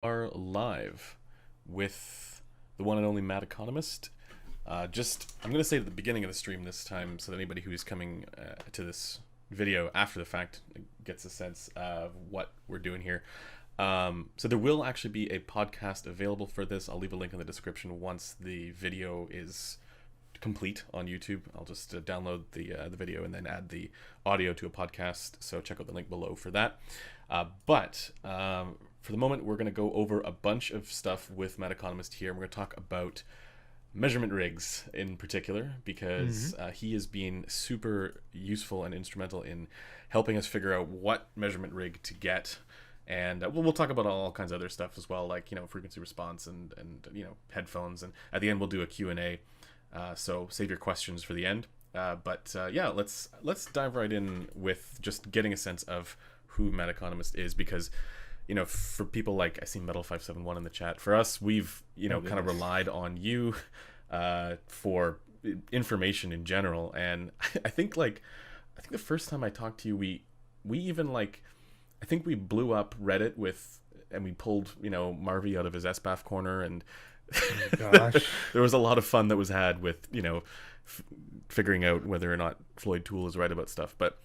Are live with the one and only Mad Economist. I'm going to say at the beginning of the stream this time so that anybody who is coming to this video after the fact gets a sense of what we're doing here. So there will actually be a podcast available for this. I'll leave a link in the description once the video is complete on YouTube. I'll just download the video and then add the audio to a podcast. So check out the link below for that. But for the moment, we're going to go over a bunch of stuff with Mad Economist here. We're going to talk about measurement rigs in particular because he is being super useful and instrumental in helping us figure out what measurement rig to get. And we'll talk about all kinds of other stuff as well, like frequency response and headphones. And at the end, we'll do a Q&A. So save your questions for the end. But yeah, let's dive right in with just getting a sense of who Mad Economist is, because for people like, I see Metal571 in the chat, for us, we've kind of relied on you for information in general. And I think the first time I talked to you, we even I think we blew up Reddit and we pulled Marvy out of his SBAF corner, and Oh gosh. there was a lot of fun that was had with figuring out whether or not Floyd Toole is right about stuff. But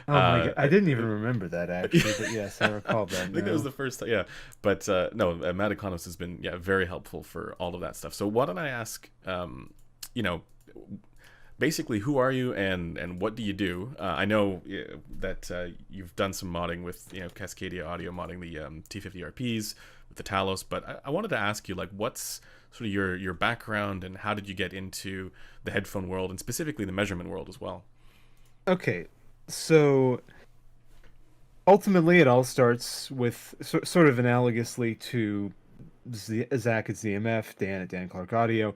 Oh my god. I didn't even remember that actually, but yes, I recall that. I think that was the first time. Yeah, but no, Mad Economist has been very helpful for all of that stuff. So why don't I ask, basically, who are you and what do you do? I know that you've done some modding with Cascadia Audio, modding the T50RPs with the Talos, but I wanted to ask you, what's sort of your background and how did you get into the headphone world and specifically the measurement world as well? Okay, so ultimately it all starts with sort of analogously to Zach at ZMF, Dan at Dan Clark Audio.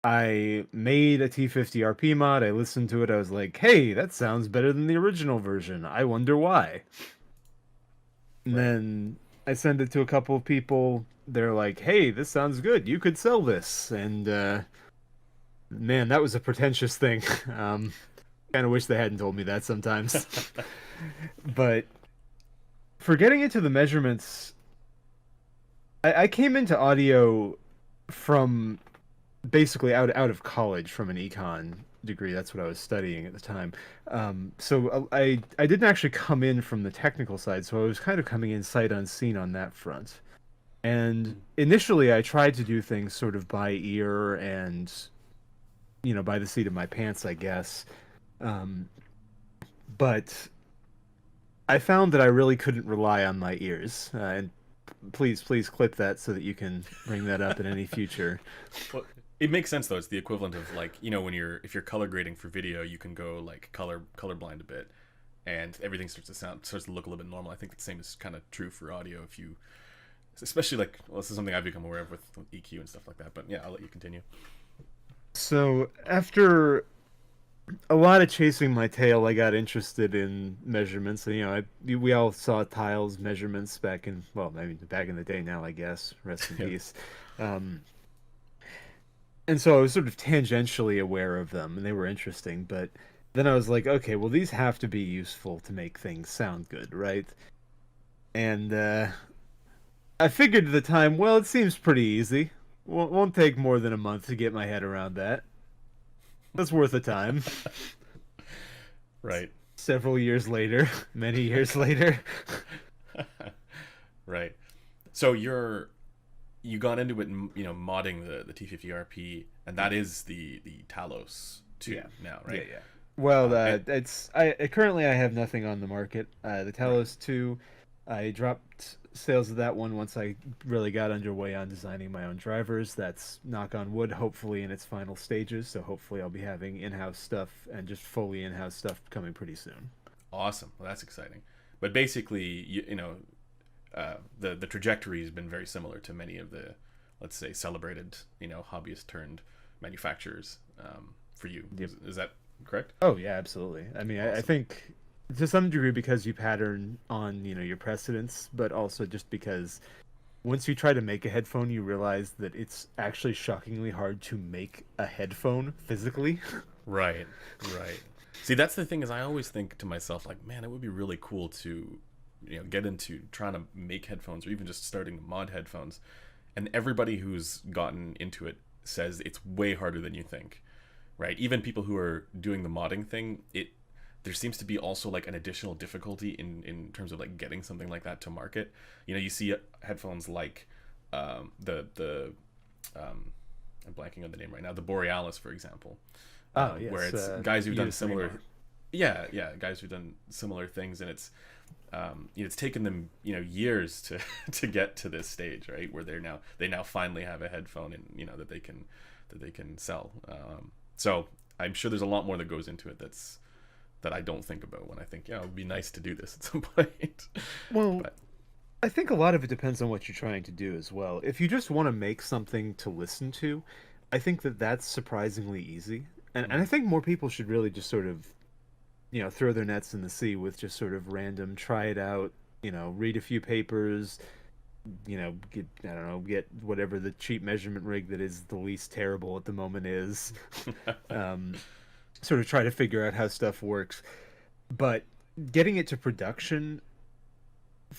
I made a T50RP mod, I listened to it, I was like, hey, that sounds better than the original version. I wonder why. And Right. then I send it to a couple of people. They're like, hey, this sounds good. You could sell this. And man, that was a pretentious thing. Kind of wish they hadn't told me that sometimes. But for getting into the measurements, I came into audio from basically out of college from an econ degree. That's what I was studying at the time. So I didn't actually come in from the technical side, so I was kind of coming in sight unseen on that front. And initially, I tried to do things sort of by ear and by the seat of my pants, I guess. But I found that I really couldn't rely on my ears. And please clip that so that you can bring that up in any future. Well, it makes sense though. It's the equivalent of when if you're color grading for video, you can go colorblind a bit, and everything starts to look a little bit normal. I think the same is kind of true for audio. If you, especially this is something I've become aware of with EQ and stuff like that. But yeah, I'll let you continue. So after a lot of chasing my tail, I got interested in measurements. And we all saw Tiles measurements back in back in the day now, I guess. Rest in peace. And so I was sort of tangentially aware of them, and they were interesting. But then I was like, okay, well, these have to be useful to make things sound good, right? And I figured at the time, well, it seems pretty easy. Won't take more than a month to get my head around that. That's worth the time. Right. Several years later, many years later. Right. So you got into it, modding the T50RP, and that is the Talos too now, right? Yeah. Well, And currently I have nothing on the market. The Talos 2, I dropped sales of that one once I really got underway on designing my own drivers. That's, knock on wood, hopefully in its final stages. So hopefully I'll be having in-house stuff and just fully in-house stuff coming pretty soon. awesome. Well, that's exciting. But basically, the trajectory has been very similar to many of the, let's say, celebrated hobbyist turned manufacturers for you. Yep. Is that correct? Oh yeah, absolutely. I mean, I Awesome. think to some degree because you pattern on your precedents, but also just because once you try to make a headphone, you realize that it's actually shockingly hard to make a headphone physically. Right. See, that's the thing, is I always think to myself, man, it would be really cool to get into trying to make headphones or even just starting to mod headphones, and everybody who's gotten into it says it's way harder than you think, right? Even people who are doing the modding thing, there seems to be also like an additional difficulty in terms of like getting something like that to market. You see headphones like I'm blanking on the name right now, the Borealis, for example. Yes, where it's guys who've done similar Planar. guys who've done similar things, and it's taken them years to get to this stage, right, where they now finally have a headphone, and that they can sell. So I'm sure there's a lot more that goes into it that I don't think about when I think, it would be nice to do this at some point. Well, But I think a lot of it depends on what you're trying to do as well. If you just want to make something to listen to, I think that that's surprisingly easy. And I think more people should really just sort of, throw their nets in the sea with just sort of random, try it out, read a few papers, get whatever the cheap measurement rig that is the least terrible at the moment is. Sort of try to figure out how stuff works. But getting it to production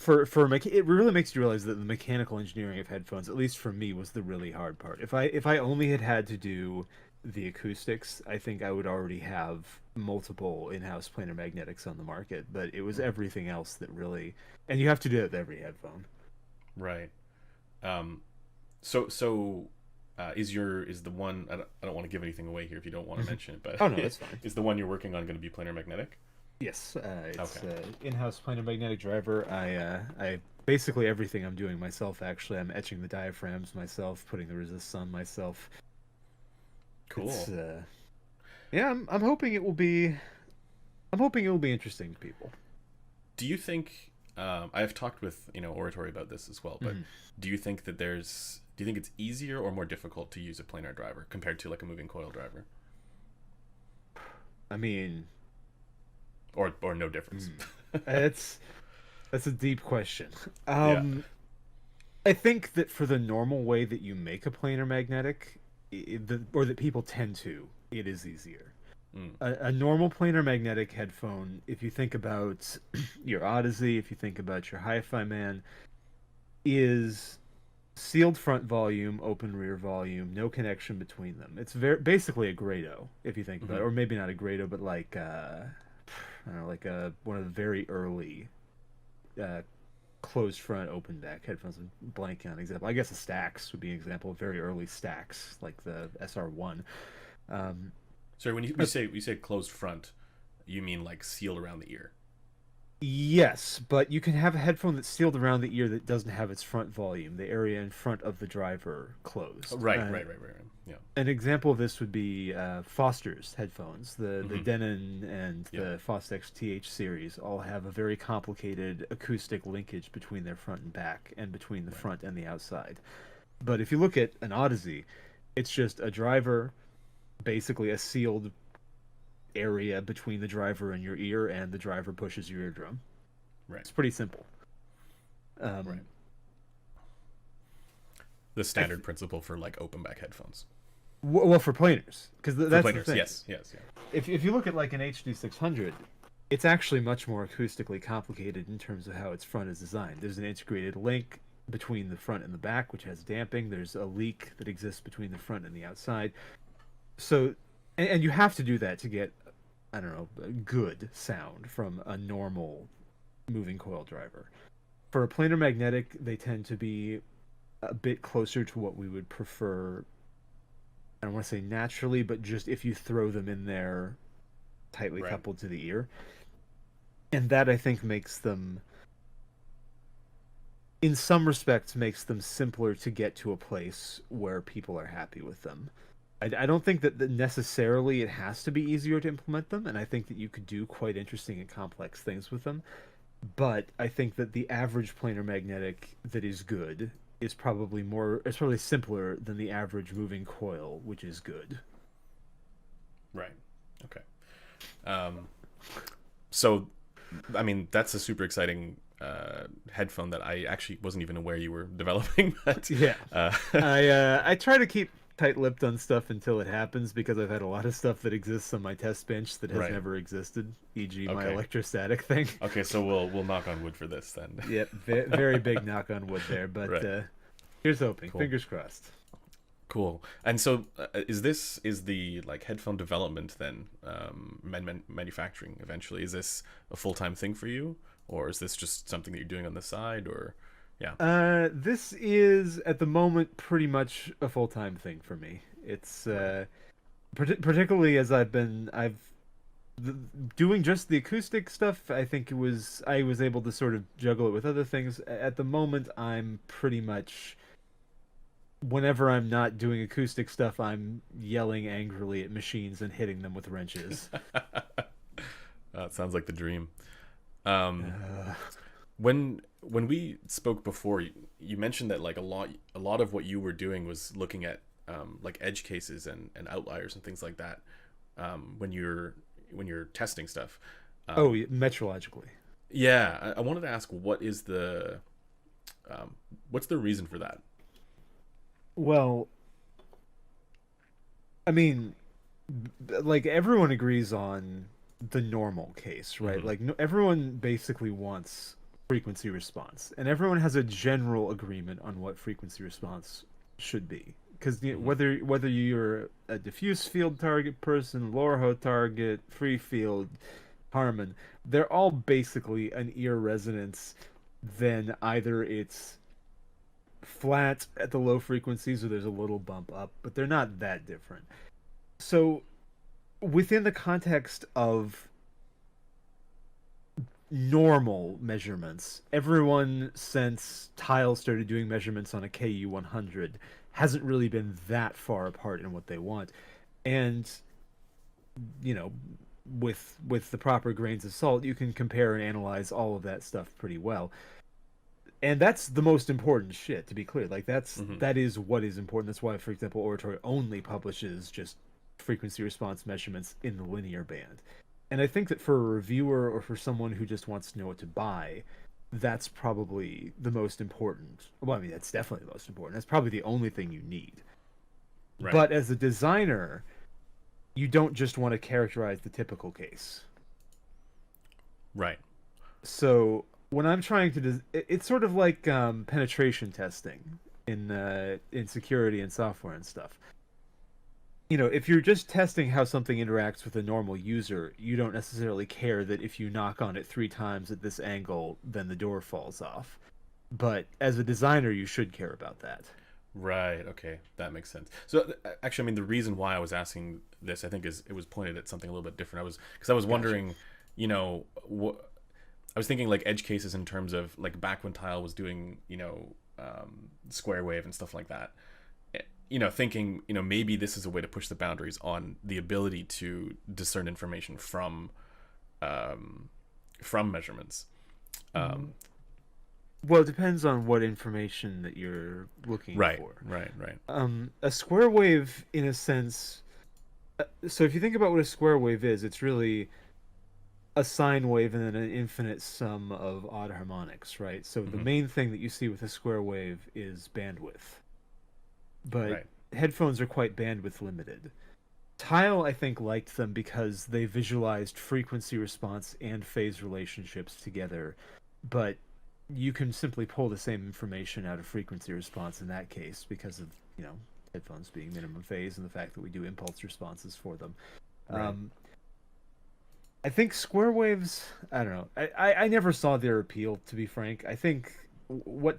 it really makes you realize that the mechanical engineering of headphones, at least for me, was the really hard part. If I only had to do the acoustics, I think I would already have multiple in-house planar magnetics on the market. But it was everything else that really, and you have to do it with every headphone. right. So is the one, I don't want to give anything away here if you don't want to mention it, but Oh no, that's fine. is the one you're working on going to be planar magnetic? Yes, it's Okay. in-house planar magnetic driver. I basically everything I'm doing myself. Actually, I'm etching the diaphragms myself, putting the resists on myself. Cool. It's, yeah, I'm hoping it will be. I'm hoping it will be interesting to people. Do you think I've talked with Oratory about this as well, but do you think it's easier or more difficult to use a planar driver compared to like a moving coil driver, I mean, or no difference? that's a deep question. Yeah. I think that for the normal way that you make a planar magnetic, or that people tend to, it is easier. A normal planar magnetic headphone, if you think about your Odyssey, if you think about your Hi-Fi Man, is sealed front volume, open rear volume, no connection between them. It's basically a Grado, if you think about it, or maybe not a Grado, but like I don't know, like one of the very early closed front open back headphones. I'm blanking on an example. I guess a Stax would be an example of very early Stax, like the SR1. Sorry, when you say closed front, you mean like sealed around the ear? Yes, but you can have a headphone that's sealed around the ear that doesn't have its front volume, the area in front of the driver closed. Right. Yeah. An example of this would be Foster's headphones. The Denon and the Fostex TH series all have a very complicated acoustic linkage between their front and back, and between the front and the outside. But if you look at an Odyssey, it's just a driver, basically a sealed area between the driver and your ear, and the driver pushes your eardrum. Right. It's pretty simple. Right. The standard principle for like open back headphones. Well, for planars, because that's planars, the thing. yes. If you look at like an HD 600, it's actually much more acoustically complicated in terms of how its front is designed. There's an integrated link between the front and the back, which has damping. There's a leak that exists between the front and the outside. So, and you have to do that to get, I don't know, a good sound from a normal moving coil driver. For a planar magnetic, they tend to be a bit closer to what we would prefer. I don't want to say naturally, but just if you throw them in there tightly coupled to the ear. And that, I think, makes them, in some respects, makes them simpler to get to a place where people are happy with them. I don't think that necessarily it has to be easier to implement them, and I think that you could do quite interesting and complex things with them. But I think that the average planar magnetic that is good is probably simpler than the average moving coil, which is good. Right. Okay. So, I mean, that's a super exciting headphone that I actually wasn't even aware you were developing. But yeah, I try to keep tight-lipped on stuff until it happens because I've had a lot of stuff that exists on my test bench that has Right. never existed, e.g. my Okay. electrostatic thing. Okay, so we'll knock on wood for this then. Yep, very big knock on wood there, but Right. here's hoping. Cool. Fingers crossed. Cool. And so, is the like headphone development then, manufacturing eventually? Is this a full-time thing for you, or is this just something that you're doing on the side, or yeah? This is at the moment pretty much a full-time thing for me. It's Right. particularly as I've doing just the acoustic stuff. I think I was able to sort of juggle it with other things. At the moment, I'm pretty much whenever I'm not doing acoustic stuff, I'm yelling angrily at machines and hitting them with wrenches. It sounds like the dream. Um, Uh, when we spoke before, you mentioned that like a lot of what you were doing was looking at like edge cases and outliers and things like that, when you're testing stuff. oh, yeah, metrologically. Yeah, I wanted to ask what's the reason for that? Well, I mean, like everyone agrees on the normal case, right? Hmm. Like no, everyone basically wants frequency response, and everyone has a general agreement on what frequency response should be. Because Hmm. whether you're a diffuse field target person, Lorho target, free field, Harman, they're all basically an ear resonance. Then either it's flat at the low frequencies or there's a little bump up, but they're not that different. So within the context of normal measurements, everyone since Tile started doing measurements on a KU 100 hasn't really been that far apart in what they want. And you know, with the proper grains of salt, you can compare and analyze all of that stuff pretty well. And that's the most important shit, to be clear. Like Hmm. that is what is important. That's why, for example, Oratory only publishes just frequency response measurements in the linear band. And I think that for a reviewer or for someone who just wants to know what to buy, that's probably the most important. Well, I mean, that's definitely the most important. That's probably the only thing you need. Right. But as a designer, you don't just want to characterize the typical case. Right. So when I'm trying to, it's sort of like penetration testing in security and software and stuff. You know, if you're just testing how something interacts with a normal user, you don't necessarily care that if you knock on it 3 times at this angle, then the door falls off. But as a designer, you should care about that. Right. Okay, that makes sense. So actually, I mean, the reason why I was asking this, I think, is it was pointed at something a little bit different. I was Gotcha. wondering, you know, I was thinking like edge cases in terms of like back when Tile was doing, square wave and stuff like that. Thinking, maybe this is a way to push the boundaries on the ability to discern information from measurements. Um, Well, it depends on what information that you're looking right. for. Right. Right. A square wave, in a sense, so if you think about what a square wave is, it's really a sine wave and then an infinite sum of odd harmonics, right? So the Hmm. main thing that you see with a square wave is bandwidth. But Right. headphones are quite bandwidth limited. Tile, I think, liked them because they visualized frequency response and phase relationships together. But you can simply pull the same information out of frequency response in that case because of, headphones being minimum phase and the fact that we do impulse responses for them. Right. Um, I think square waves. I don't know. I never saw their appeal, to be frank. I think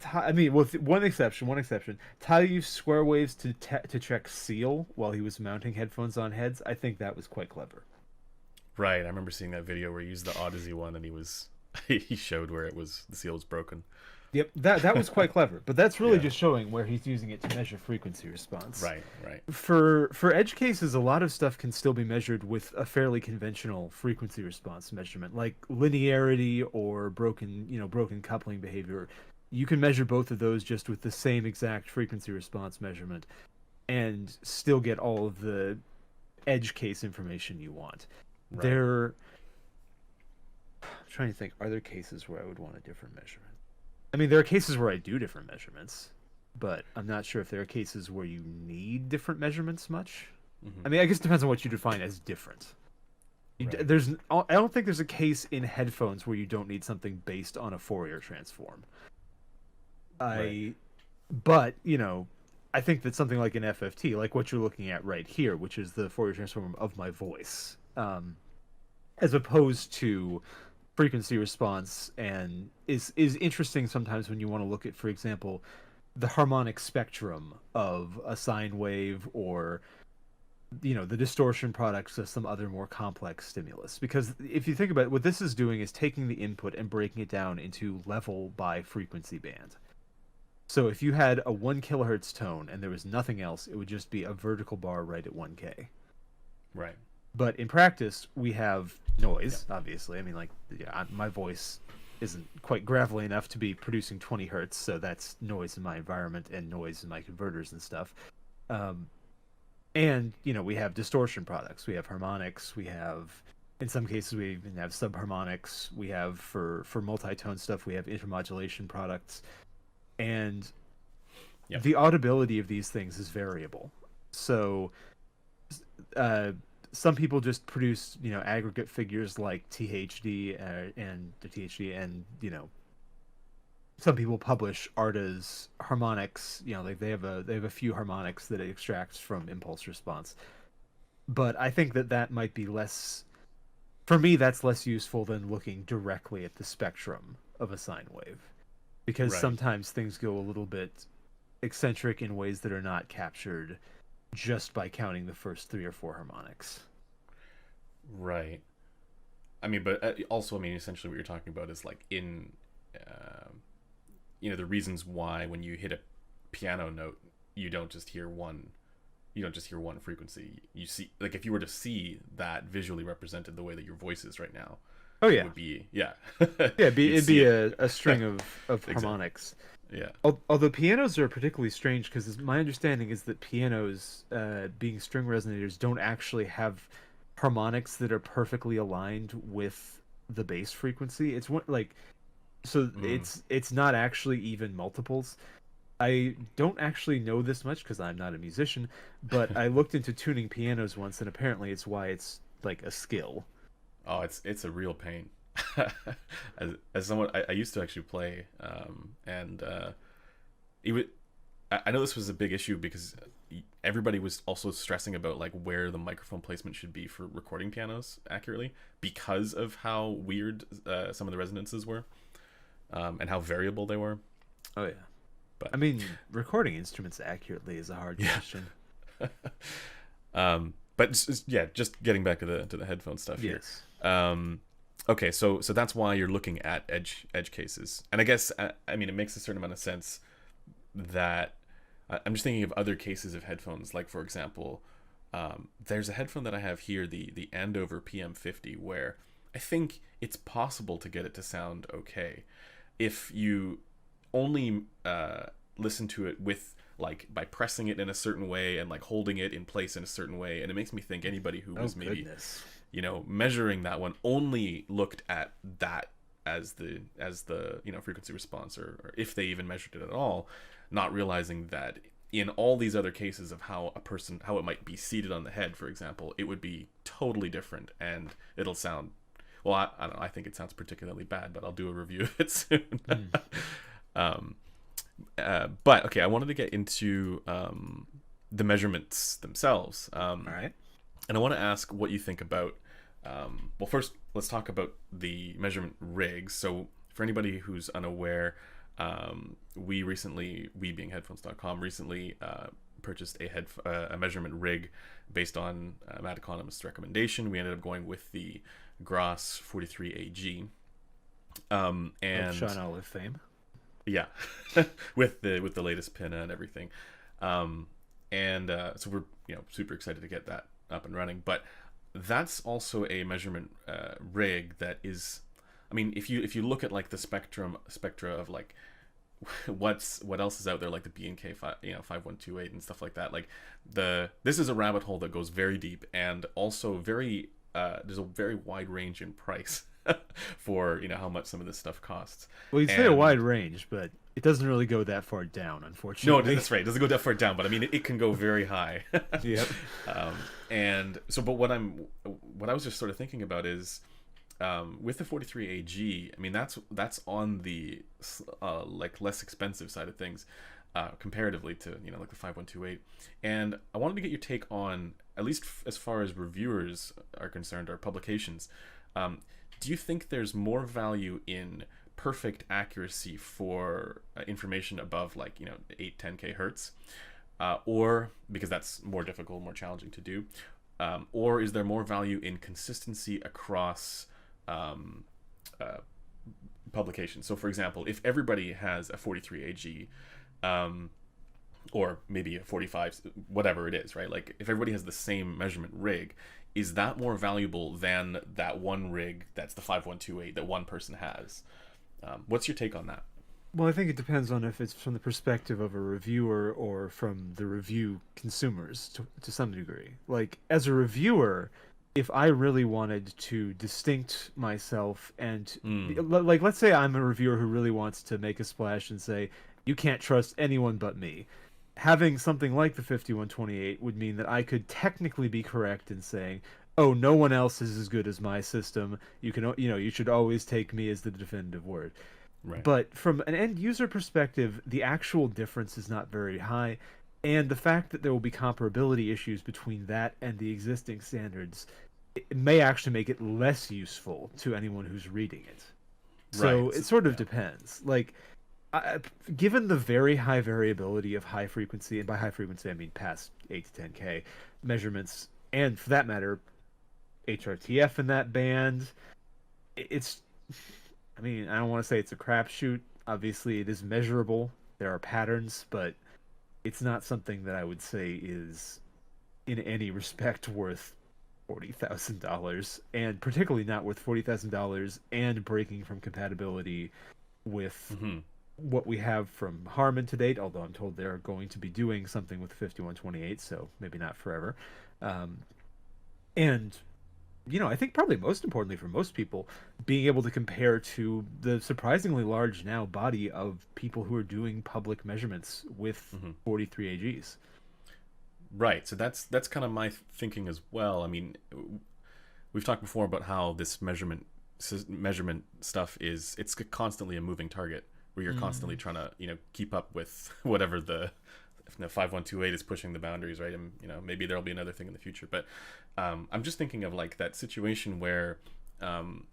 I mean, with one exception, Ty used square waves to check seal while he was mounting headphones on heads. I think that was quite clever. Right. I remember seeing that video where he used the Odyssey one, and he was he showed where the seal was broken. Yep, that was quite clever. But that's really Yeah. just showing where he's using it to measure frequency response. Right. Right. For edge cases, a lot of stuff can still be measured with a fairly conventional frequency response measurement, like linearity or broken coupling behavior. You can measure both of those just with the same exact frequency response measurement and still get all of the edge case information you want. Right. I'm trying to think, are there cases where I would want a different measurement? I mean, there are cases where I do different measurements. but I'm not sure if there are cases where you need different measurements much. Hmm. I mean, I guess it depends on what you define as different. Right. I don't think there's a case in headphones where you don't need something based on a Fourier transform. Right. I, but I think that something like an FFT, like what you're looking at right here, which is the Fourier transform of my voice, as opposed to frequency response, and is interesting sometimes when you want to look at, for example, the harmonic spectrum of a sine wave, or the distortion products of some other more complex stimulus. Because if you think about it, what this is doing is taking the input and breaking it down into level by frequency band. So if you had a 1 kilohertz tone and there was nothing else, it would just be a vertical bar right at 1K. Right. But in practice, we have noise, Yeah. obviously. I mean, like, yeah, my voice isn't quite gravelly enough to be producing 20 hertz, so that's noise in my environment and noise in my converters and stuff. Um, and, we have distortion products. We have harmonics. We have, in some cases, we even have subharmonics. We have, for multi-tone stuff, we have intermodulation products. And Yep. the audibility of these things is variable. So, some people just produce aggregate figures like THD, and the THD, and some people publish ARTA's harmonics. Like they have a few harmonics that it extracts from impulse response. But I think that might be less, for me, that's less useful than looking directly at the spectrum of a sine wave, because Right. sometimes things go a little bit eccentric in ways that are not captured just by counting the first 3 or 4 harmonics. Right. I mean, but also, I mean, essentially, what you're talking about is like uh, the reasons why when you hit a piano note, you don't just hear one. You don't just hear one frequency. You see, like, if you were to see that visually represented the way that your voice is right now, Oh it yeah, would be, yeah. yeah. You'd It'd see be it. a string of Exactly. harmonics. Yeah. Although pianos are particularly strange, because my understanding is that pianos, being string resonators, don't actually have harmonics that are perfectly aligned with the bass frequency. It's one like so Mm. it's not actually even multiples. I don't actually know this much because I'm not a musician, but I looked into tuning pianos once, and apparently it's why it's like a skill. Oh, it's a real pain. As someone, I used to actually play, and it would. I know this was a big issue because everybody was also stressing about like where the microphone placement should be for recording pianos accurately because of how weird some of the resonances were, and how variable they were. Oh yeah. But I mean, recording instruments accurately is a hard yeah. question. But yeah, just getting back to the headphone stuff here. Yes. Okay, so that's why you're looking at edge cases, and I guess I mean it makes a certain amount of sense that I'm just thinking of other cases of headphones, like for example, there's a headphone that I have here, the Andover PM50, where I think it's possible to get it to sound okay if you only listen to it with like by pressing it in a certain way and like holding it in place in a certain way. And it makes me think anybody who Oh was maybe goodness. measuring that one only looked at that as the frequency response, or if they even measured it at all, not realizing that in all these other cases of how it might be seated on the head, for example, it would be totally different, and it'll sound, well, I don't know, I think it sounds particularly bad, but I'll do a review of it soon. Hmm. um, but okay, I wanted to get into the measurements themselves, All right. and I want to ask what you think about. Well, first, let's talk about the measurement rigs. So, for anybody who's unaware, we being headphones.com, recently purchased a measurement rig based on Mad Economist's recommendation. We ended up going with the Gross 43AG. Of And Sean Olive fame. yeah, with the latest pinna and everything. And so we're super excited to get that up and running. But that's also a measurement rig that is, I mean, if you look at like the spectra of like what else is out there, like the B&K 5128 and stuff like that, like this is a rabbit hole that goes very deep, and also very there's a very wide range in price for how much some of this stuff costs. Well, you'd say a And wide range, but it doesn't really go that far down, No, unfortunately. that's right. It doesn't go that far down, but I mean, it can go very high. Yep. And so, but what I was just sort of thinking about is, with the 43AG, I mean, that's on the like less expensive side of things, comparatively to, you know, like the 5128. And I wanted to get your take on, at least as far as reviewers are concerned, or publications. Do you think there's more value in perfect accuracy for information above, like, you know, 8-10k hertz, or because that's more difficult, more challenging to do, or is there more value in consistency across publications? So for example, if everybody has a 43AG, or maybe a 45, whatever it is, right? Like if everybody has the same measurement rig, is that more valuable than that one rig that's the 5128 that one person has? What's your take on that? Well, I think it depends on if it's from the perspective of a reviewer or from the review consumers to some degree. Like, as a reviewer, if I really wanted to distinct myself and, like, let's say I'm a reviewer who really wants to make a splash and say, you can't trust anyone but me. Having something like the 5128 would mean that I could technically be correct in saying, oh, no one else is as good as my system. You can, you know, you should always take me as the definitive word. Right. But from an end user perspective, the actual difference is not very high. And the fact that there will be comparability issues between that and the existing standards, it may actually make it less useful to anyone who's reading it. So Right. it sort of depends. Like, given the very high variability of high frequency, and by high frequency I mean past 8 to 10k measurements, and for that matter, HRTF in that band, it's, I mean, I don't want to say it's a crapshoot. Obviously, it is measurable. There are patterns, but it's not something that I would say is in any respect worth $40,000, and particularly not worth $40,000 and breaking from compatibility with what we have from Harman to date, although I'm told they're going to be doing something with the 5128, so maybe not forever. And, you know, I think probably most importantly for most people, being able to compare to the surprisingly large now body of people who are doing public measurements with 43 AGs. Right. So that's kind of my thinking as well. I mean, we've talked before about how this measurement stuff is, it's constantly a moving target, where you're constantly trying to, you know, keep up with whatever the 5128 is pushing the boundaries, right? And, you know, maybe there'll be another thing in the future, but I'm just thinking of like that situation where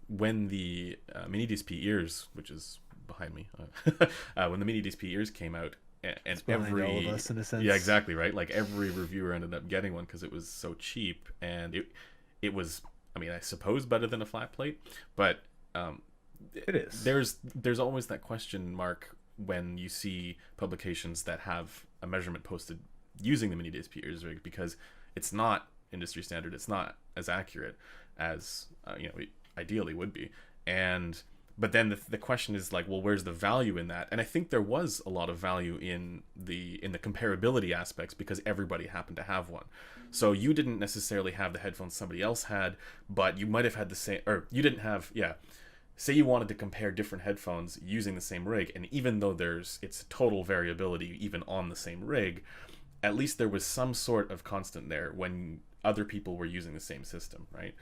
when the mini DSP ears, which is behind me, when the mini DSP ears came out, and every all of us in a sense. Yeah, exactly, right? Like every reviewer ended up getting one because it was so cheap, and it was, I mean, I suppose better than a flat plate, but it is. There's always that question mark when you see publications that have a measurement posted using the mini DSP ears rig, because it's not industry standard. It's not as accurate as you know, it ideally would be. And but then the question is like, well, where's the value in that? And I think there was a lot of value in the comparability aspects, because everybody happened to have one. So you didn't necessarily have the headphones somebody else had, but you might have had the same, or you didn't have, yeah. Say you wanted to compare different headphones using the same rig, and even though it's total variability even on the same rig, at least there was some sort of constant there when other people were using the same system, right?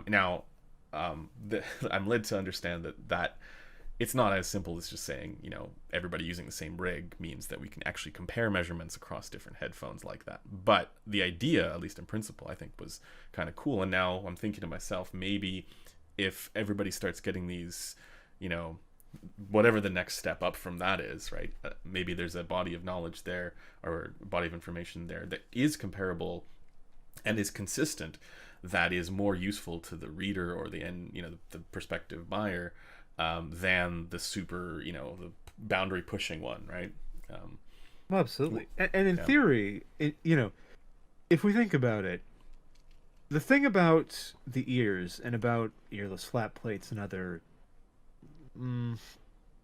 Now, I'm led to understand that it's not as simple as just saying, you know, everybody using the same rig means that we can actually compare measurements across different headphones like that. But the idea, at least in principle, I think was kind of cool. And now I'm thinking to myself, maybe if everybody starts getting these, you know, whatever the next step up from that is, right? Maybe there's a body of knowledge there, or a body of information there that is comparable and is consistent, that is more useful to the reader or the end, you know, the prospective buyer, than the super, you know, the boundary pushing one, right? Well, absolutely. And in theory, you know, if we think about it, the thing about the ears and about earless flat plates and other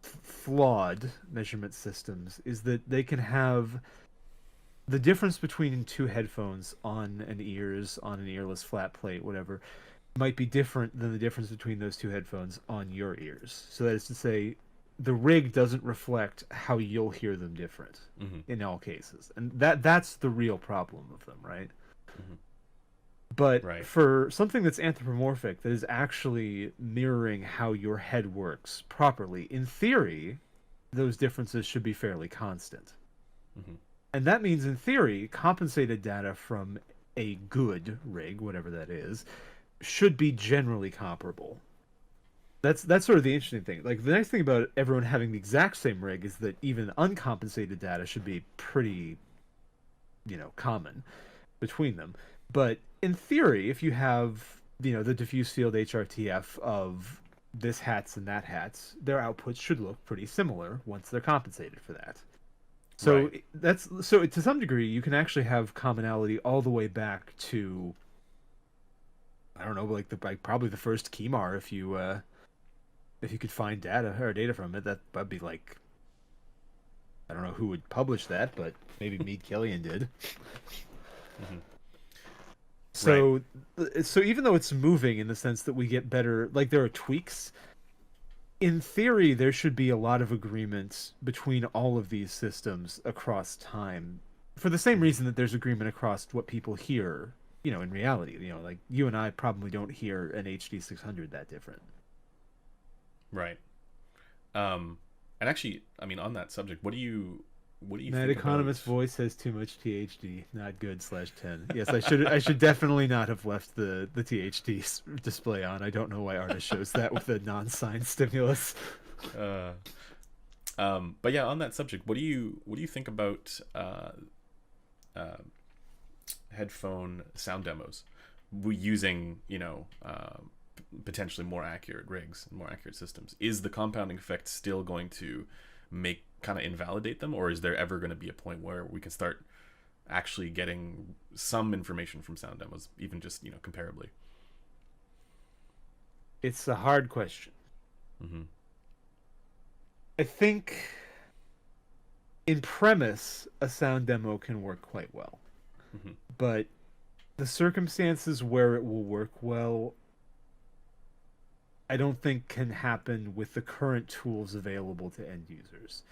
flawed measurement systems is that they can have the difference between two headphones on an earless flat plate, whatever, might be different than the difference between those two headphones on your ears. So that is to say, the rig doesn't reflect how you'll hear them different in all cases, and that's the real problem of them, right? But Right. for something that's anthropomorphic, that is actually mirroring how your head works properly, in theory, those differences should be fairly constant. And that means, in theory, compensated data from a good rig, whatever that is, should be generally comparable. That's sort of the interesting thing. Like, the nice thing about everyone having the exact same rig is that even uncompensated data should be pretty, common between them. But in theory, if you have, the diffuse field HRTF of this hats and that hats, their outputs should look pretty similar once they're compensated for that. So so to some degree, you can actually have commonality all the way back to, I don't know, like probably the first Kemar. If you could find data from it, that'd be like, I don't know who would publish that, but maybe Meade Killian did. So even though it's moving in the sense that we get better, like there are tweaks, in theory there should be a lot of agreement between all of these systems across time, for the same reason that there's agreement across what people hear, in reality. Like you and I probably don't hear an HD 600 that different. Right. And actually, I mean, on that subject, what do you Mad think Economist about... voice has too much THD. Not good /10. Yes, I should definitely not have left the THD display on. I don't know why artist shows that with a non-signed stimulus. But yeah, on that subject, what do you think about headphone sound demos using potentially more accurate rigs and more accurate systems? Is the compounding effect still going to kind of invalidate them, or is there ever going to be a point where we can start actually getting some information from sound demos, even just comparably? It's a hard question. I think in premise a sound demo can work quite well, but the circumstances where it will work well, I don't think can happen with the current tools available to end users.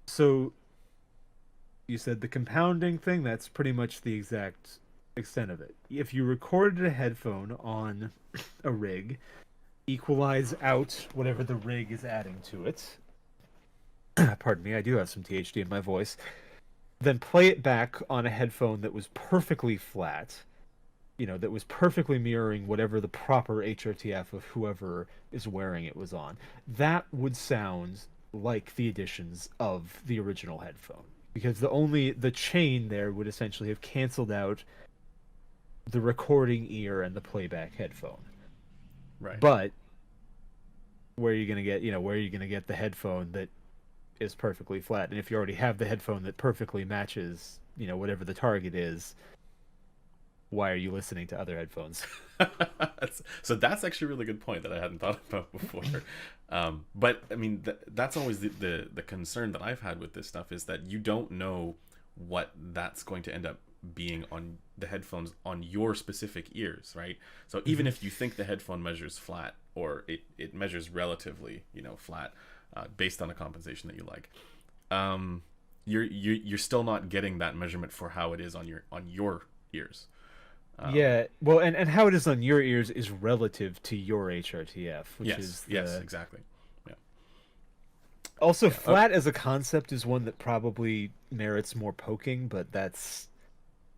So you said the compounding thing, that's pretty much the exact extent of it. If you recorded a headphone on a rig, equalize out whatever the rig is adding to it. Pardon me, I do have some THD in my voice. Then play it back on a headphone that was perfectly flat, that was perfectly mirroring whatever the proper HRTF of whoever is wearing it was on. That would sound like the additions of the original headphone, because the chain there would essentially have canceled out the recording ear and the playback headphone. Right. But where are you gonna get the headphone that is perfectly flat? And if you already have the headphone that perfectly matches, whatever the target is, why are you listening to other headphones? So that's actually a really good point that I hadn't thought about before. But I mean, that's always the concern that I've had with this stuff, is that you don't know what that's going to end up being on the headphones on your specific ears, right? So even if you think the headphone measures flat, or it measures relatively, flat, based on a compensation that you like, you're still not getting that measurement for how it is on your ears. Yeah, well, and how it is on your ears is relative to your HRTF, which is yes, exactly. Yeah. Also, flat as a concept is one that probably merits more poking, but that's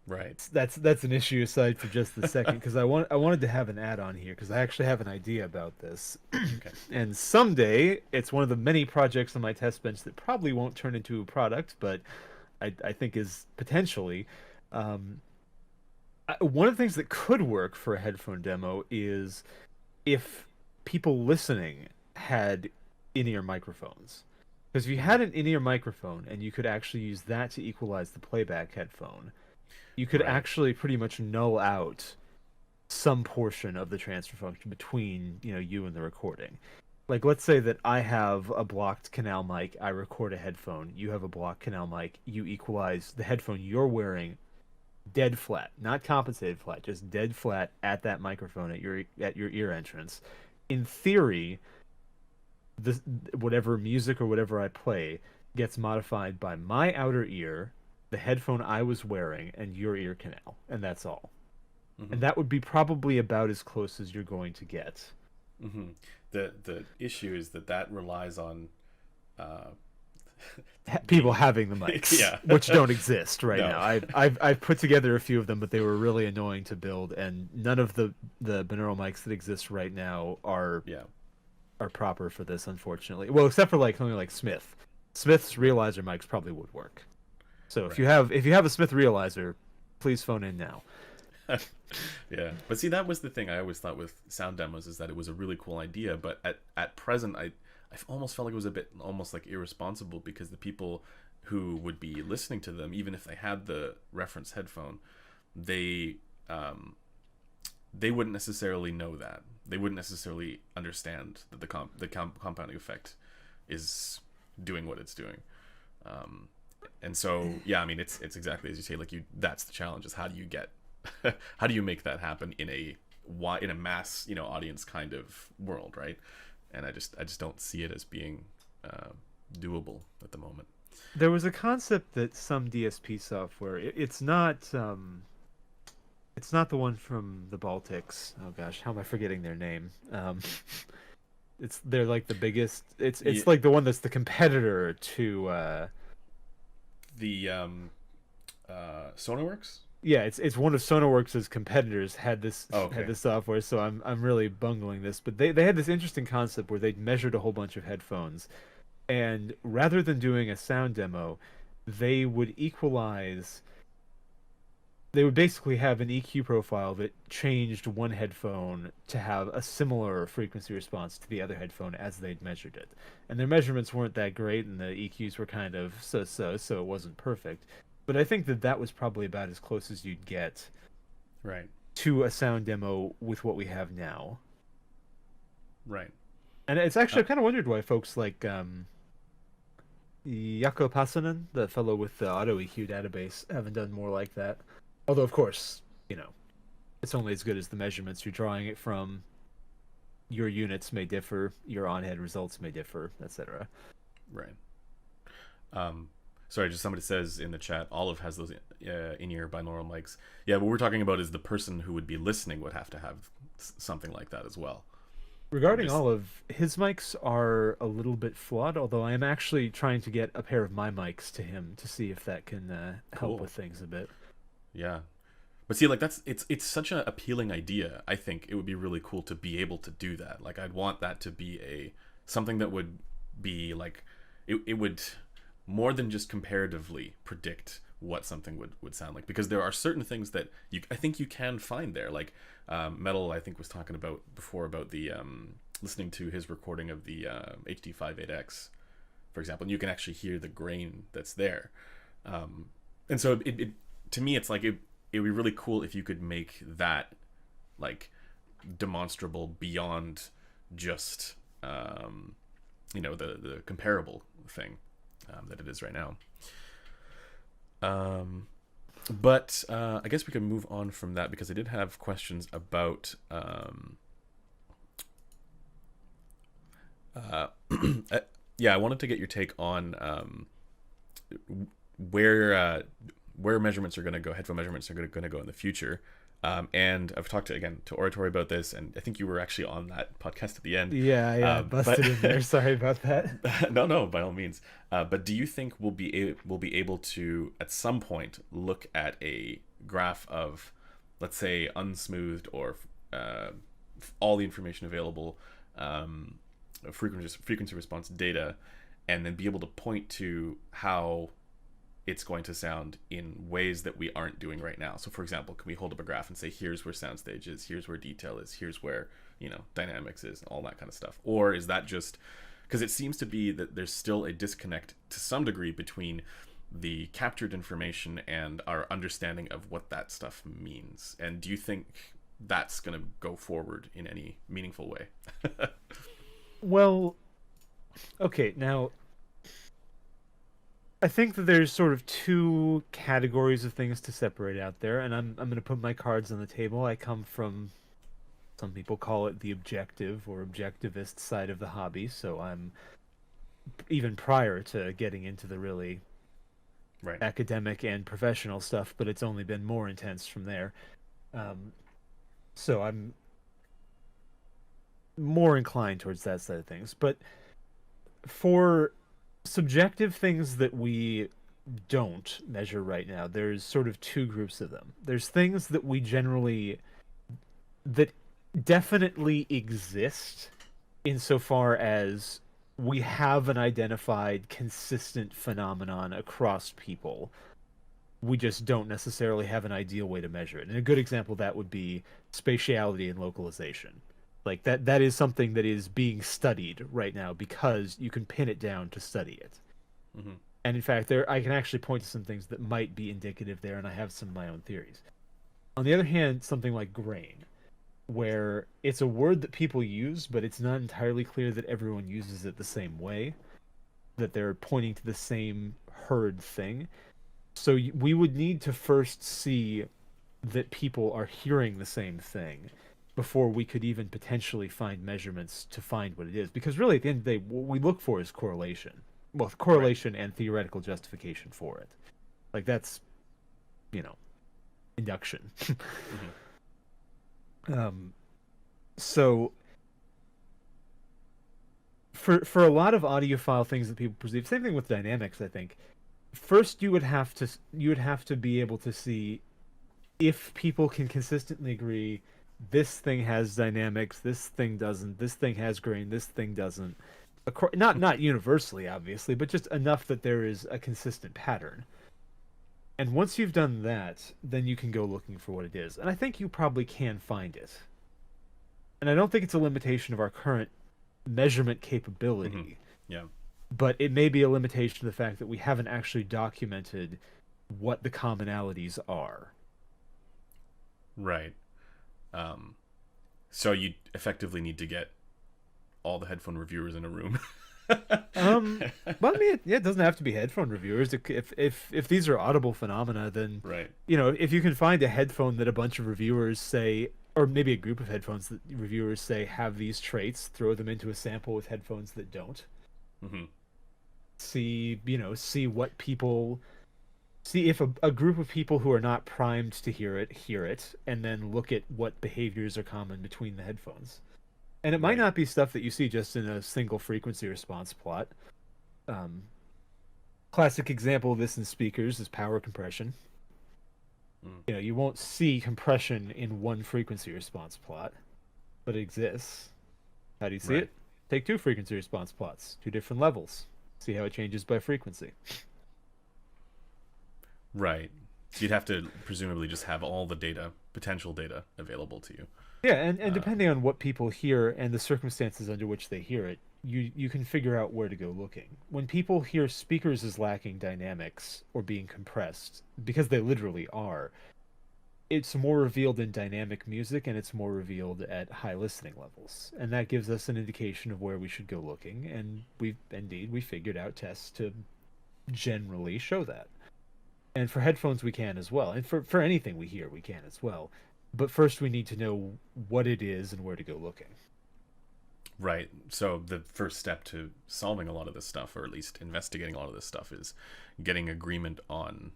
right. That's an issue aside for just the second, because I wanted to have an add-on here because I actually have an idea about this. Okay. And someday it's one of the many projects on my test bench that probably won't turn into a product, but I think is potentially. One of the things that could work for a headphone demo is if people listening had in-ear microphones. Because if you had an in-ear microphone and you could actually use that to equalize the playback headphone, you could actually pretty much null out some portion of the transfer function between, you and the recording. Like, let's say that I have a blocked canal mic, I record a headphone, you have a blocked canal mic, you equalize the headphone you're wearing dead flat, not compensated flat, just dead flat at that microphone at your ear entrance. In theory, this whatever music or whatever I play gets modified by my outer ear, the headphone I was wearing, and your ear canal, and that's all. Hmm. And that would be probably about as close as you're going to get. Hmm. The issue is that relies on uh, People being having the mics, yeah. which don't exist right No. now. I've put together a few of them, but they were really annoying to build, and none of the binaural mics that exist right now Yeah. are proper for this, unfortunately. Well, except for like something like Smith. Smith's realizer mics probably would work. So Right. if you have a Smith realizer, please phone in now. Yeah, but see, that was the thing I always thought with sound demos, is that it was a really cool idea, but at present I almost felt like it was a bit almost like irresponsible, because the people who would be listening to them, even if they had the reference headphone, they they wouldn't necessarily know that. They wouldn't necessarily understand that compounding effect is doing what it's doing. And so, yeah, I mean, it's exactly as you say. Like, that's the challenge: is how do you get, how do you make that happen in a mass, audience kind of world, right? And I just don't see it as being doable at the moment. There was a concept that some DSP software. It's not the one from the Baltics. Oh gosh, how am I forgetting their name? They're like the biggest. It's like the one that's the competitor to. The Sonarworks. Yeah, it's one of Sonarworks' competitors had this Oh, okay. had this software, so I'm really bungling this. But they had this interesting concept where they measured a whole bunch of headphones, and rather than doing a sound demo, they would equalize. They would basically have an EQ profile that changed one headphone to have a similar frequency response to the other headphone as they'd measured it. And their measurements weren't that great, and the EQs were kind of so it wasn't perfect. But I think that was probably about as close as you'd get Right. to a sound demo with what we have now. Right. And it's actually, I kind of wondered why folks like Jaakko Passanen, the fellow with the Auto EQ database, haven't done more like that. Although, of course, it's only as good as the measurements you're drawing it from. Your units may differ, your on-head results may differ, etc. Right. Sorry, just somebody says in the chat, Olive has those in-ear binaural mics. Yeah, what we're talking about is the person who would be listening would have to have something like that as well. Regarding Olive, his mics are a little bit flawed, although I am actually trying to get a pair of my mics to him to see if that can help with things a bit. Yeah. But see, like, it's such an appealing idea. I think it would be really cool to be able to do that. Like, I'd want that to be something that would be like, it would more than just comparatively predict what something would sound like, because there are certain things that I think you can find there. Like Metal, I think, was talking about before about the listening to his recording of the HD58X, for example, and you can actually hear the grain that's there. And so it to me, it's like it would be really cool if you could make that like demonstrable beyond just the comparable thing that it is right now. But I guess we can move on from that, because I did have questions about yeah, I wanted to get your take on where measurements are going to go, headphone measurements are going to go in the future. And I've talked to Oratory about this, and I think you were actually on that podcast at the end. Yeah, busted in there. Sorry about that. No, by all means. But do you think we'll be able to at some point look at a graph of, let's say, unsmoothed or all the information available frequency response data, and then be able to point to how it's going to sound in ways that we aren't doing right now? So, for example, can we hold up a graph and say, here's where Soundstage is, here's where detail is, here's where, dynamics is, and all that kind of stuff? Or is that just, because it seems to be that there's still a disconnect to some degree between the captured information and our understanding of what that stuff means? And do you think that's going to go forward in any meaningful way? Well, okay, now I think that there's sort of two categories of things to separate out there, and I'm going to put my cards on the table. I come from Some people call it the objective or objectivist side of the hobby. So I'm even prior to getting into the really Right. academic and professional stuff, but it's only been more intense from there. So I'm more inclined towards that side of things. But for subjective things that we don't measure right now, there's sort of two groups of them. There's things that we generally, that definitely exist insofar as we have an identified consistent phenomenon across people. We just don't necessarily have an ideal way to measure it. And a good example of that would be spatiality and localization. Like that is something that is being studied right now because you can pin it down to study it. Mm-hmm. And in fact, I can actually point to some things that might be indicative there, and I have some of my own theories. On the other hand, something like grain, where it's a word that people use, but it's not entirely clear that everyone uses it the same way, that they're pointing to the same heard thing. So we would need to first see that people are hearing the same thing before we could even potentially find measurements to find what it is. Because really, at the end of the day, what we look for is correlation. Well, correlation and theoretical justification for it. Like, that's, induction. Mm-hmm. So for a lot of audiophile things that people perceive, same thing with dynamics, I think. First, you would have to be able to see if people can consistently agree this thing has dynamics, this thing doesn't, this thing has grain, this thing doesn't. Not universally, obviously, but just enough that there is a consistent pattern. And once you've done that, then you can go looking for what it is. And I think you probably can find it. And I don't think it's a limitation of our current measurement capability. Mm-hmm. Yeah. But it may be a limitation of the fact that we haven't actually documented what the commonalities are. Right. So you effectively need to get all the headphone reviewers in a room. Well, I mean, it doesn't have to be headphone reviewers. If these are audible phenomena, then right. If you can find a headphone that a bunch of reviewers say, or maybe a group of headphones that reviewers say have these traits, throw them into a sample with headphones that don't. Mm-hmm. See if a group of people who are not primed to hear it, and then look at what behaviors are common between the headphones. And it might not be stuff that you see just in a single frequency response plot. Classic example of this in speakers is power compression. You won't see compression in one frequency response plot, but it exists. How do you see it? Take two frequency response plots, two different levels. See how it changes by frequency. Right. So you'd have to presumably just have all the data, potential data, available to you. Yeah, and depending on what people hear and the circumstances under which they hear it, you can figure out where to go looking. When people hear speakers as lacking dynamics or being compressed, because they literally are, it's more revealed in dynamic music and it's more revealed at high listening levels. And that gives us an indication of where we should go looking, and we figured out tests to generally show that. And for headphones we can as well, and for anything we hear we can as well. But first we need to know what it is and where to go looking. Right. So the first step to solving a lot of this stuff, or at least investigating a lot of this stuff, is getting agreement on,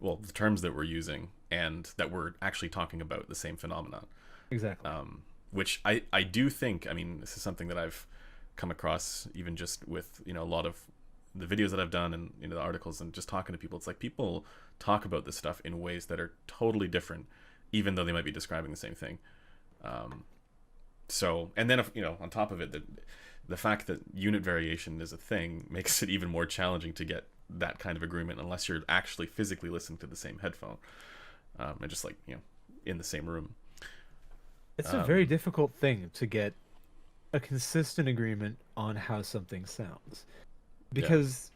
well, the terms that we're using and that we're actually talking about the same phenomenon. Exactly. Which I do think, I mean, this is something that I've come across even just with, a lot of the videos that I've done and, the articles and just talking to people. It's like people talk about this stuff in ways that are totally different, even though they might be describing the same thing. So, and then, on top of it, the fact that unit variation is a thing makes it even more challenging to get that kind of agreement unless you're actually physically listening to the same headphone, and just in the same room. It's a very difficult thing to get a consistent agreement on how something sounds, because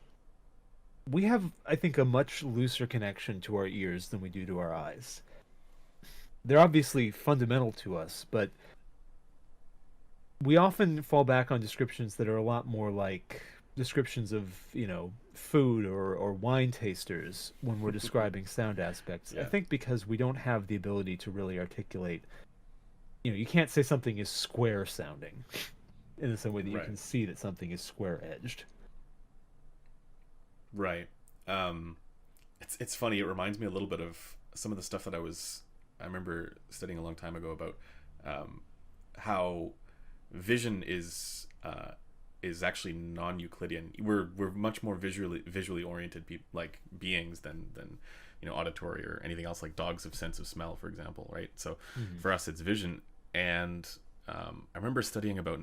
we have, I think, a much looser connection to our ears than we do to our eyes. They're obviously fundamental to us, but we often fall back on descriptions that are a lot more like descriptions of, food or wine tasters when we're describing sound aspects. I think because we don't have the ability to really articulate, you can't say something is square sounding in the same way that you Right. can see that something is square edged. Right. Um, it's funny. It reminds me a little bit of some of the stuff that I remember studying a long time ago about um, how vision is actually non-Euclidean. We're much more visually oriented like beings than auditory or anything else, like dogs have sense of smell, for example, right? So Mm-hmm. for us it's vision. And I remember studying about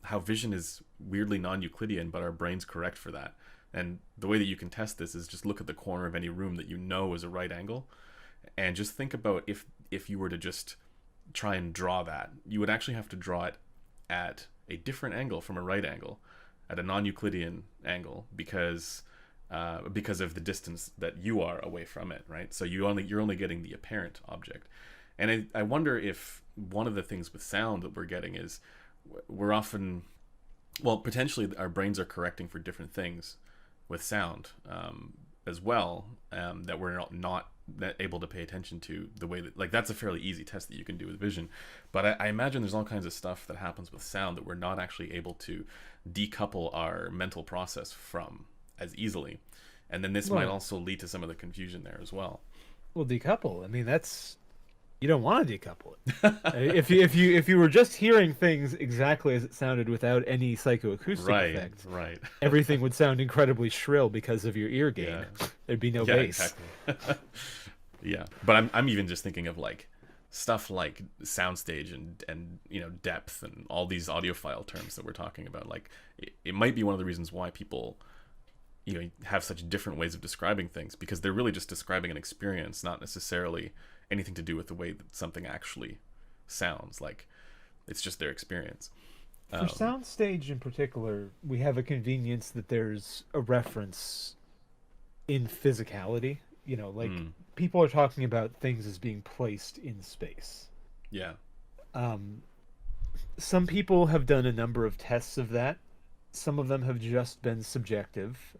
how vision is weirdly non-Euclidean, but our brains correct for that. And the way that you can test this is just look at the corner of any room that you know is a right angle, and just think about if you were to just try and draw that, you would actually have to draw it at a different angle from a right angle, at a non-Euclidean angle, because of the distance that you are away from it, right? So you're only getting the apparent object. And I wonder if one of the things with sound that we're getting is we're often, well, potentially our brains are correcting for different things with sound as well, that we're not that able to pay attention to the way that, like, that's a fairly easy test that you can do with vision. But I imagine there's all kinds of stuff that happens with sound that we're not actually able to decouple our mental process from as easily. And then this might Well, also lead to some of the confusion there as well. well, decouple. I mean, that's you don't want to decouple it. If you were just hearing things exactly as it sounded without any psychoacoustic Right, effect, right. everything would sound incredibly shrill because of your ear gain. Yeah. There'd be no Yeah, bass. exactly. Yeah, but I'm even just thinking of like stuff like soundstage and depth and all these audiophile terms that we're talking about. Like it might be one of the reasons why people have such different ways of describing things, because they're really just describing an experience, not necessarily anything to do with the way that something actually sounds. Like it's just their experience. For Um, soundstage in particular, we have a convenience that there's a reference in physicality. Like mm, people are talking about things as being placed in space. yeah. Um, some people have done a number of tests of that. Some of them have just been subjective.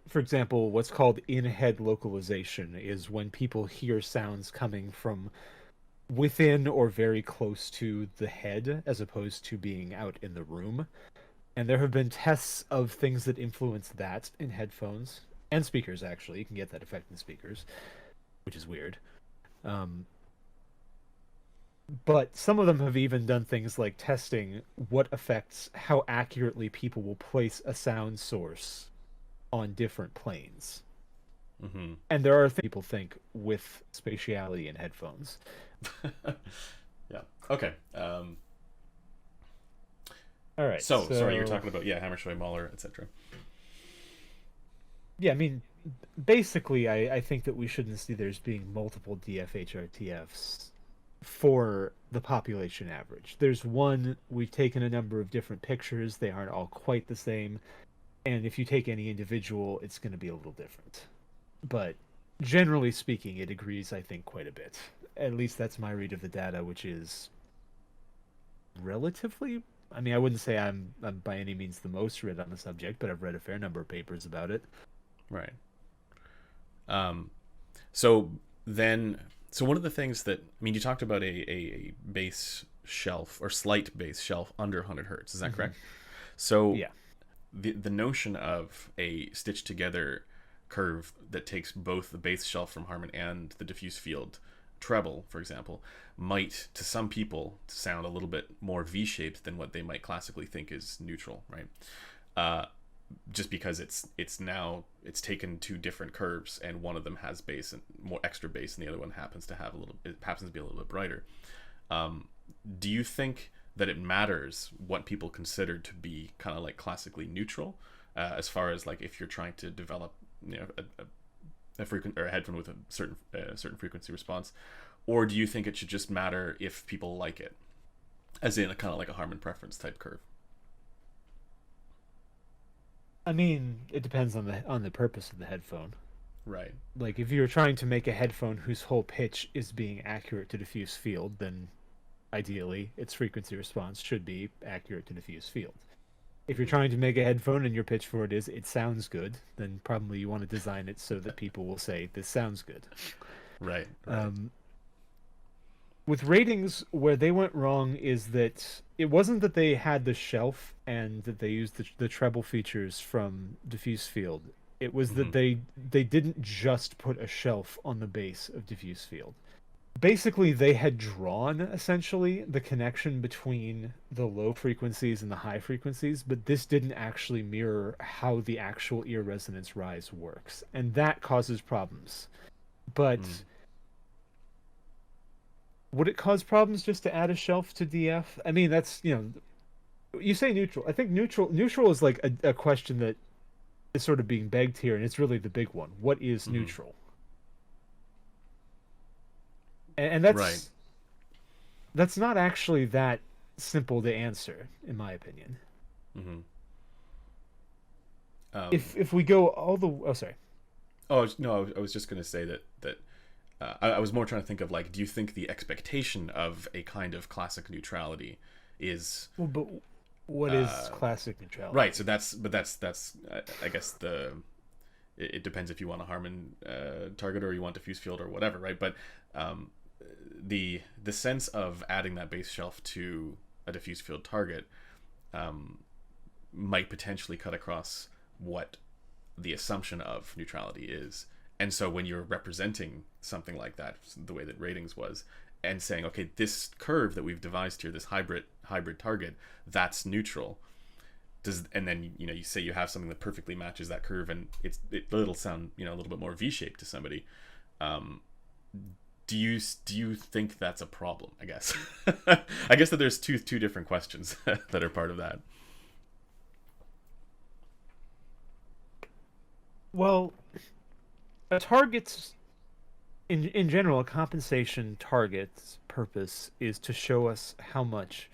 For example, what's called in-head localization is when people hear sounds coming from within or very close to the head as opposed to being out in the room. And there have been tests of things that influence that in headphones and speakers, actually. You can get that effect in speakers, which is weird. Um, but some of them have even done things like testing what affects how accurately people will place a sound source on different planes. Hmm. And there are things people think with spatiality in headphones. Yeah. Okay. All right, So sorry, you're so talking about, yeah, Hammershøi, Mahler, etc. yeah, I mean, basically, I think that we shouldn't see there's being multiple DFHRTFs for the population average. There's one, we've taken a number of different pictures, they aren't all quite the same, and if you take any individual, it's going to be a little different. But generally speaking, it agrees, I think, quite a bit. At least that's my read of the data, which is relatively. I mean, I wouldn't say I'm by any means the most read on the subject, but I've read a fair number of papers about it. Right. Um, so then, so one of the things that, I mean, you talked about a bass shelf or slight bass shelf under 100 hertz. Is that correct? So Yeah. the notion of a stitched together curve that takes both the bass shelf from Harman and the diffuse field treble, for example, might to some people sound a little bit more V-shaped than what they might classically think is neutral, right? Uh, just because it's taken two different curves and one of them has bass and more extra bass and the other one happens to be a little bit brighter. Do you think that it matters what people consider to be kind of like classically neutral, as far as like if you're trying to develop a frequent or a headphone with a certain frequency response, or do you think it should just matter if people like it, as in a kind of like a Harman preference type curve? I mean, it depends on the purpose of the headphone. Right. Like if you're trying to make a headphone whose whole pitch is being accurate to diffuse field, then ideally its frequency response should be accurate to diffuse field. If you're trying to make a headphone and your pitch for it is it sounds good, then probably you want to design it so that people will say this sounds good. Right. Um, with ratings, where they went wrong is that it wasn't that they had the shelf and that they used the treble features from diffuse field. It was that Mm-hmm. they didn't just put a shelf on the base of diffuse field. Basically, they had drawn essentially the connection between the low frequencies and the high frequencies, but this didn't actually mirror how the actual ear resonance rise works, and that causes problems. Mm. But would it cause problems just to add a shelf to DF? I mean, that's, you say neutral. I think neutral is like a question that is sort of being begged here, and it's really the big one. What is Mm-hmm. neutral? And Right. that's not actually that simple to answer, in my opinion. Mm-hmm. If we go all the sorry. Oh no, I was just gonna say that I was more trying to think of like, do you think the expectation of a kind of classic neutrality is Well, but what is classic neutrality? right? So that's I guess it depends if you want a Harman target or you want diffuse field or whatever, right? But um, the sense of adding that base shelf to a diffuse field target um, might potentially cut across what the assumption of neutrality is. And so when you're representing something like that, the way that ratings was, and saying, okay, this curve that we've devised here, this hybrid target, that's neutral. And then you say you have something that perfectly matches that curve, and it'll sound a little bit more V-shaped to somebody. Um, do you think that's a problem? I guess I guess that there's two different questions that are part of that. Well, a target's in general, a compensation target's purpose is to show us how much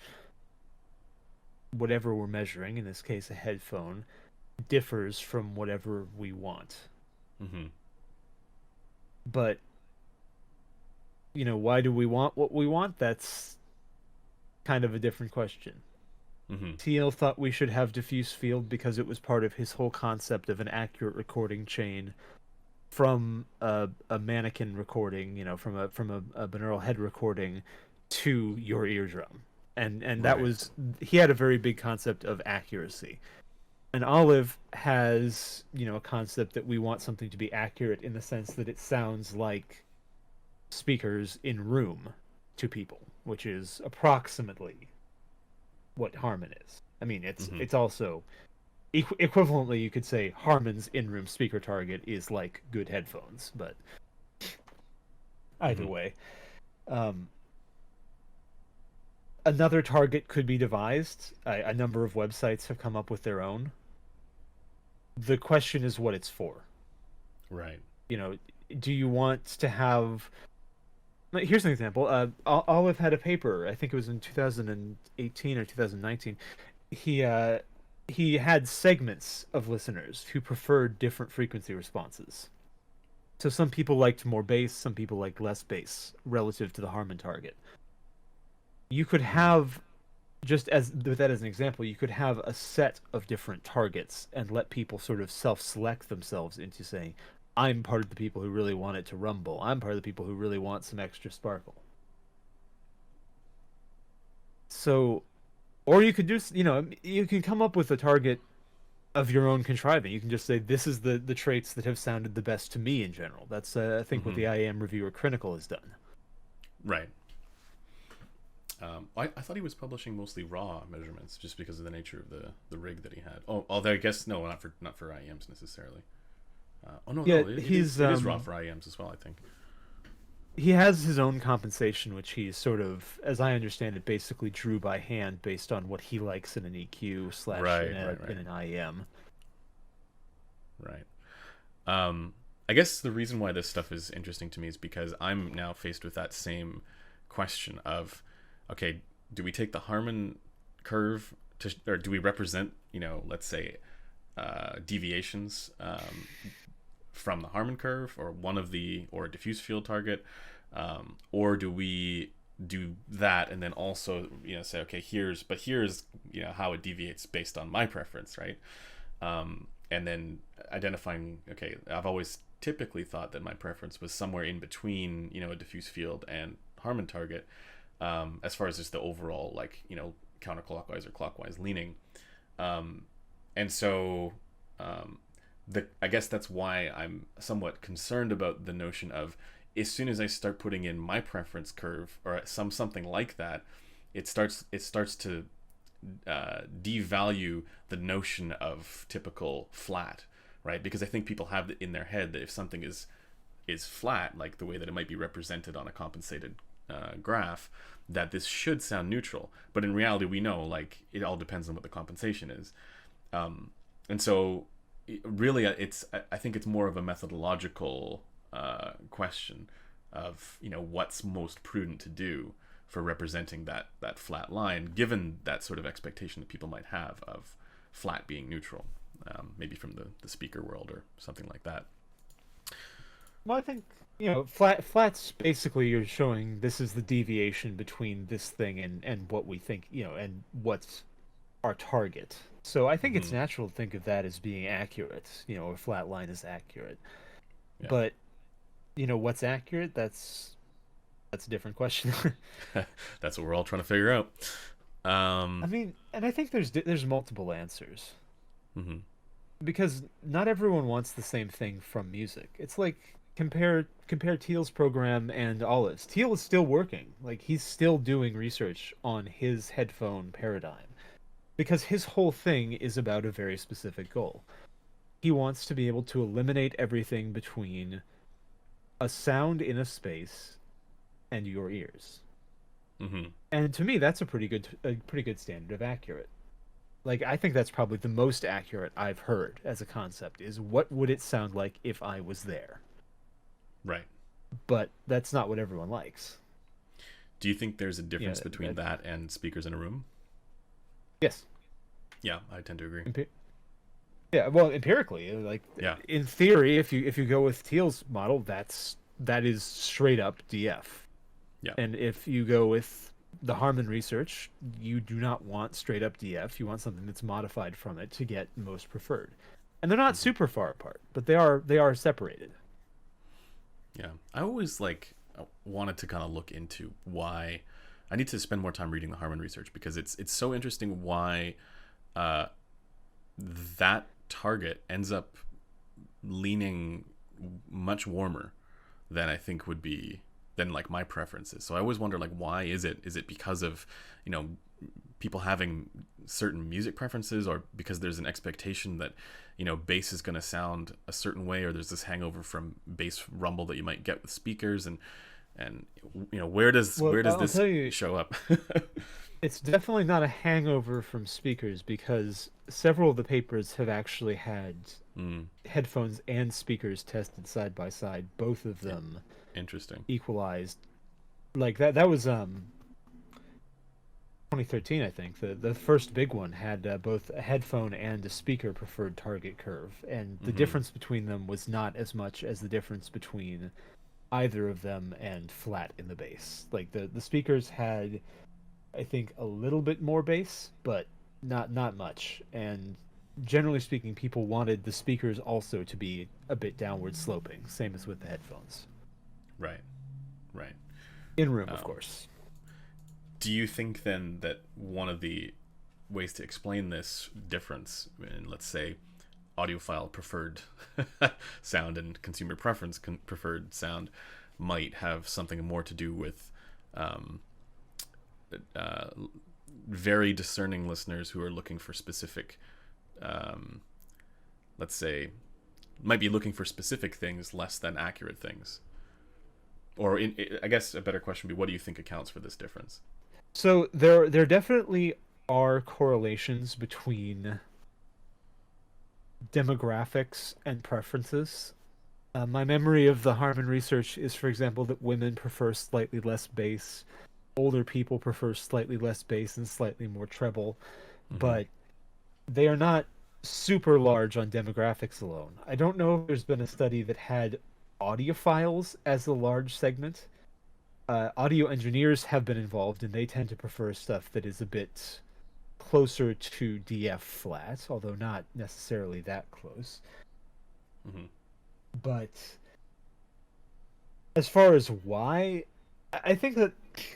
whatever we're measuring, in this case a headphone, differs from whatever we want. Mm-hmm. But why do we want what we want? That's kind of a different question. Mm-hmm. TL thought we should have diffuse field because it was part of his whole concept of an accurate recording chain from a mannequin recording, from a binaural head recording to your eardrum. And that Right. was, he had a very big concept of accuracy. And Olive has, a concept that we want something to be accurate in the sense that it sounds like speakers in room to people, which is approximately what Harman is. I mean, Mm-hmm. it's also equivalently, you could say Harman's in-room speaker target is like good headphones, but either Mm-hmm. way, um, another target could be devised. A number of websites have come up with their own. The question is what it's for. Right. Do you want to have? Here's an example. Olive had a paper. I think it was in 2018 or 2019. He had segments of listeners who preferred different frequency responses. So some people liked more bass, some people liked less bass relative to the Harman target. You could Mm-hmm. have, just as with that as an example, you could have a set of different targets and let people sort of self-select themselves into saying, I'm part of the people who really want it to rumble. I'm part of the people who really want some extra sparkle. So, or you could do, you can come up with a target of your own contriving. You can just say, this is the traits that have sounded the best to me in general. That's, I think, what Mm-hmm. the IAM reviewer Critical has done. Right. I thought he was publishing mostly raw measurements just because of the nature of the rig that he had. Oh, although I guess no, not for IEMs necessarily. Oh no, Yeah, no, it is he's it is raw for IEMs as well. I think. he has his own compensation, which he's sort of, as I understand it, basically drew by hand based on what he likes in an EQ slash Right, right, in right, an IEM. right. I guess the reason why this stuff is interesting to me is because I'm now faced with that same question of, okay, do we take the Harman curve or do we represent, let's say, deviations from the Harman curve or or a diffuse field target, or do we do that and then also say, okay, here's how it deviates based on my preference, right? And then identifying, okay, I've always typically thought that my preference was somewhere in between a diffuse field and Harman target, as far as just the overall, like, counterclockwise or clockwise leaning. And so I guess that's why I'm somewhat concerned about the notion of, as soon as I start putting in my preference curve or something like that, it starts to devalue the notion of typical flat, right? Because I think people have it in their head that if something is flat, like the way that it might be represented on a compensated graph, that this should sound neutral. But in reality, we know, like, it all depends on what the compensation is. And so really, I think it's more of a methodological question of, what's most prudent to do for representing that flat line, given that sort of expectation that people might have of flat being neutral, maybe from the speaker world or something like that. Well, I think, flats basically, you're showing this is the deviation between this thing and what we think, and what's our target. So I think it's natural to think of that as being accurate, a flat line is accurate. Yeah. But, what's accurate, that's a different question. That's what we're all trying to figure out. I mean, and I think there's multiple answers. Because not everyone wants the same thing from music. It's like, compare Thiel's program and Alice. Thiel is still working. Like, he's still doing research on his headphone paradigm. Because his whole thing is about a very specific goal. He wants to be able to eliminate everything between a sound in a space and your ears. And to me, that's a pretty good standard of accurate. Like, I think that's probably the most accurate I've heard as a concept, is what would it sound like if I was there? Right. But that's not what everyone likes. Do you think there's a difference between that and speakers in a room? Yes. Yeah, I tend to agree. Well, empirically, like, in theory, if you go with Thiel's model, that is straight up DF. Yeah. And if you go with the Harman research, you do not want straight up DF. You want something that's modified from it to get most preferred. And they're not super far apart, but they are separated. Yeah. I always wanted to kind of look into why. I need to spend more time reading the Harman research, because it's so interesting why that target ends up leaning much warmer than I think would be than like my preferences. So I always wonder, like, why is it? Is it because of, people having certain music preferences, or because there's an expectation that, bass is going to sound a certain way, or there's this hangover from bass rumble that you might get with speakers, and where does this show up? It's definitely not a hangover from speakers, because several of the papers have actually had headphones and speakers tested side by side, both of them interesting equalized. Like that was 2013, I think. The first big one had both a headphone and a speaker preferred target curve, and the difference between them was not as much as the difference between either of them and flat in the bass. Like the speakers had, I think, a little bit more bass, but not much. And generally speaking, people wanted the speakers also to be a bit downward sloping, same as with the headphones. Right. In room, of course. Do you think then that one of the ways to explain this difference in, let's say, audiophile preferred sound and consumer preference preferred sound might have something more to do with very discerning listeners who are looking for specific, let's say, might be looking for specific things less than accurate things? Or I guess a better question would be, what do you think accounts for this difference? So there definitely are correlations between demographics and preferences. My memory of the Harman research is, for example, that women prefer slightly less bass, older people prefer slightly less bass and slightly more treble, but they are not super large on demographics alone. I don't know if there's been a study that had audiophiles as a large segment. Audio engineers have been involved, and they tend to prefer stuff that is a bit closer to DF flat, although not necessarily that close. But as far as why, I think that,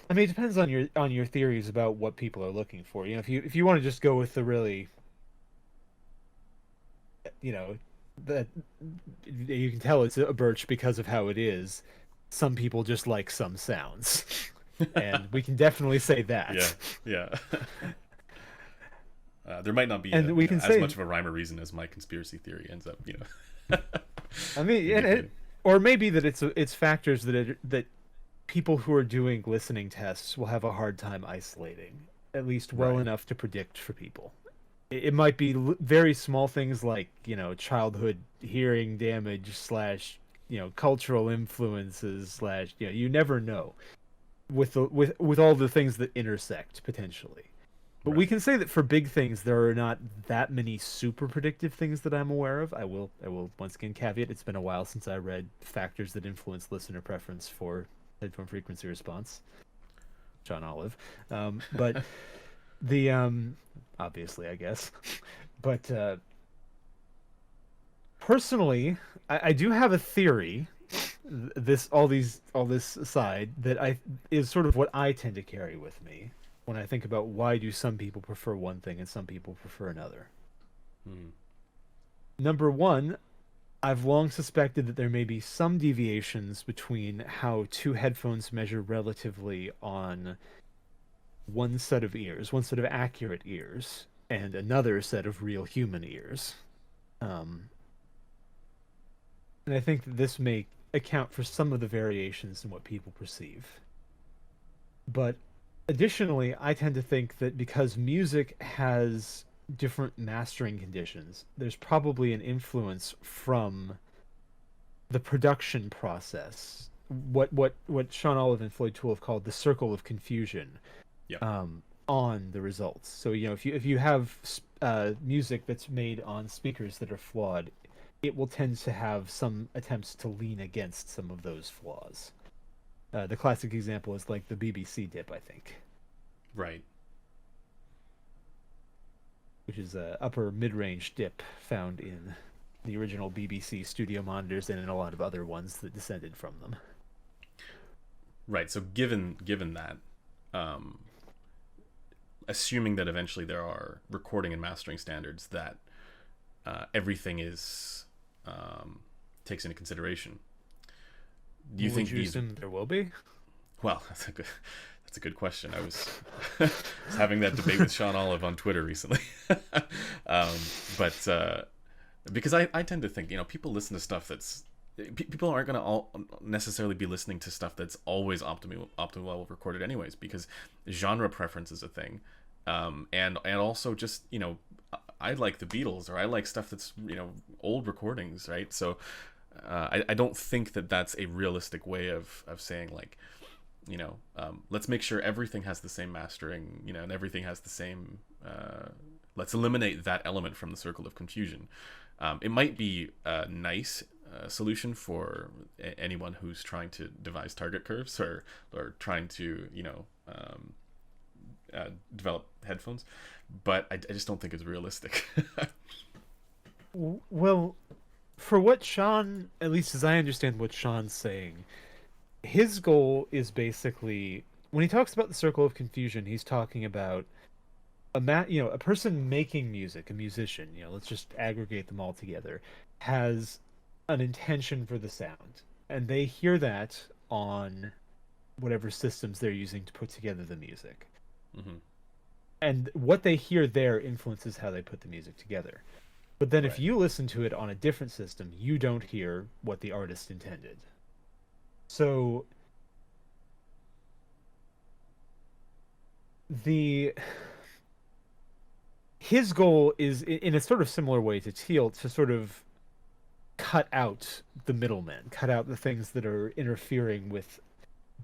I mean, it depends on your theories about what people are looking for. You know, if you want to just go with the really, you know, that you can tell it's a birch because of how it is. Some people just like some sounds, and we can definitely say Yeah, that. yeah. There might not be And we can as say, much of a rhyme or reason as my conspiracy theory ends up, I mean, indicating. or maybe that it's factors that people who are doing listening tests will have a hard time isolating, at least well Right, enough to predict for people. It might be very small things like, childhood hearing damage slash, cultural influences slash, you never know with with all the things that intersect potentially. But we right. can say that for big things, there are not that many super predictive things that I'm aware of. I will once again caveat, it's been a while since I read factors that influence listener preference for headphone frequency response, John Olive. But the obviously, I guess. But personally, I do have a theory. This all this aside, that I is sort of what I tend to carry with me when I think about why do some people prefer one thing and some people prefer another. Hmm. Number one, I've long suspected that there may be some deviations between how two headphones measure relatively on one set of ears, one set of accurate ears, and another set of real human ears. Um, and I think that this may account for some of the variations in what people perceive. But additionally, I tend to think that because music has different mastering conditions, there's probably an influence from the production process. What Sean Olive and Floyd Toole have called the circle of confusion, Yeah. on the results. So if you have music that's made on speakers that are flawed, it will tend to have some attempts to lean against some of those flaws. The classic example is like the BBC dip, I think, Right. which is a upper mid-range dip found in the original BBC studio monitors and in a lot of other ones that descended from them. Right. So given that, um, assuming that eventually there are recording and mastering standards that everything is takes into consideration, do you Would think you these? assume there will be? Well, that's a good question. I was, was having that debate with Sean Olive on Twitter recently, um, but because I tend to think people listen to stuff that's people aren't going to all necessarily be listening to stuff that's always optimal well recorded anyways, because genre preference is a thing, and also just I like the Beatles, or I like stuff that's old recordings, right? So I don't think that that's a realistic way of saying, like, let's make sure everything has the same mastering, and everything has the same. Let's eliminate that element from the circle of confusion. It might be a nice solution for anyone who's trying to devise target curves, or trying to develop headphones, but I just don't think it's realistic. Well, for what Sean, at least as I understand what Sean's saying, his goal is basically when he talks about the circle of confusion, he's talking about a person making music, a musician, let's just aggregate them all together, has an intention for the sound, and they hear that on whatever systems they're using to put together the music. Hmm. And what they hear there influences how they put the music together. But then if Right. you listen to it on a different system, you don't hear what the artist intended. So the his goal is in a sort of similar way to Teal to sort of cut out the middlemen, cut out the things that are interfering with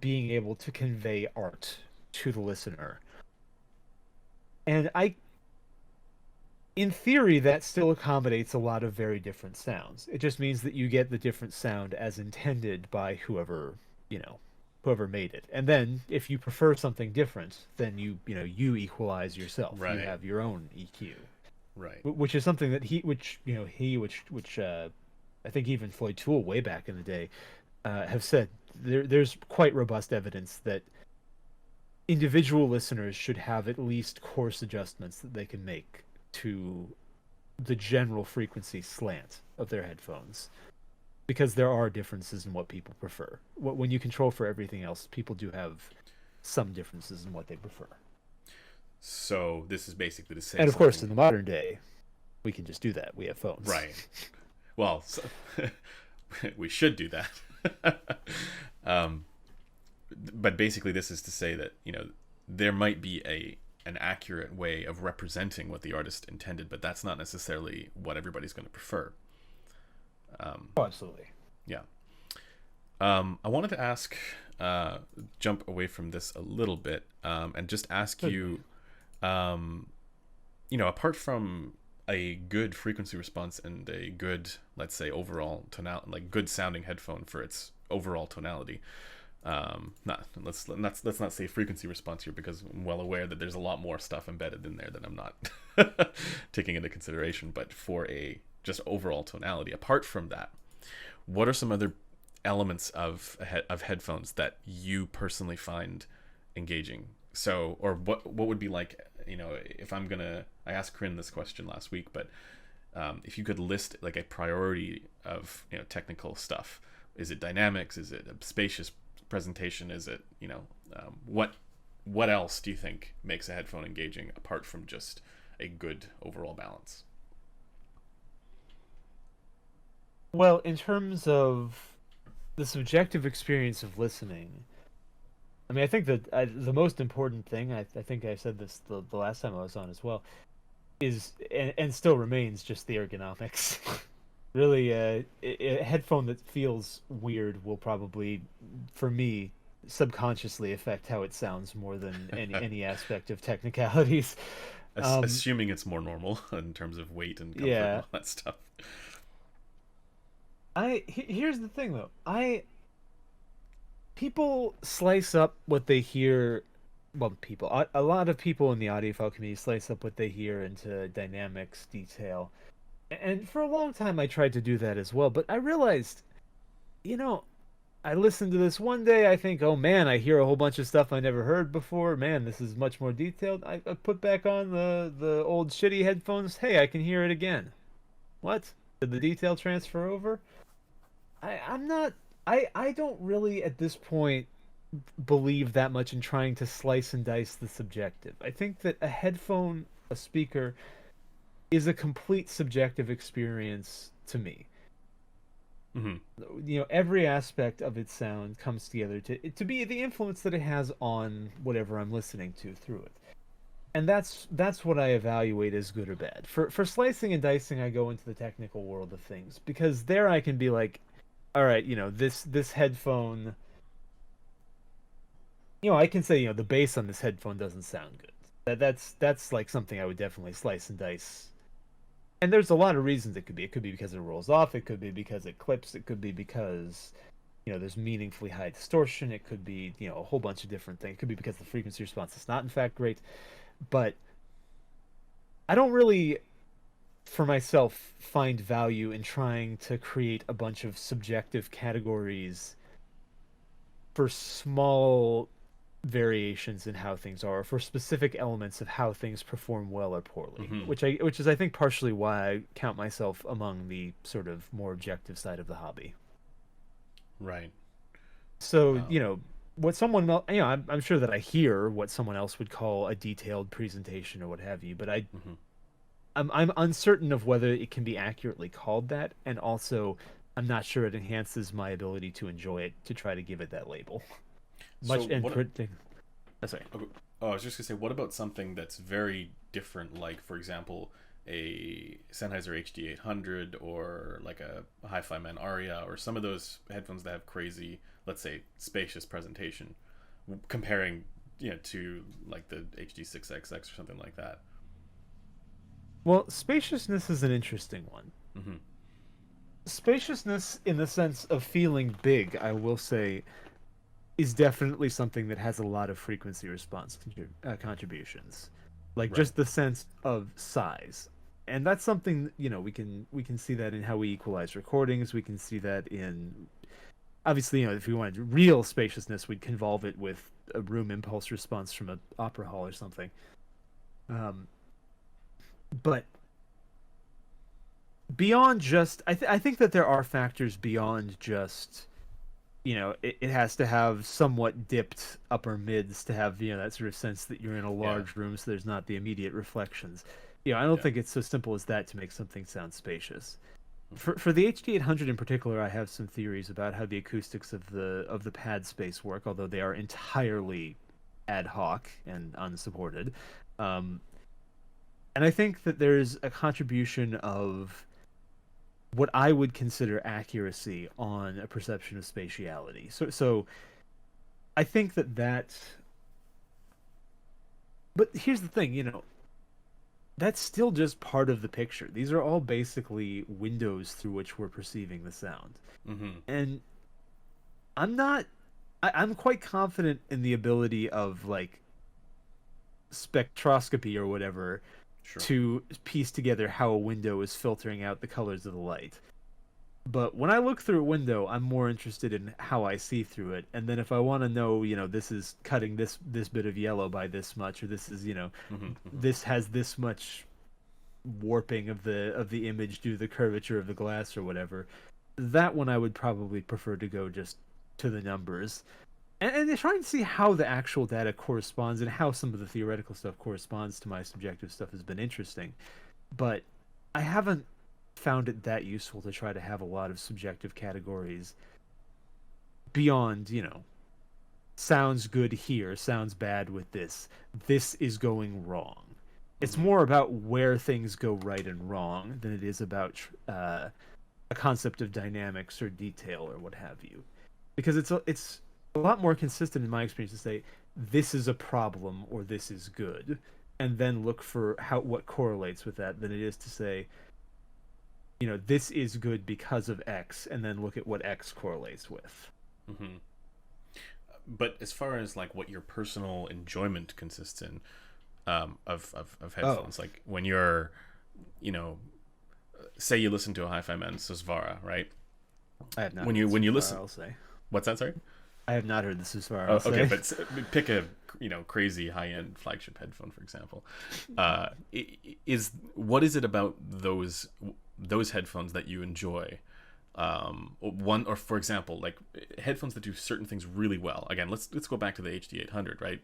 being able to convey art to the listener. And in theory, that still accommodates a lot of very different sounds. It just means that you get the different sound as intended by whoever made it. And then if you prefer something different, then you equalize yourself. You Right. have your own EQ, Right. which is something that which I think even Floyd Toole way back in the day have said there's quite robust evidence that individual listeners should have at least coarse adjustments that they can make to the general frequency slant of their headphones, because there are differences in what people prefer. When you control for everything else, people do have some differences in what they prefer. So this is basically to say, and of course, in the modern day, we can just do that. We have phones, right? Well, we should do that. But basically, this is to say that, you know, there might be an accurate way of representing what the artist intended, but that's not necessarily what everybody's going to prefer. Oh, absolutely. Yeah. I wanted to ask, jump away from this a little bit, and just ask you, you know, apart from a good frequency response and a good, let's say, overall tonality, like good sounding headphone for its overall tonality, let's not say frequency response here, because I'm well aware that there's a lot more stuff embedded in there that I'm not taking into consideration. But for a just overall tonality, apart from that, what are some other elements of headphones that you personally find engaging? So, or what would be like, you know, if I asked Corinne this question last week, but if you could list like a priority of, you know, technical stuff, is it dynamics? Is it a spacious presentation? Is it, you know, what else do you think makes a headphone engaging apart from just a good overall balance? Well, in terms of the subjective experience of listening, I mean, I think that the most important thing, I think I said this the last time I was on as well, is, and still remains, just the ergonomics. Really, a headphone that feels weird will probably, for me, subconsciously affect how it sounds more than any aspect of technicalities. Assuming it's more normal in terms of weight and comfort and all that stuff. Here's the thing though. People slice up what they hear. Well, a lot of people in the audiophile community slice up what they hear into dynamics, detail. And for a long time I tried to do that as well, but I realized, you know, I listened to this one day, I think, oh man, I hear a whole bunch of stuff I never heard before. Man, this is much more detailed. I put back on the old shitty headphones. Hey, I can hear it again. What? Did the detail transfer over? I don't really at this point believe that much in trying to slice and dice the subjective. I think that a headphone, a speaker, is a complete subjective experience to me. Mm-hmm. You know, every aspect of its sound comes together to be the influence that it has on whatever I'm listening to through it. And that's what I evaluate as good or bad. For slicing and dicing, I go into the technical world of things, because there I can be like, all right, you know, this headphone, you know, I can say, you know, the bass on this headphone doesn't sound good. That's like something I would definitely slice and dice. And there's a lot of reasons it could be. It could be because it rolls off. It could be because it clips. It could be because, you know, there's meaningfully high distortion. It could be, you know, a whole bunch of different things. It could be because the frequency response is not, in fact, great. But I don't really, for myself, find value in trying to create a bunch of subjective categories for small variations in how things are, for specific elements of how things perform well or poorly. Mm-hmm. Which is I think partially why I count myself among the sort of more objective side of the hobby. Right. So, you know, what someone, you know, I'm sure that I hear what someone else would call a detailed presentation or what have you, but I'm uncertain of whether it can be accurately called that, and also I'm not sure it enhances my ability to enjoy it to try to give it that label. Sorry. I was just gonna say, what about something that's very different, like, for example, a Sennheiser HD800 or like a Hi-Fi Man Aria, or some of those headphones that have crazy, let's say, spacious presentation, comparing, you know, to like the HD6XX or something like that? Well, spaciousness is an interesting one. Mm-hmm. Spaciousness in the sense of feeling big, I will say, is definitely something that has a lot of frequency response contributions, like, right, just the sense of size. And that's something, you know, we can see that in how we equalize recordings. We can see that in obviously, if we wanted real spaciousness, we'd convolve it with a room impulse response from an opera hall or something. But beyond just, I think that there are factors beyond just, it has to have somewhat dipped upper mids to have, that sort of sense that you're in a large room, so there's not the immediate reflections. I don't think it's so simple as that to make something sound spacious. For the HD800 in particular, I have some theories about how the acoustics of the pad space work, although they are entirely ad hoc and unsupported. And I think that there's a contribution of what I would consider accuracy on a perception of spatiality. So I think that. But here's the thing, that's still just part of the picture. These are all basically windows through which we're perceiving the sound. And I'm quite confident in the ability of, like, spectroscopy or whatever to piece together how a window is filtering out the colors of the light. But when I look through a window, I'm more interested in how I see through it. And then if I want to know, this is cutting this bit of yellow by this much, or this is, this has this much warping of the image due to the curvature of the glass or whatever, that one I would probably prefer to go just to the numbers. And try and see how the actual data corresponds and how some of the theoretical stuff corresponds to my subjective stuff has been interesting. But I haven't found it that useful to try to have a lot of subjective categories beyond, sounds good here, sounds bad with this is going wrong. It's more about where things go right and wrong than it is about a concept of dynamics or detail or what have you. Because it's a lot more consistent in my experience to say this is a problem or this is good, and then look for what correlates with that, than it is to say, this is good because of X, and then look at what X correlates with. But as far as, like, what your personal enjoyment consists in, of headphones, like when you're, say you listen to a hi-fi man, Susvara, right? I have not. When you listen, I'll say. What's that? Sorry. I have not heard the Susvara. Okay, but pick a crazy high-end flagship headphone, for example. What is it about those headphones that you enjoy? Or for example, like headphones that do certain things really well. Again, let's go back to the HD800, right?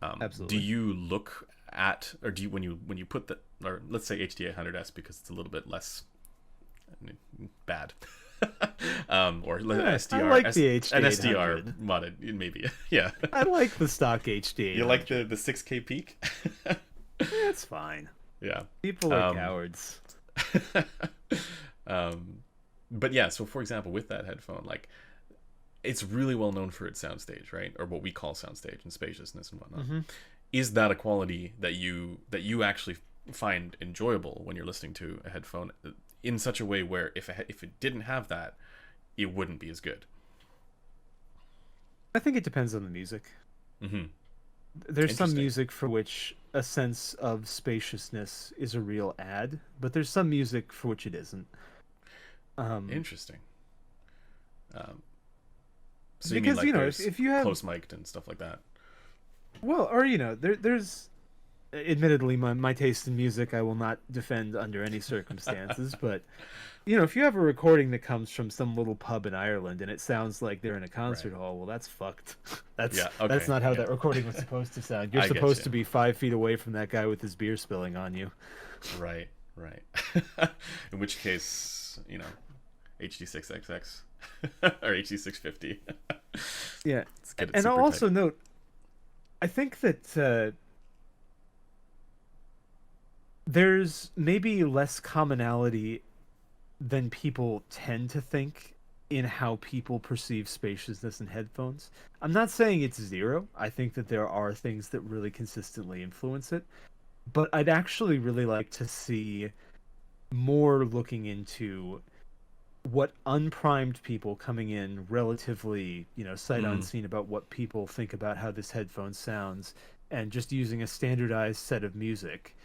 Absolutely. Do you look at, or do you when you put the, or let's say HD800S because it's a little bit less bad. Or SDR. I like the HD800. An SDR modded, maybe. Yeah. I like the stock HD800. You like the 6K peak? It's fine. Yeah. People are cowards. But yeah, so for example, with that headphone, like, it's really well known for its soundstage, right? Or what we call soundstage and spaciousness and whatnot. Is that a quality that you actually find enjoyable when you're listening to a headphone in such a way where if it didn't have that, it wouldn't be as good? I think it depends on the music. There's some music for which a sense of spaciousness is a real add, but there's some music for which it isn't. Interesting. So because you mean, like, if you have close mic'd and stuff like that. Well, or there's admittedly my taste in music I will not defend under any circumstances, but if you have a recording that comes from some little pub in Ireland and it sounds like they're in a concert hall, well, that's fucked. That's not how that recording was supposed to sound. You're supposed to be 5 feet away from that guy with his beer spilling on you. Right. In which case, HD6XX or HD650. Yeah. And I'll also note, I think that there's maybe less commonality than people tend to think in how people perceive spaciousness in headphones. I'm not saying it's zero. I think that there are things that really consistently influence it. But I'd actually really like to see more looking into what unprimed people coming in relatively, sight unseen about what people think about how this headphone sounds, and just using a standardized set of music,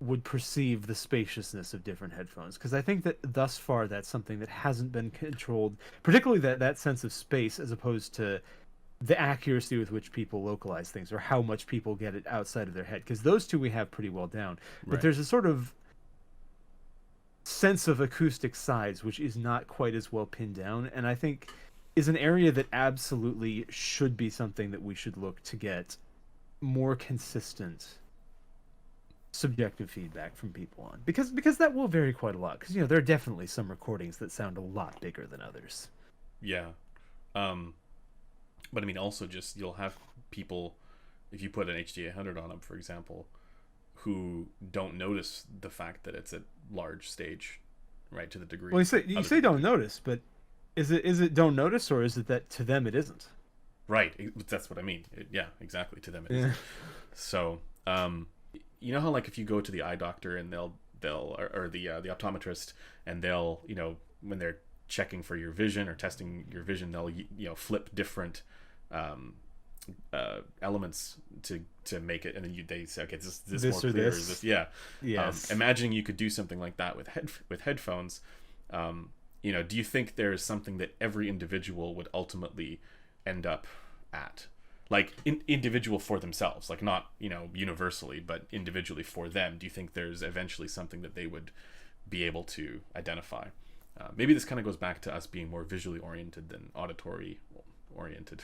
would perceive the spaciousness of different headphones, because I think that thus far that's something that hasn't been controlled, particularly that sense of space as opposed to the accuracy with which people localize things or how much people get it outside of their head, because those two we have pretty well down. But there's a sort of sense of acoustic size which is not quite as well pinned down, and I think is an area that absolutely should be something that we should look to get more consistent subjective feedback from people on, because that will vary quite a lot, because there are definitely some recordings that sound a lot bigger than others. Yeah. But I mean, also just you'll have people, if you put an HD 800 on them, for example, who don't notice the fact that it's a large stage, right? To the degree. Well, you say don't notice, but is it don't notice, or is it that to them it isn't? Right. That's what I mean. Yeah, exactly. To them it isn't. So, you know how like if you go to the eye doctor and they'll or the optometrist, and they'll when they're checking for your vision or testing your vision, they'll flip different elements to make it, and then they say, okay, is this more clear, is this yes. Imagining you could do something like that with headphones. Do you think there's something that every individual would ultimately end up at, like individual for themselves, like not universally, but individually for them? Do you think there's eventually something that they would be able to identify? Maybe this kind of goes back to us being more visually oriented than auditory oriented.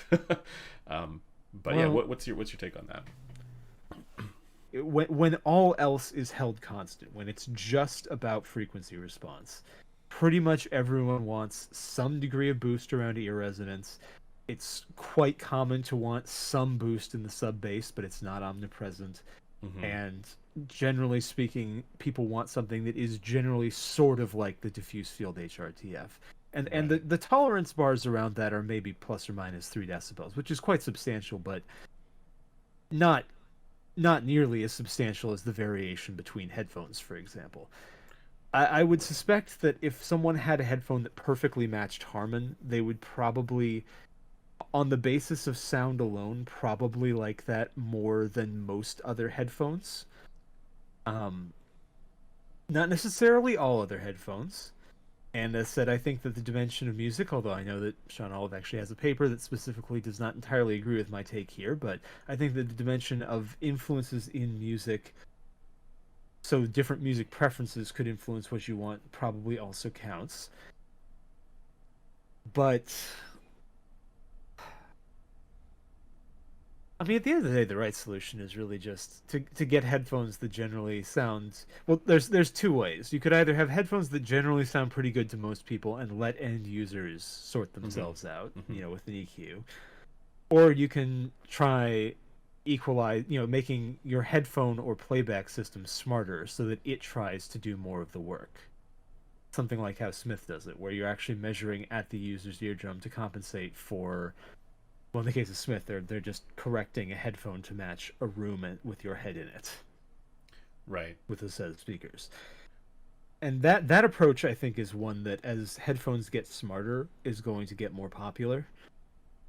But yeah, what's your take on that? When all else is held constant, when it's just about frequency response, pretty much everyone wants some degree of boost around ear resonance. It's quite common to want some boost in the sub bass, but it's not omnipresent. Mm-hmm. And generally speaking, people want something that is generally sort of like the diffuse field HRTF. And the tolerance bars around that are maybe plus or minus 3 decibels, which is quite substantial, but not nearly as substantial as the variation between headphones, for example. I would suspect that if someone had a headphone that perfectly matched Harman, they would probably, on the basis of sound alone, probably like that more than most other headphones. Not necessarily all other headphones. And as said, I think that the dimension of music, although I know that Sean Olive actually has a paper that specifically does not entirely agree with my take here, but I think that the dimension of influences in music, so different music preferences could influence what you want, probably also counts. But I mean, at the end of the day, the right solution is really just to get headphones that generally sound... Well, there's two ways. You could either have headphones that generally sound pretty good to most people and let end users sort themselves out, with an EQ. Or you can try equalize, making your headphone or playback system smarter so that it tries to do more of the work. Something like how Smith does it, where you're actually measuring at the user's eardrum to compensate for... Well, in the case of Smith, they're just correcting a headphone to match a room with your head in it. Right. With a set of speakers. And that approach, I think, is one that, as headphones get smarter, is going to get more popular.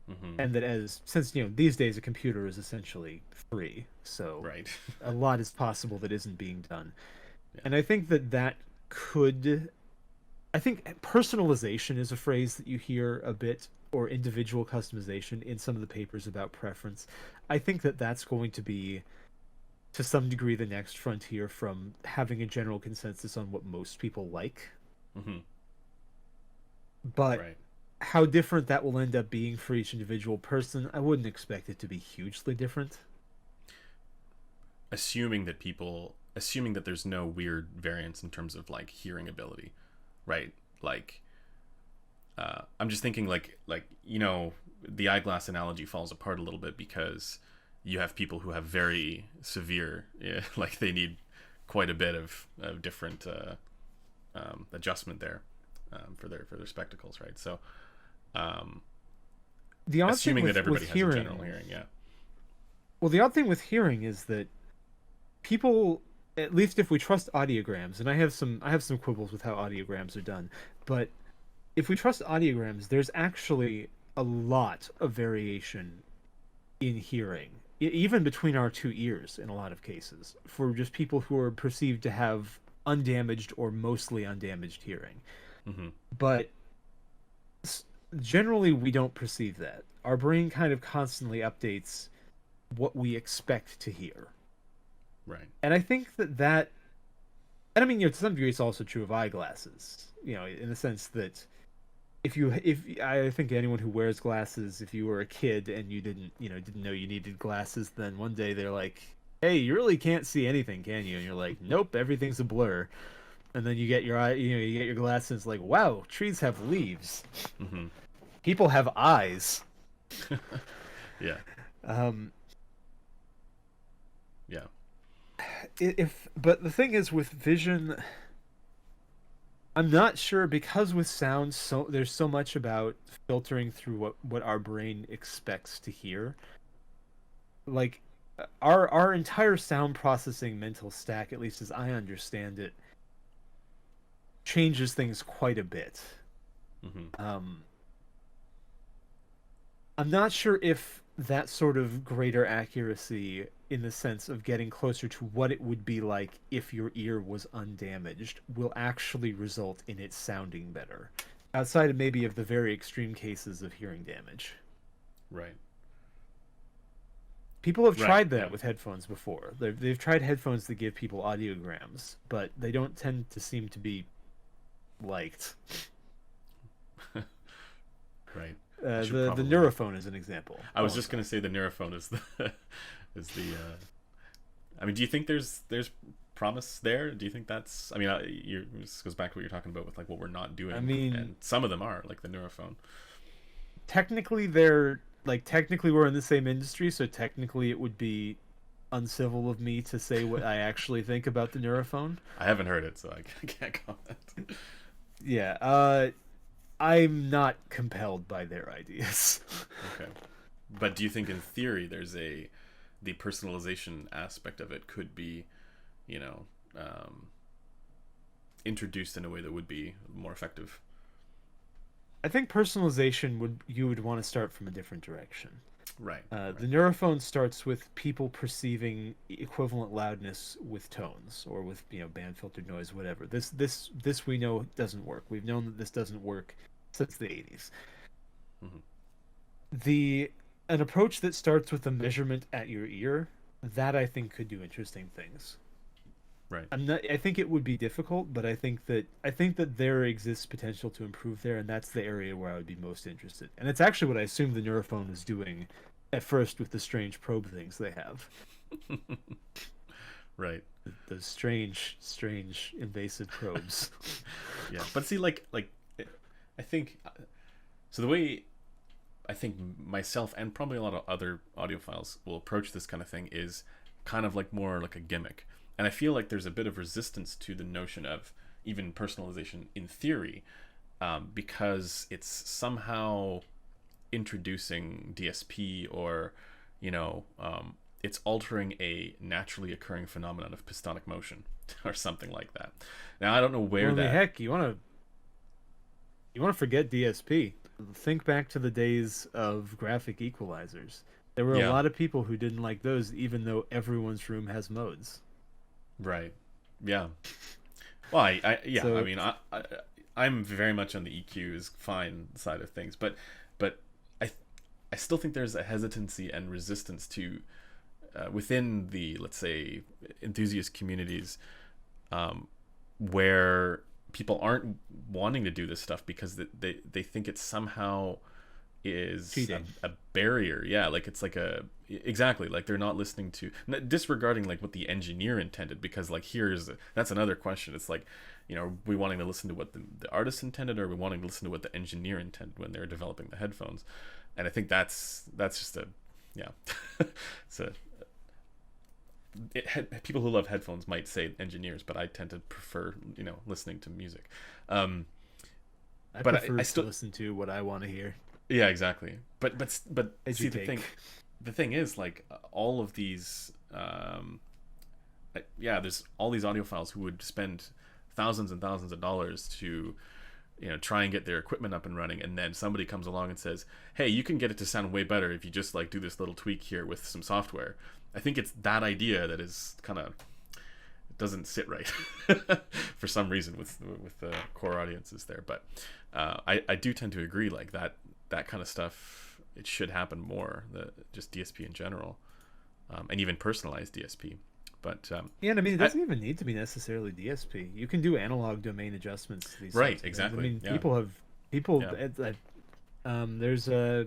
Mm-hmm. And that since these days a computer is essentially free, so right. a lot is possible that isn't being done. Yeah. And I think that could... I think personalization is a phrase that you hear a bit, or individual customization in some of the papers about preference. I think that that's going to be, to some degree, the next frontier from having a general consensus on what most people like. Mm-hmm. But how different that will end up being for each individual person, I wouldn't expect it to be hugely different. Assuming that there's no weird variance in terms of like hearing ability, right? Like, I'm just thinking like the eyeglass analogy falls apart a little bit because you have people who have very severe, like they need quite a bit of different adjustment there for their spectacles, right? So, the odd assuming thing that everybody with has hearing, a general hearing, yeah. Well, the odd thing with hearing is that people, at least if we trust audiograms, and I have some quibbles with how audiograms are done, but if we trust audiograms, there's actually a lot of variation in hearing even between our two ears in a lot of cases, for just people who are perceived to have undamaged or mostly undamaged hearing. Mm-hmm. But generally, we don't perceive that. Our brain kind of constantly updates what we expect to hear. Right. And I think that and I mean, to some degree, it's also true of eyeglasses. In the sense that if I think anyone who wears glasses, if you were a kid and you didn't know you needed glasses, then one day they're like, "Hey, you really can't see anything, can you?" And you're like, "Nope, everything's a blur." And then you get your you get your glasses, like, "Wow, trees have leaves. Mm-hmm. People have eyes." Yeah. Um, Yeah. But the thing is with vision, I'm not sure, because with sound, there's so much about filtering through what our brain expects to hear. Like our entire sound processing mental stack, at least as I understand it, changes things quite a bit. Mm-hmm. I'm not sure if that sort of greater accuracy, in the sense of getting closer to what it would be like if your ear was undamaged, will actually result in it sounding better, outside of maybe of the very extreme cases of hearing damage. Right. People have Right. tried that Yeah. with headphones before. They've tried headphones that give people audiograms, but they don't tend to seem to be liked. Right. The Neurophone is an example. I was just gonna say the Neurophone is the is the. I mean, do you think there's promise there? Do you think that's? I mean, this goes back to what you're talking about with like what we're not doing. I mean, and some of them are like the Neurophone. Technically, we're in the same industry, so technically it would be uncivil of me to say what I actually think about the Neurophone. I haven't heard it, so I can't comment. Yeah, I'm not compelled by their ideas. Okay, but do you think in theory the personalization aspect of it could be, you know, introduced in a way that would be more effective? I think personalization you would want to start from a different direction. Right. The Neurophone starts with people perceiving equivalent loudness with tones, or with band filtered noise, whatever. This we know doesn't work. We've known that this doesn't work since the 80s. Mm-hmm. An approach that starts with a measurement at your ear, that I think could do interesting things. Right. I think it would be difficult, but I think that there exists potential to improve there, and that's the area where I would be most interested. And it's actually what I assumed the Neurophone was doing at first with the strange probe things they have. Right. Those strange invasive probes. Yeah, but see, like I think so. The way I think myself and probably a lot of other audiophiles will approach this kind of thing is kind of like more like a gimmick. And I feel like there's a bit of resistance to the notion of even personalization in theory, because it's somehow introducing DSP, or, it's altering a naturally occurring phenomenon of pistonic motion or something like that. Now, I don't know where that... Heck, you want to forget DSP. Think back to the days of graphic equalizers. There were a lot of people who didn't like those, even though everyone's room has modes. Right. Yeah. Well, I mean, I'm very much on the EQ is fine side of things, but I still think there's a hesitancy and resistance to within the, let's say, enthusiast communities, where people aren't wanting to do this stuff because they think it somehow is a barrier. Yeah, like it's like exactly, like they're not listening to, disregarding like what the engineer intended, because like that's another question. It's like, are we wanting to listen to what the artist intended, or are we wanting to listen to what the engineer intended when they were developing the headphones? And I think that's just so people who love headphones might say engineers, but I tend to prefer listening to music. I prefer to listen to what I want to hear. Yeah, exactly. But see, the thing is, like, all of these there's all these audiophiles who would spend thousands and thousands of dollars to try and get their equipment up and running, and then somebody comes along and says, hey, you can get it to sound way better if you just like do this little tweak here with some software. I think it's that idea that is kind of doesn't sit right for some reason with the core audiences there. But I do tend to agree, like that kind of stuff, it should happen more, just DSP in general, and even personalized DSP. But yeah, and I mean, it doesn't even need to be necessarily DSP. You can do analog domain adjustments to these right things. exactly. I mean, yeah. people there's a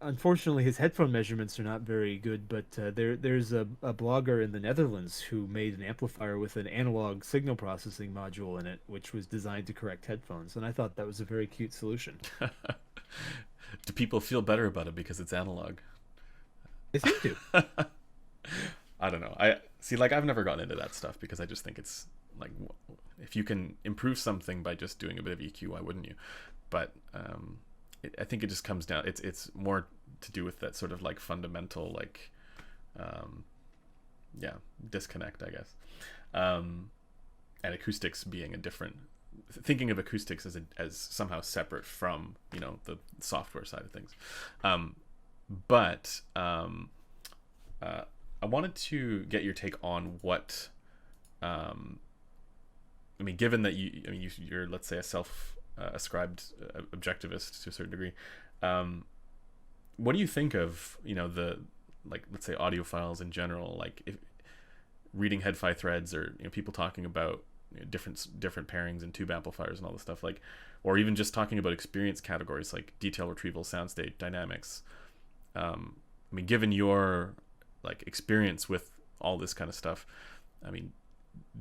unfortunately his headphone measurements are not very good, but there's a blogger in the Netherlands who made an amplifier with an analog signal processing module in it, which was designed to correct headphones, and I thought that was a very cute solution. Do people feel better about it because it's analog? They seem to. I don't know. I see, like, I've never gotten into that stuff because I just think it's like, if you can improve something by just doing a bit of EQ, why wouldn't you? But I think it just comes down. It's more to do with that sort of like fundamental, like, disconnect, I guess. And acoustics being a different, thinking of acoustics as somehow separate from the software side of things. But I wanted to get your take on what, I mean, given that you're, let's say, a self-ascribed objectivist to a certain degree, what do you think of, the, like, let's say, audiophiles in general, like if reading HEADPHONE threads, or people talking about different pairings and tube amplifiers and all this stuff, like, or even just talking about experience categories like detail retrieval, soundstage, dynamics. I mean, given your like experience with all this kind of stuff, I mean,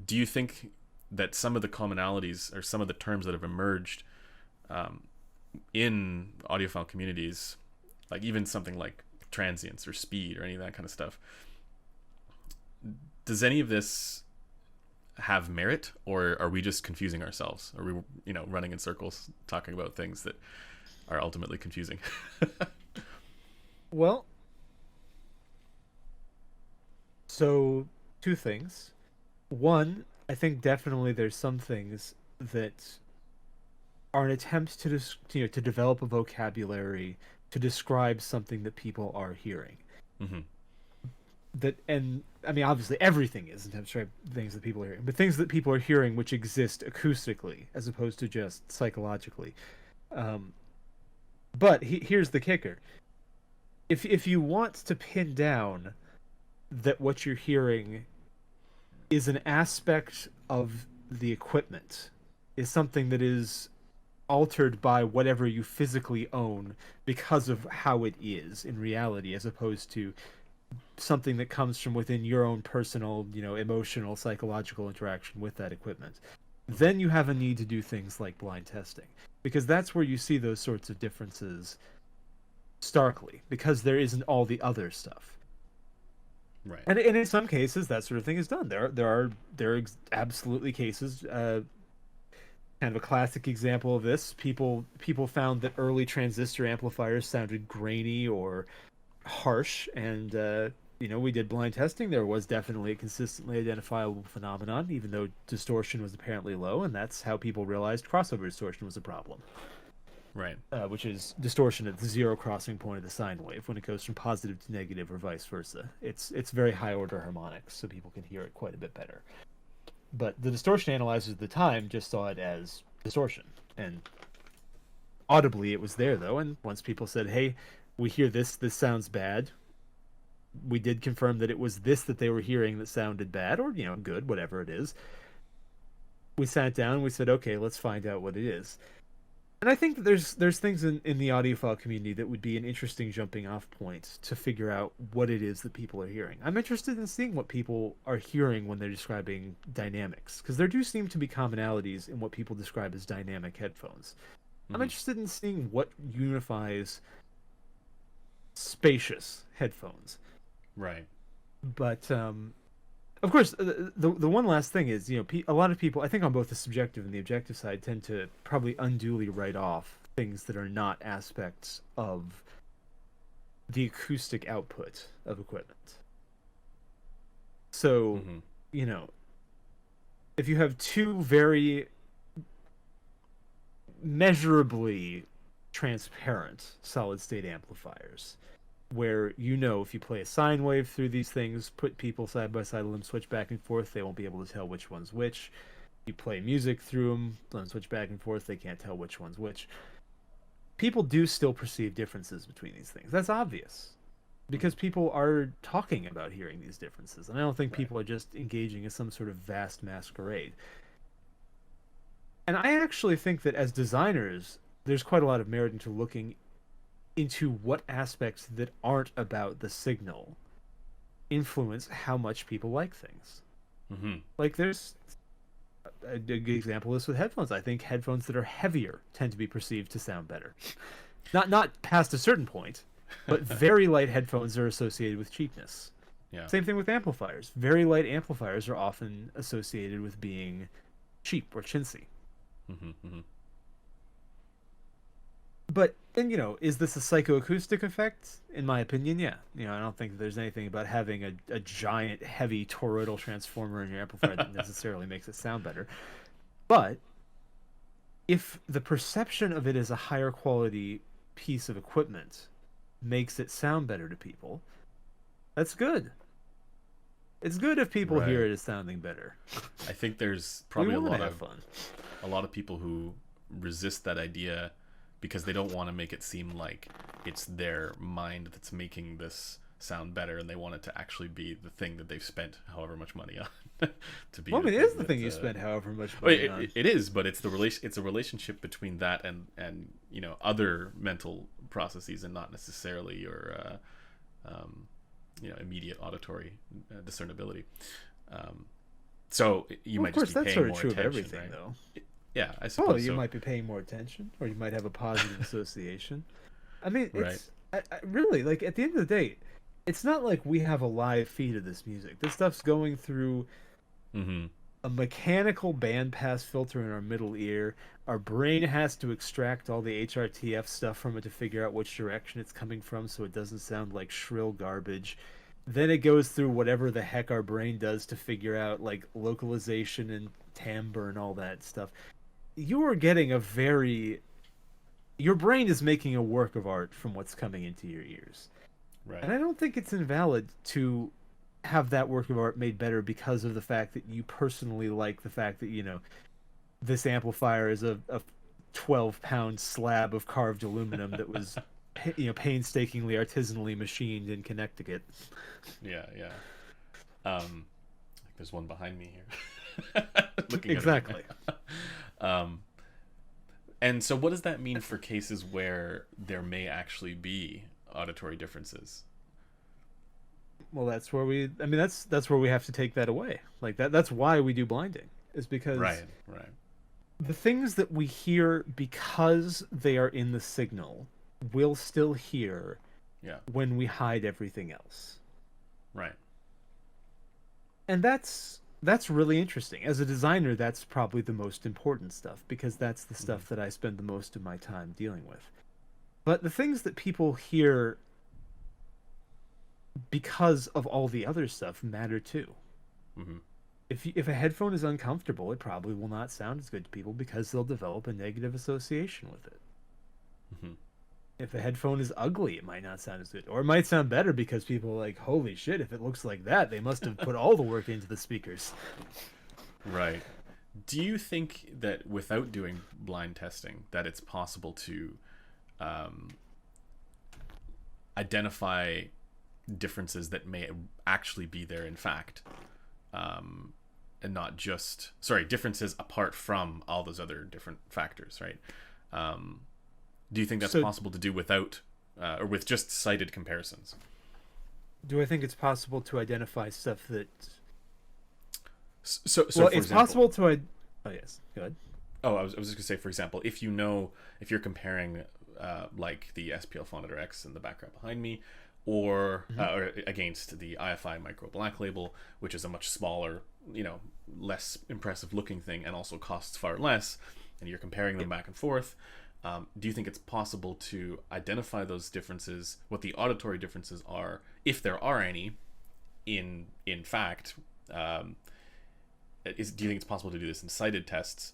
do you think that some of the commonalities or some of the terms that have emerged in audiophile communities, like even something like transients or speed or any of that kind of stuff, does any of this have merit, or are we just confusing ourselves? Are we running in circles talking about things that are ultimately confusing? Well, so two things. One, I think definitely there's some things that are an attempt to to develop a vocabulary to describe something that people are hearing. Mm-hmm. And I mean, obviously everything is an attempt to describe things that people are hearing, but things that people are hearing which exist acoustically as opposed to just psychologically. But here's the kicker. If you want to pin down that what you're hearing is an aspect of the equipment, is something that is altered by whatever you physically own because of how it is in reality, as opposed to something that comes from within your own personal, emotional, psychological interaction with that equipment, then you have a need to do things like blind testing, because that's where you see those sorts of differences starkly, because there isn't all the other stuff. Right. And in some cases, that sort of thing is done. There are absolutely cases. Kind of a classic example of this. People found that early transistor amplifiers sounded grainy or harsh, and we did blind testing. There was definitely a consistently identifiable phenomenon, even though distortion was apparently low, and that's how people realized crossover distortion was a problem. Right. Which is distortion at the zero crossing point of the sine wave when it goes from positive to negative or vice versa. It's very high order harmonics, so people can hear it quite a bit better. But the distortion analyzers at the time just saw it as distortion, and audibly it was there though. And once people said, "Hey, we hear this sounds bad," we did confirm that it was this that they were hearing that sounded bad, or good, whatever it is. We sat down and we said, "Okay, let's find out what it is." And I think that there's things in the audiophile community that would be an interesting jumping off point to figure out what it is that people are hearing. I'm interested in seeing what people are hearing when they're describing dynamics, because there do seem to be commonalities in what people describe as dynamic headphones. Mm-hmm. I'm interested in seeing what unifies spacious headphones. Right. But of course, the one last thing is, a lot of people, I think on both the subjective and the objective side, tend to probably unduly write off things that are not aspects of the acoustic output of equipment. So, mm-hmm. If you have two very measurably transparent solid-state amplifiers, where if you play a sine wave through these things, put people side by side, let them switch back and forth, they won't be able to tell which one's which. You play music through them, let them switch back and forth, they can't tell which one's which. People do still perceive differences between these things. That's obvious. Because people are talking about hearing these differences. And I don't think people are just engaging in some sort of vast masquerade. And I actually think that as designers, there's quite a lot of merit into looking into what aspects that aren't about the signal influence how much people like things. Mm-hmm. Like, there's a good example of this with headphones. I think headphones that are heavier tend to be perceived to sound better. Not past a certain point, but very light headphones are associated with cheapness. Yeah. Same thing with amplifiers. Very light amplifiers are often associated with being cheap or chintzy. Mm-hmm, mm-hmm. But, and is this a psychoacoustic effect? In my opinion, yeah. I don't think there's anything about having a giant, heavy toroidal transformer in your amplifier that necessarily makes it sound better. But if the perception of it as a higher quality piece of equipment makes it sound better to people, that's good. It's good if people hear it as sounding better. I think there's probably a lot of people who resist that idea because they don't want to make it seem like it's their mind that's making this sound better, and they want it to actually be the thing that they've spent however much money on. To be. Well, it is the thing you spent however much money on. It is, but it's a relationship between that and other mental processes, and not necessarily your immediate auditory discernibility. So you might just be paying more attention. Of course, that's sort of true of everything, right? Though. Yeah, I suppose. You might be paying more attention, or you might have a positive association. I mean, it's really, like, at the end of the day, it's not like we have a live feed of this music. This stuff's going through a mechanical bandpass filter in our middle ear. Our brain has to extract all the HRTF stuff from it to figure out which direction it's coming from, so it doesn't sound like shrill garbage. Then it goes through whatever the heck our brain does to figure out, like, localization and timbre and all that stuff. You are getting your brain is making a work of art from what's coming into your ears. Right. And I don't think it's invalid to have that work of art made better because of the fact that you personally like the fact that, this amplifier is a 12-pound slab of carved aluminum that was, painstakingly, artisanally machined in Connecticut. Yeah. There's one behind me here. Exactly. And so what does that mean for cases where there may actually be auditory differences? Well, that's where that's where we have to take that away. Like that's why we do blinding, is because right. The things that we hear because they are in the signal we'll still hear when we hide everything else. Right. And that's really interesting. As a designer, that's probably the most important stuff, because that's the stuff that I spend the most of my time dealing with. But the things that people hear because of all the other stuff matter too. Mm-hmm. If a headphone is uncomfortable, it probably will not sound as good to people because they'll develop a negative association with it. Mm-hmm. If a headphone is ugly, it might not sound as good. Or it might sound better because people are like, holy shit, if it looks like that, they must have put all the work into the speakers. Right. Do you think that without doing blind testing, that it's possible to identify differences that may actually be there in fact, and not just differences apart from all those other different factors, right? Do you think that's possible to do without or with just cited comparisons? Do I think it's possible to identify stuff that so well, it's possible to oh yes, go ahead. Oh, I was just gonna say, for example, if you're comparing like the SPL Phonitor X in the background behind me, or against the IFI Micro Black Label, which is a much smaller, less impressive looking thing and also costs far less, and you're comparing them back and forth, do you think it's possible to identify those differences, what the auditory differences are, if there are any, in fact? Do you think it's possible to do this in cited tests,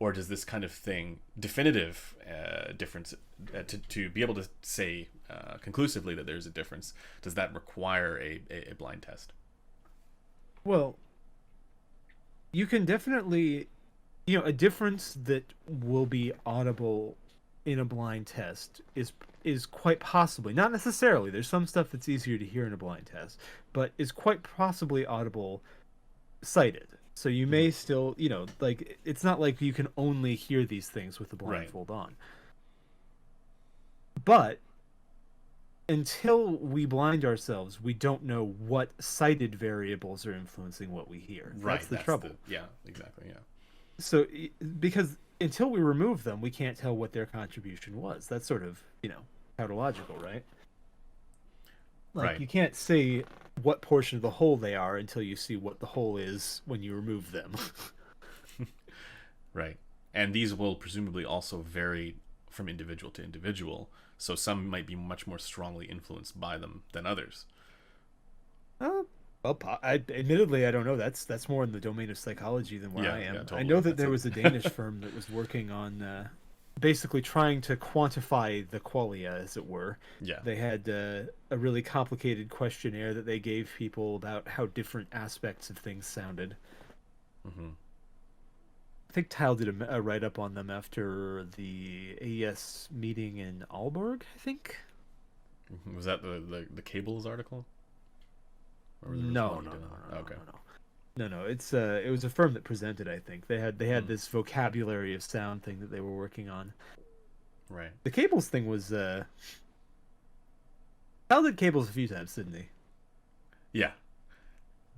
or does this kind of thing, definitive difference, to be able to say conclusively that there's a difference, does that require a blind test? Well, you can definitely, a difference that will be audible in a blind test is quite possibly, not necessarily, there's some stuff that's easier to hear in a blind test, but is quite possibly audible cited. So you may still, like, it's not like you can only hear these things with the blindfold on. But until we blind ourselves, we don't know what cited variables are influencing what we hear. Right, that's the trouble. Yeah, exactly, yeah. So, because until we remove them, we can't tell what their contribution was. That's sort of, tautological, right? Like, Right. you can't say what portion of the whole they are until you see what the whole is when you remove them. Right. And these will presumably also vary from individual to individual, so some might be much more strongly influenced by them than others. Well, admittedly, I don't know. That's more in the domain of psychology than where I am. Yeah, totally. I know that there was a Danish firm that was working on basically trying to quantify the qualia, as it were. Yeah. They had a really complicated questionnaire that they gave people about how different aspects of things sounded. Mm-hmm. I think Tile did a write-up on them after the AES meeting in Aalborg, I think. Was that the Cables article? No. Okay. No. It was a firm that presented. I think they had this vocabulary of sound thing that they were working on. Right. The Cables thing was. Hal did Cables a few times, didn't he? Yeah,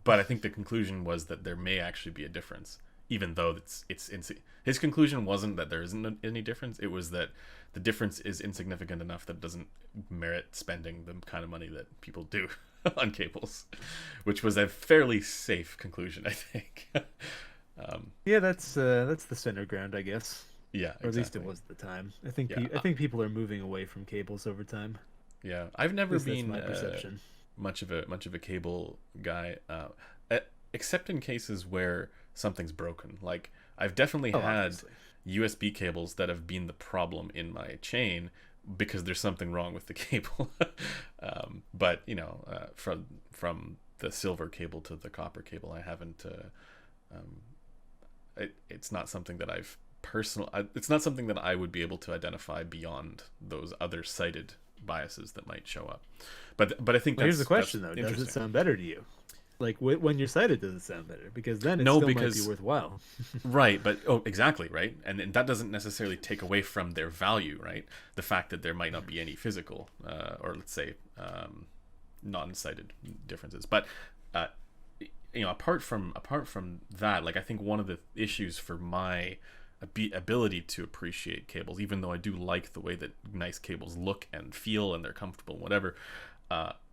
but I think the conclusion was that there may actually be a difference, even though his conclusion wasn't that there isn't any difference. It was that the difference is insignificant enough that it doesn't merit spending the kind of money that people do on cables, which was a fairly safe conclusion, I think. Yeah, that's the center ground, I guess. Yeah, or at least it was at the time. I think I think people are moving away from cables over time. Yeah, I've never been my perception. Much of a cable guy, except in cases where something's broken. Like, I've definitely had obviously. USB cables that have been the problem in my chain because there's something wrong with the cable. But from the silver cable to the copper cable, I haven't. It's not something that I've it's not something that I would be able to identify beyond those other cited biases that might show up. But I think here's the question though: does it sound better to you? Like, when you're cited, does it sound better? Because then it might be worthwhile. Right, but exactly, right? And that doesn't necessarily take away from their value, right? The fact that there might not be any physical, or let's say, non-cited differences. But apart from that, like, I think one of the issues for my ability to appreciate cables, even though I do like the way that nice cables look and feel and they're comfortable and whatever,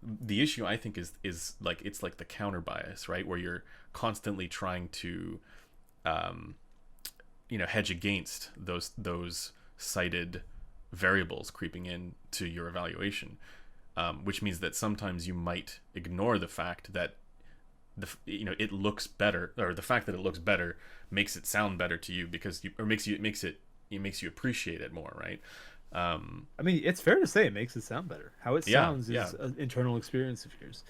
the issue I think is like, it's like the counter bias, right, where you're constantly trying to hedge against those cited variables creeping in to your evaluation, which means that sometimes you might ignore the fact that it looks better, or the fact that it looks better makes it sound better to you because it makes you appreciate it more, right? I mean, it's fair to say it makes it sound better. How it sounds is an internal experience of yours.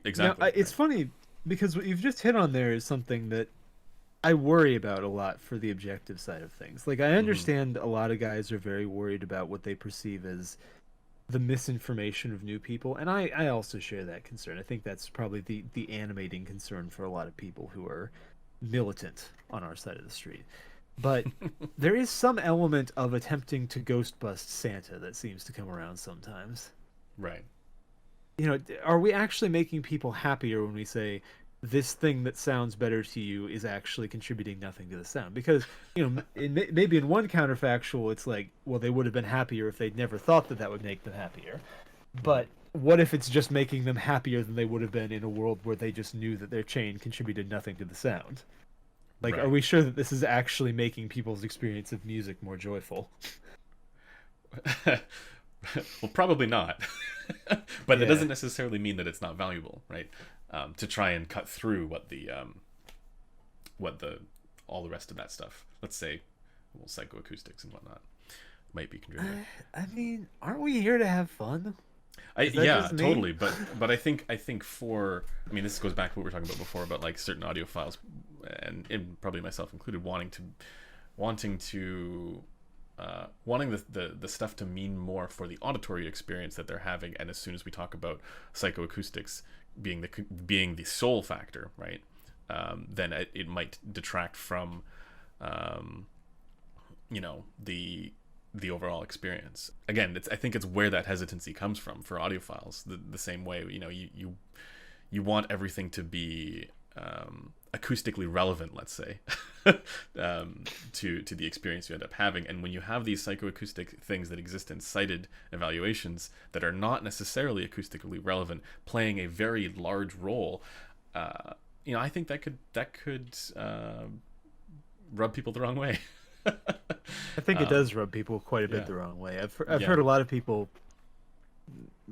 Exactly. Now, it's funny because what you've just hit on there is something that I worry about a lot for the objective side of things. Like, I understand a lot of guys are very worried about what they perceive as the misinformation of new people, and I also share that concern. I think that's probably the animating concern for a lot of people who are militant on our side of the street. But there is some element of attempting to ghost bust Santa that seems to come around sometimes. Right. Are we actually making people happier when we say this thing that sounds better to you is actually contributing nothing to the sound? Because, maybe in one counterfactual, it's like, well, they would have been happier if they'd never thought that would make them happier. But what if it's just making them happier than they would have been in a world where they just knew that their chain contributed nothing to the sound? Like, right. Are we sure that this is actually making people's experience of music more joyful? Well, probably not. But that doesn't necessarily mean that it's not valuable, right? To try and cut through what the all the rest of that stuff, let's say, well, psychoacoustics and whatnot might be contributing. I mean, aren't we here to have fun? Is that Yeah, just me? totally. But I think for, I mean, this goes back to what we were talking about before about like certain audiophiles, and probably myself included, wanting the stuff to mean more for the auditory experience that they're having. And as soon as we talk about psychoacoustics being the sole factor, right, then it might detract from the overall experience. Again, I think it's where that hesitancy comes from for audiophiles. The same way, you want everything to be acoustically relevant, let's say, to the experience you end up having. And when you have these psychoacoustic things that exist in cited evaluations that are not necessarily acoustically relevant, playing a very large role, I think that could rub people the wrong way. I think it does rub people quite a bit the wrong way. I've Yeah. heard a lot of people,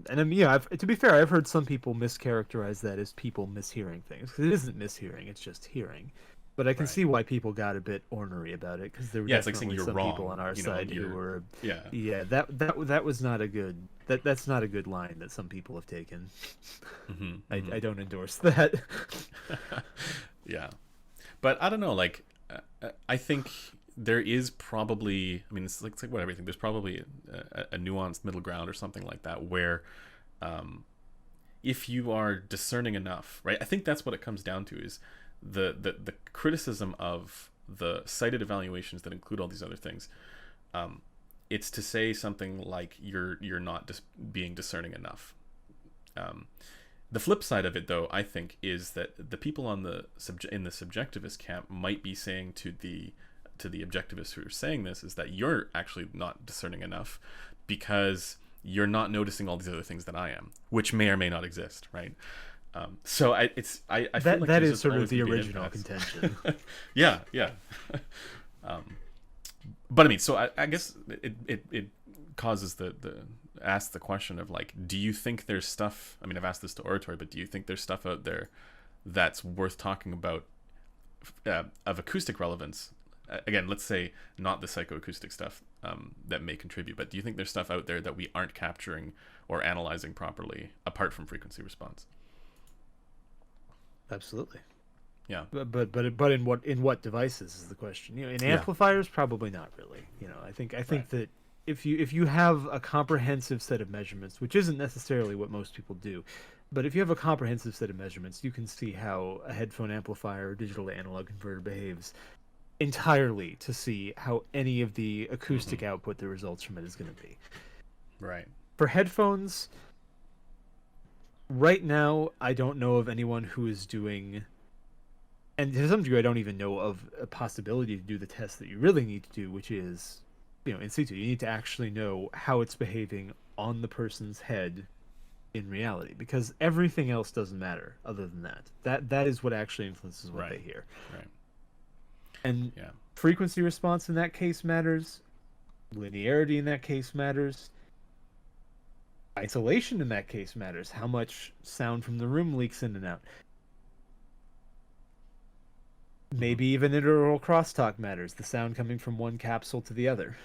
and to be fair, I've heard some people mischaracterize that as people mishearing things, because it isn't mishearing; it's just hearing. But I can Right. see why people got a bit ornery about it, because there were Yeah, it's like saying definitely you're some wrong, people on our you know, side who you're- were, yeah. that was not a good that's not a good line that some people have taken. I don't endorse that. Yeah, but I don't know, like I think there is probably, I mean, it's like what everything, there's probably a nuanced middle ground or something like that, where if you are discerning enough, right, I think that's what it comes down to, is the criticism of the cited evaluations that include all these other things. It's to say something like you're not being discerning enough. The flip side of it, though, I think, is that the people in the subjectivist camp might be saying to the objectivists who are saying this, is that you're actually not discerning enough because you're not noticing all these other things that I am, which may or may not exist, right? So I feel like that there's is just sort of always the gonna be original impacts. contention. Yeah. But I mean, so I guess it causes ask the question of, like, do you think there's stuff, I mean, I've asked this to Oratory, but do you think there's stuff out there that's worth talking about of acoustic relevance? Again, let's say not the psychoacoustic stuff that may contribute, but do you think there's stuff out there that we aren't capturing or analyzing properly apart from frequency response? Absolutely. Yeah. But in what devices is the question? In amplifiers, probably not really. I think Right. that if you have a comprehensive set of measurements, which isn't necessarily what most people do, but if you have a comprehensive set of measurements, you can see how a headphone amplifier or digital to analog converter behaves entirely, to see how any of the acoustic output that results from it is going to be. Right. For headphones, right now, I don't know of anyone who is doing, and to some degree, I don't even know of a possibility to do the test that you really need to do, which is, in situ. You need to actually know how it's behaving on the person's head in reality, because everything else doesn't matter other than that. That is what actually influences what they hear. Right. And Yeah. frequency response in that case matters. Linearity in that case matters. Isolation in that case matters. How much sound from the room leaks in and out. Maybe even inaural crosstalk matters. The sound coming from one capsule to the other.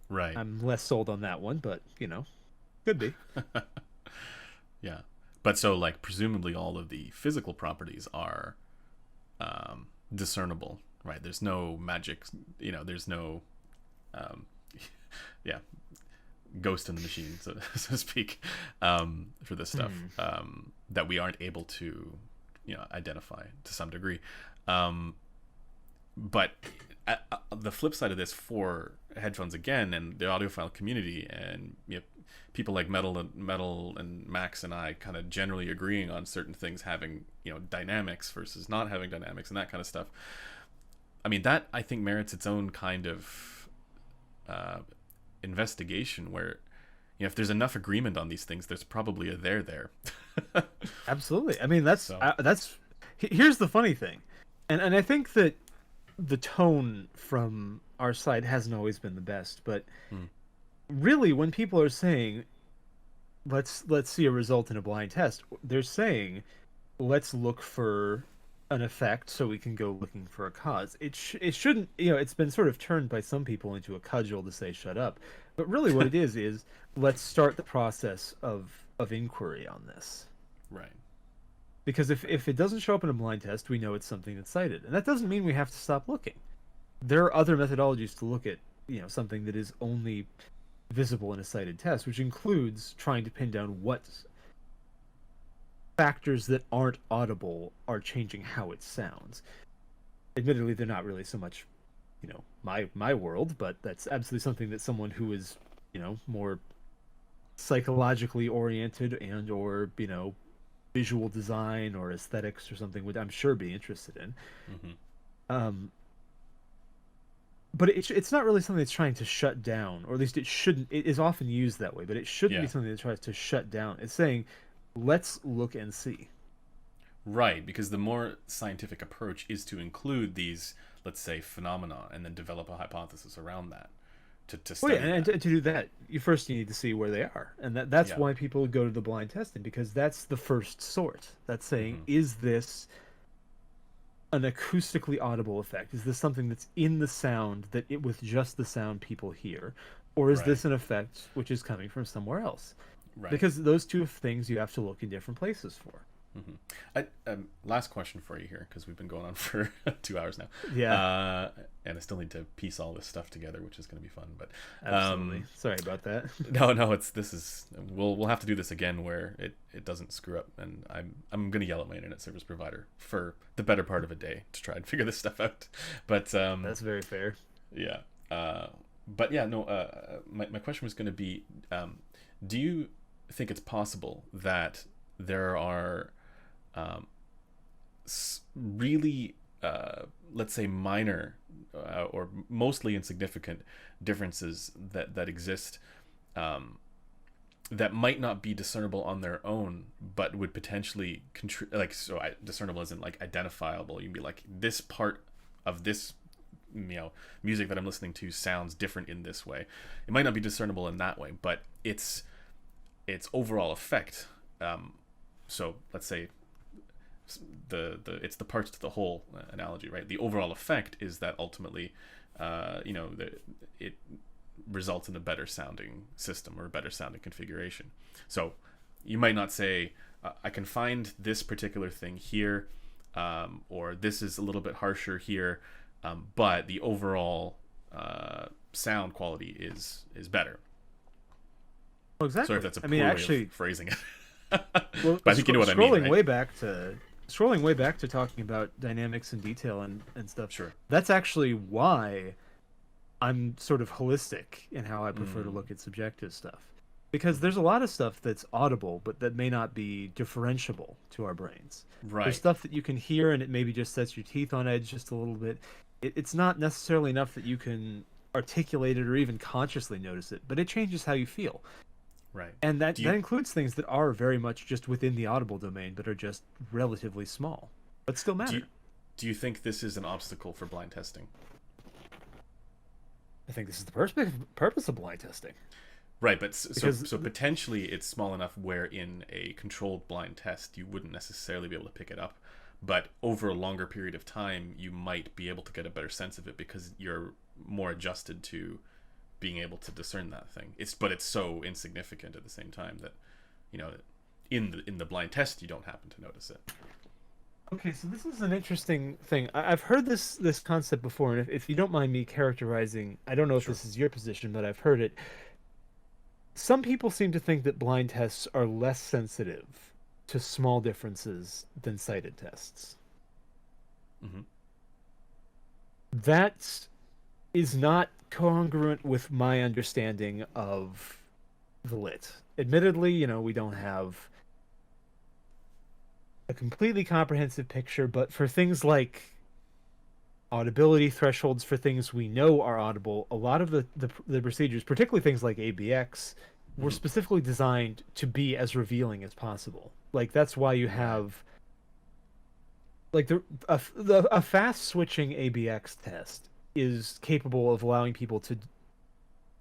Right. I'm less sold on that one, but, could be. Yeah. But so, like, presumably all of the physical properties are discernible, right? There's no magic, there's no, ghost in the machine, so to speak, for this stuff, that we aren't able to, identify to some degree. But the flip side of this for headphones, again, and the audiophile community, and people like Metal and Max and I kind of generally agreeing on certain things having dynamics versus not having dynamics and that kind of stuff. I mean, that I think merits its own kind of investigation, where if there's enough agreement on these things, there's probably a there. Absolutely. I mean, that's So. here's the funny thing, and I think that the tone from our side hasn't always been the best, but really, when people are saying, let's see a result in a blind test, they're saying, let's look for an effect so we can go looking for a cause. It shouldn't, it's been sort of turned by some people into a cudgel to say shut up. But really what it is let's start the process of inquiry on this. Right. Because if it doesn't show up in a blind test, we know it's something that's cited. And that doesn't mean we have to stop looking. There are other methodologies to look at, something that is only visible in a cited test, which includes trying to pin down what factors that aren't audible are changing how it sounds. Admittedly, they're not really so much, my world, but that's absolutely something that someone who is, more psychologically oriented and or, visual design or aesthetics or something would, I'm sure, be interested in. Mm-hmm. But it's not really something that's trying to shut down, or at least it shouldn't. It is often used that way, but it shouldn't be something that tries to shut down. It's saying, let's look and see. Right, because the more scientific approach is to include these, let's say, phenomena, and then develop a hypothesis around that. To study and to do that, you need to see where they are, and that's why people go to the blind testing, because that's the first sort. That's saying, is this an acoustically audible effect? Is this something that's in the sound that with just the sound people hear, or is this an effect which is coming from somewhere else? Right. Because those two things you have to look in different places for. Last question for you here, because we've been going on for 2 hours now. Yeah. And I still need to piece all this stuff together, which is going to be fun. But absolutely, sorry about that. No, we'll have to do this again where it doesn't screw up, and I'm going to yell at my internet service provider for the better part of a day to try and figure this stuff out. But that's very fair. Yeah. But yeah, no. My question was going to be, do you think it's possible that there are really, let's say, minor or mostly insignificant differences that exist that might not be discernible on their own, but would potentially discernible isn't like identifiable. You'd be like, this part of this music that I'm listening to sounds different in this way. It might not be discernible in that way, but its overall effect. So let's say it's the parts to the whole analogy, right? The overall effect is that ultimately, it results in a better sounding system or a better sounding configuration. So you might not say, I can find this particular thing here, or this is a little bit harsher here, but the overall sound quality is better. Well, exactly. Sorry if that's a poor way of phrasing it. Well, but I think you know what I mean, right? Scrolling way back to talking about dynamics and detail and stuff. Sure. That's actually why I'm sort of holistic in how I prefer to look at subjective stuff. Because there's a lot of stuff that's audible, but that may not be differentiable to our brains. Right. There's stuff that you can hear and it maybe just sets your teeth on edge just a little bit. It's not necessarily enough that you can articulate it or even consciously notice it, but it changes how you feel. Right. And that includes things that are very much just within the audible domain, but are just relatively small, but still matter. Do you think this is an obstacle for blind testing? I think this is the purpose of blind testing. Right, but so potentially it's small enough where in a controlled blind test you wouldn't necessarily be able to pick it up, but over a longer period of time you might be able to get a better sense of it because you're more adjusted to being able to discern that thing. But it's so insignificant at the same time that, in the blind test you don't happen to notice it. Okay, so this is an interesting thing. I've heard this concept before, and if you don't mind me characterizing, I don't know if this is your position, but I've heard it. Some people seem to think that blind tests are less sensitive to small differences than cited tests. Mm-hmm. That is not congruent with my understanding of the lit. Admittedly, we don't have a completely comprehensive picture, but for things like audibility thresholds for things we know are audible, a lot of the procedures, particularly things like ABX, were specifically designed to be as revealing as possible. Like, that's why you have like a fast switching ABX test is capable of allowing people to,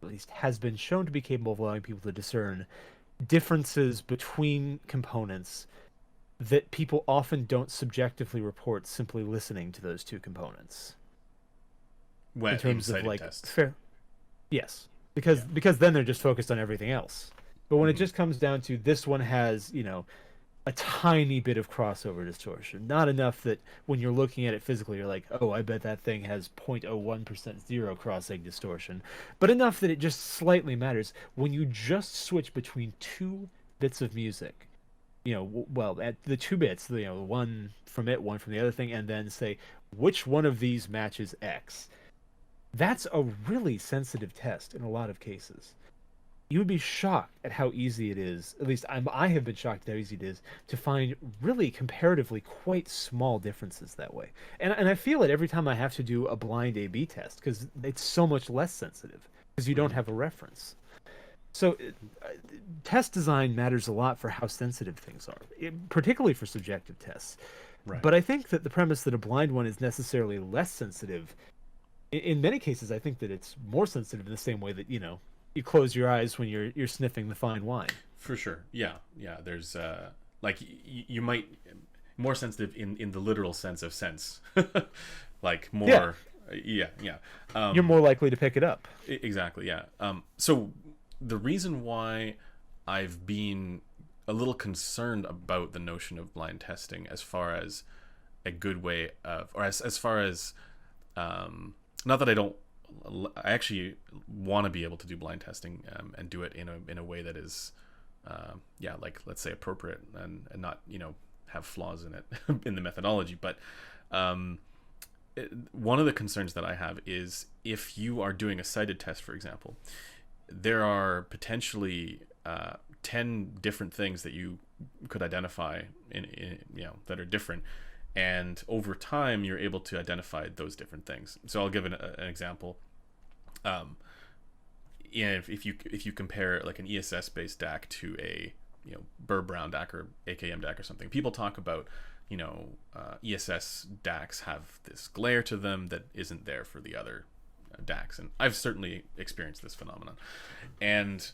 at least has been shown to be capable of allowing people to discern differences between components that people often don't subjectively report simply listening to those two components. When In terms of cited like tests. fair, yes, Yeah. because then they're just focused on everything else. But when it Hmm. just comes down to this one has, a tiny bit of crossover distortion, not enough that when you're looking at it physically, you're like, oh, I bet that thing has 0.01% zero crossing distortion, but enough that it just slightly matters. When you just switch between two bits of music, well, at the two bits, one from it, one from the other thing, and then say which one of these matches X. That's a really sensitive test in a lot of cases. You would be shocked at how easy it is. At least I have been shocked at how easy it is to find really comparatively quite small differences that way. And I feel it every time I have to do a blind A/B test because it's so much less sensitive because you don't Hmm. have a reference. So test design matters a lot for how sensitive things are, particularly for subjective tests. Right. But I think that the premise that a blind one is necessarily less sensitive, in many cases, I think that it's more sensitive in the same way that, you close your eyes when you're sniffing the fine wine. For sure. Yeah. Yeah. There's like you might more sensitive in the literal sense of sense, like Yeah, more. Yeah. Yeah. you're more likely to pick it up. Exactly. Yeah. So the reason why I've been a little concerned about the notion of blind testing as far as a good way of, or as far as, not that I actually want to be able to do blind testing and do it in a way that is, yeah, like let's say appropriate and not have flaws in it in the methodology. But one of the concerns that I have is if you are doing a cited test, for example, there are potentially 10 different things that you could identify in that are different, and over time you're able to identify those different things. So I'll give an example. If you compare like an ESS based DAC to a Burr Brown DAC or AKM DAC or something, people talk about ESS DACs have this glare to them that isn't there for the other DACs, and I've certainly experienced this phenomenon. And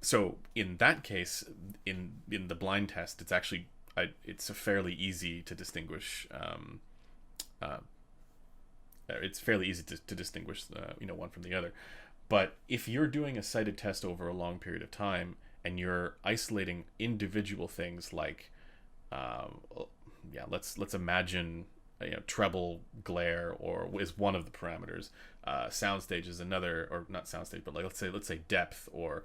so in that case, in the blind test, it's actually it's fairly easy to distinguish. It's fairly easy to distinguish one from the other. But if you're doing a cited test over a long period of time and you're isolating individual things like, let's imagine treble glare or is one of the parameters. Soundstage is another, or not soundstage, but like let's say depth or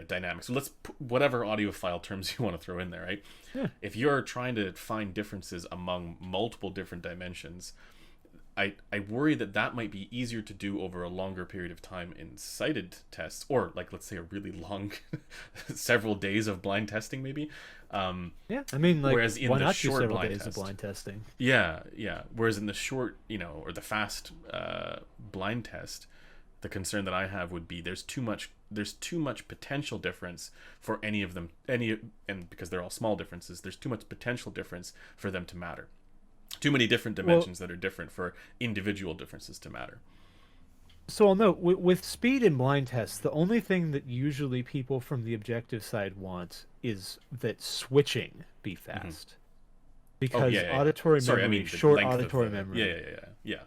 dynamics. So let's put whatever audiophile terms you want to throw in there, right? Yeah. If you're trying to find differences among multiple different dimensions, I worry that might be easier to do over a longer period of time in cited tests, or like let's say a really long several days of blind testing maybe. Yeah, I mean, like, Whereas in why the not do short several blind days of test, blind testing? yeah, yeah. Whereas in the short, or the fast blind test, the concern that I have would be there's too much potential difference for any of them, and because they're all small differences, there's too much potential difference for them to matter. Too many different dimensions that are different for individual differences to matter. So I'll note with speed and blind tests, the only thing that usually people from the objective side want is that switching be fast, because Yeah, yeah. auditory Sorry, memory, I mean the short length auditory of the, memory. yeah,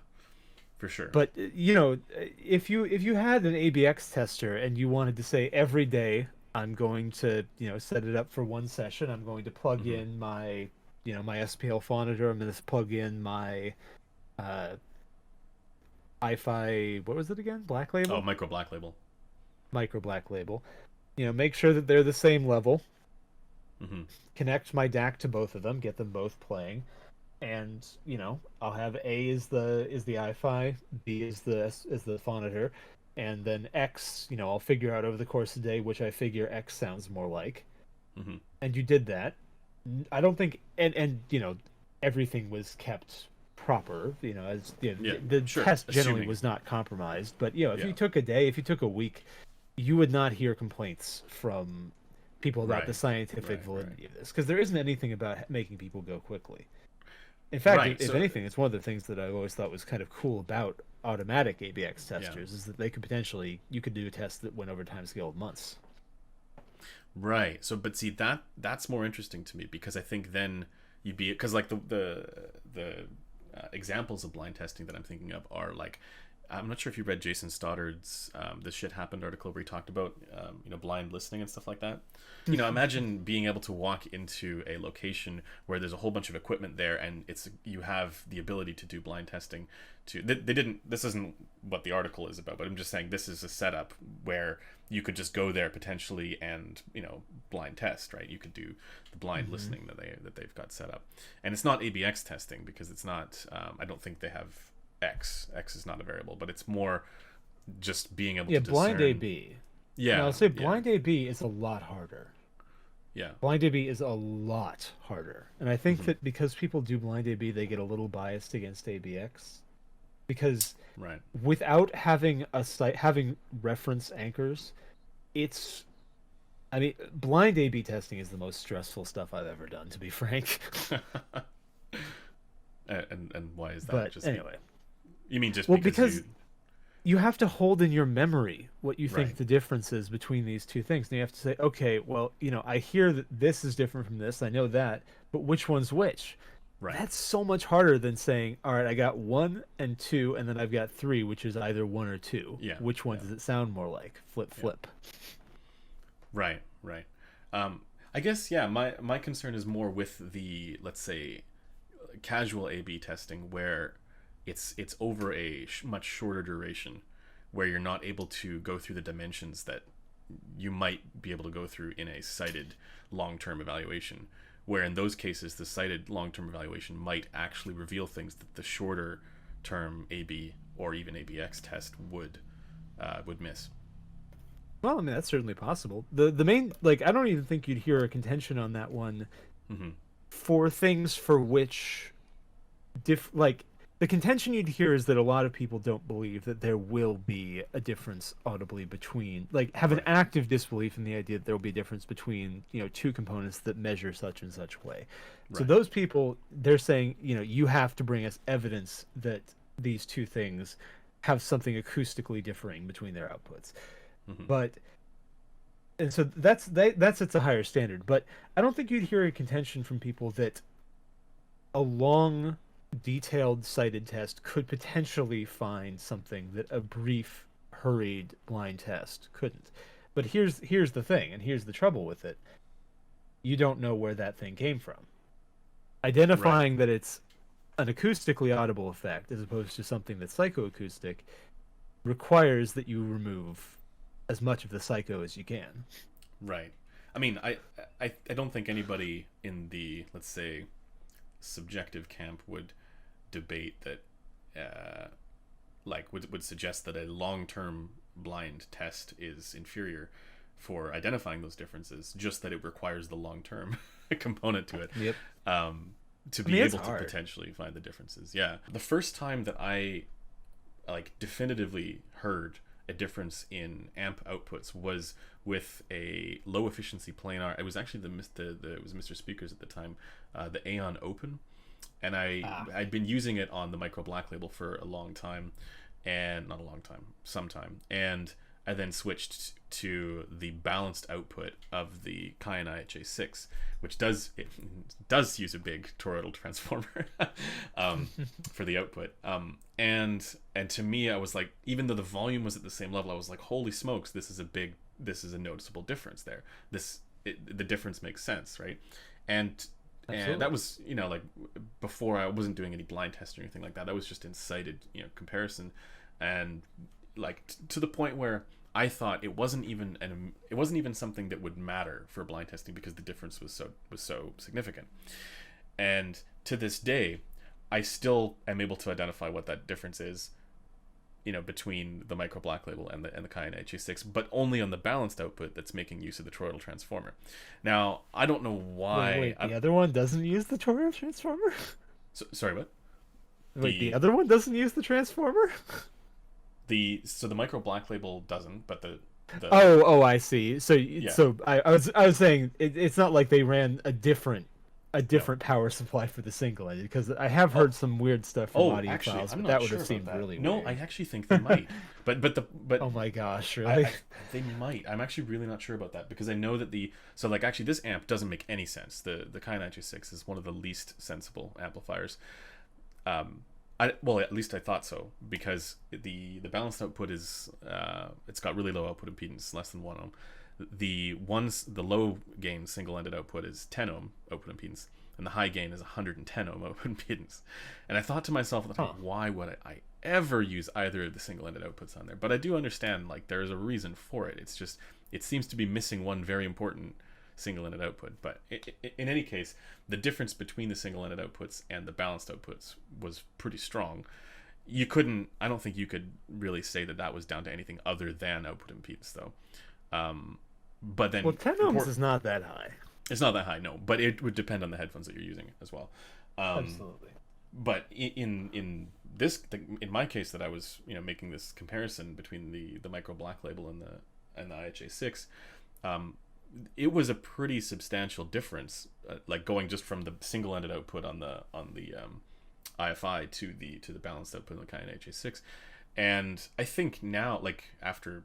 for sure. But if you had an ABX tester and you wanted to say every day I'm going to set it up for one session, I'm going to plug Mm-hmm. in my my SPL phonitor, I'm going to plug in my uh, Hi-Fi, what was it again? Black Oh, Label, micro black label. micro Black Label. Make sure that they're the same level. Mm-hmm. Connect my DAC to both of them, get them both playing, and I'll have A is the Hi-Fi, B is the phonitor, and then X, I'll figure out over the course of the day which I figure X sounds more like. Mm-hmm. And you did that. I don't think, and everything was kept proper. As Yeah, the sure. test generally Assuming. was not compromised. But if Yeah. you took a day, if you took a week, you would not hear complaints from people about the Right. scientific Right. validity of this, because there isn't anything about making people go quickly. In fact, Right. if So anything, it's one of the things that I've always thought was kind of cool about automatic ABX yeah. testers is that they could potentially, you could do a test that went over time scale of months. Right. So, but see that's more interesting to me because I think then you'd be, because like the examples of blind testing that I'm thinking of are like, I'm not sure if you read Jason Stoddard's "This Shit Happened" article where he talked about blind listening and stuff like that. Imagine being able to walk into a location where there's a whole bunch of equipment there, and you have the ability to do blind testing. They didn't. This isn't what the article is about, but I'm just saying this is a setup where you could just go there potentially and blind test, right? You could do the blind listening that they've got set up, and it's not ABX testing because it's not. I don't think they have X. X is not a variable, but it's more just being able to discern. Blind AB. Yeah, and I'll say blind AB is a lot harder. Yeah, blind AB is a lot harder, and I think that because people do blind AB, they get a little biased against ABX, because without having having reference anchors, blind AB testing is the most stressful stuff I've ever done, to be frank. and why is that? But just anyway, you mean just because you have to hold in your memory what you think the difference is between these two things. And you have to say, okay, well, I hear that this is different from this. I know that, but which one's which? Right. That's so much harder than saying, all right, I got 1 and 2, and then I've got 3, which is either 1 or 2. Yeah. Which one does it sound more like? Flip. Right. I guess, my concern is more with the, let's say, casual A/B testing where it's over a much shorter duration, where you're not able to go through the dimensions that you might be able to go through in a cited long-term evaluation, where in those cases the cited long-term evaluation might actually reveal things that the shorter term AB or even ABX test would miss. Well, that's certainly possible. The main, I don't even think you'd hear a contention on that one for things for which the contention you'd hear is that a lot of people don't believe that there will be a difference audibly between, have an active disbelief in the idea that there will be a difference between, two components that measure such and such way. So those people, they're saying, you have to bring us evidence that these two things have something acoustically differing between their outputs. And so that's it's a higher standard. But I don't think you'd hear a contention from people that a long, detailed cited test could potentially find something that a brief, hurried blind test couldn't. But here's the thing, and here's the trouble with it. You don't know where that thing came from. Identifying that it's an acoustically audible effect as opposed to something that's psychoacoustic requires that you remove as much of the psycho as you can. Right. I mean, I don't think anybody in the, let's say, subjective camp would debate that, would suggest that a long-term blind test is inferior for identifying those differences, just that it requires the long-term component to it. Yep. To be able to potentially find the differences. Yeah. The first time that I definitively heard a difference in amp outputs was with a low efficiency planar. It was actually it was Mr. Speakers at the time, the Aeon Open, and I'd been using it on the Micro Black Label for a long time, and not a long time, some time, and I then switched to the balanced output of the Cayenne IHA6, which does use a big toroidal transformer for the output. And to me, I was like, even though the volume was at the same level, I was like, holy smokes, this is a noticeable difference there. The difference makes sense, right? And that was, before I wasn't doing any blind testing or anything like that. I was just in cited, comparison, and to the point where I thought it wasn't even something that would matter for blind testing because the difference was so significant. And to this day, I still am able to identify what that difference is, between the Micro Black Label and the Cayenne HA6, but only on the balanced output that's making use of the toroidal transformer. Now, I don't know why. Wait, the other one doesn't use the toroidal transformer? Sorry, what? The other one doesn't use the transformer? The Micro Black Label doesn't, but the I see. So I was saying it's not like they ran a different a Yeah. different power supply for the single-ended, because I have Oh, heard some weird stuff from oh, audio actually, files, I'm but not that would sure have about seemed that. really No, I weird. actually think they might. But Oh my gosh, I, really? I they might. I'm actually really not sure about that because I know that so like actually this amp doesn't make any sense. The Kai 96 is one of the least sensible amplifiers. Well, at least I thought so, because the balanced output is it's got really low output impedance, less than 1 ohm. The low gain single-ended output is 10 ohm output impedance, and the high gain is 110 ohm output impedance. And I thought to myself at the time, Huh. why would I ever use either of the single-ended outputs on there? But I do understand, like, there is a reason for it. It's just it seems to be missing one very important single-ended output. But in any case, the difference between the single-ended outputs and the balanced outputs was pretty strong. I don't think you could really say that that was down to anything other than output impedance, though. But Well, then 10 ohms is not that high. it's not that high, no, but it would depend on the headphones that you're using as well. Absolutely. But in my case that I was making this comparison between the Micro Black Label and the IHA6, it was a pretty substantial difference, like going just from the single-ended output on the IFI to the balanced output on the Cayenne HA6. And I think now, like after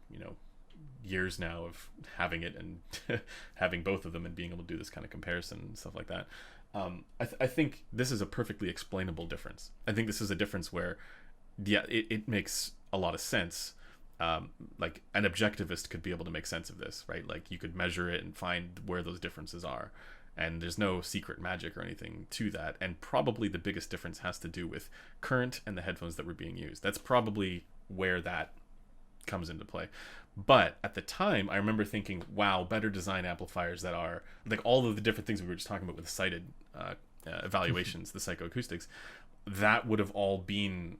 years now of having it and having both of them and being able to do this kind of comparison and stuff like that, I think this is a perfectly explainable difference. I think this is a difference where, yeah, it makes a lot of sense. Like an objectivist could be able to make sense of this, right? Like you could measure it and find where those differences are. And there's no secret magic or anything to that. And probably the biggest difference has to do with current and the headphones that were being used. That's probably where that comes into play. But at the time, I remember thinking, wow, better design amplifiers that are like all of the different things we were just talking about with the cited evaluations, the psychoacoustics, that would have all been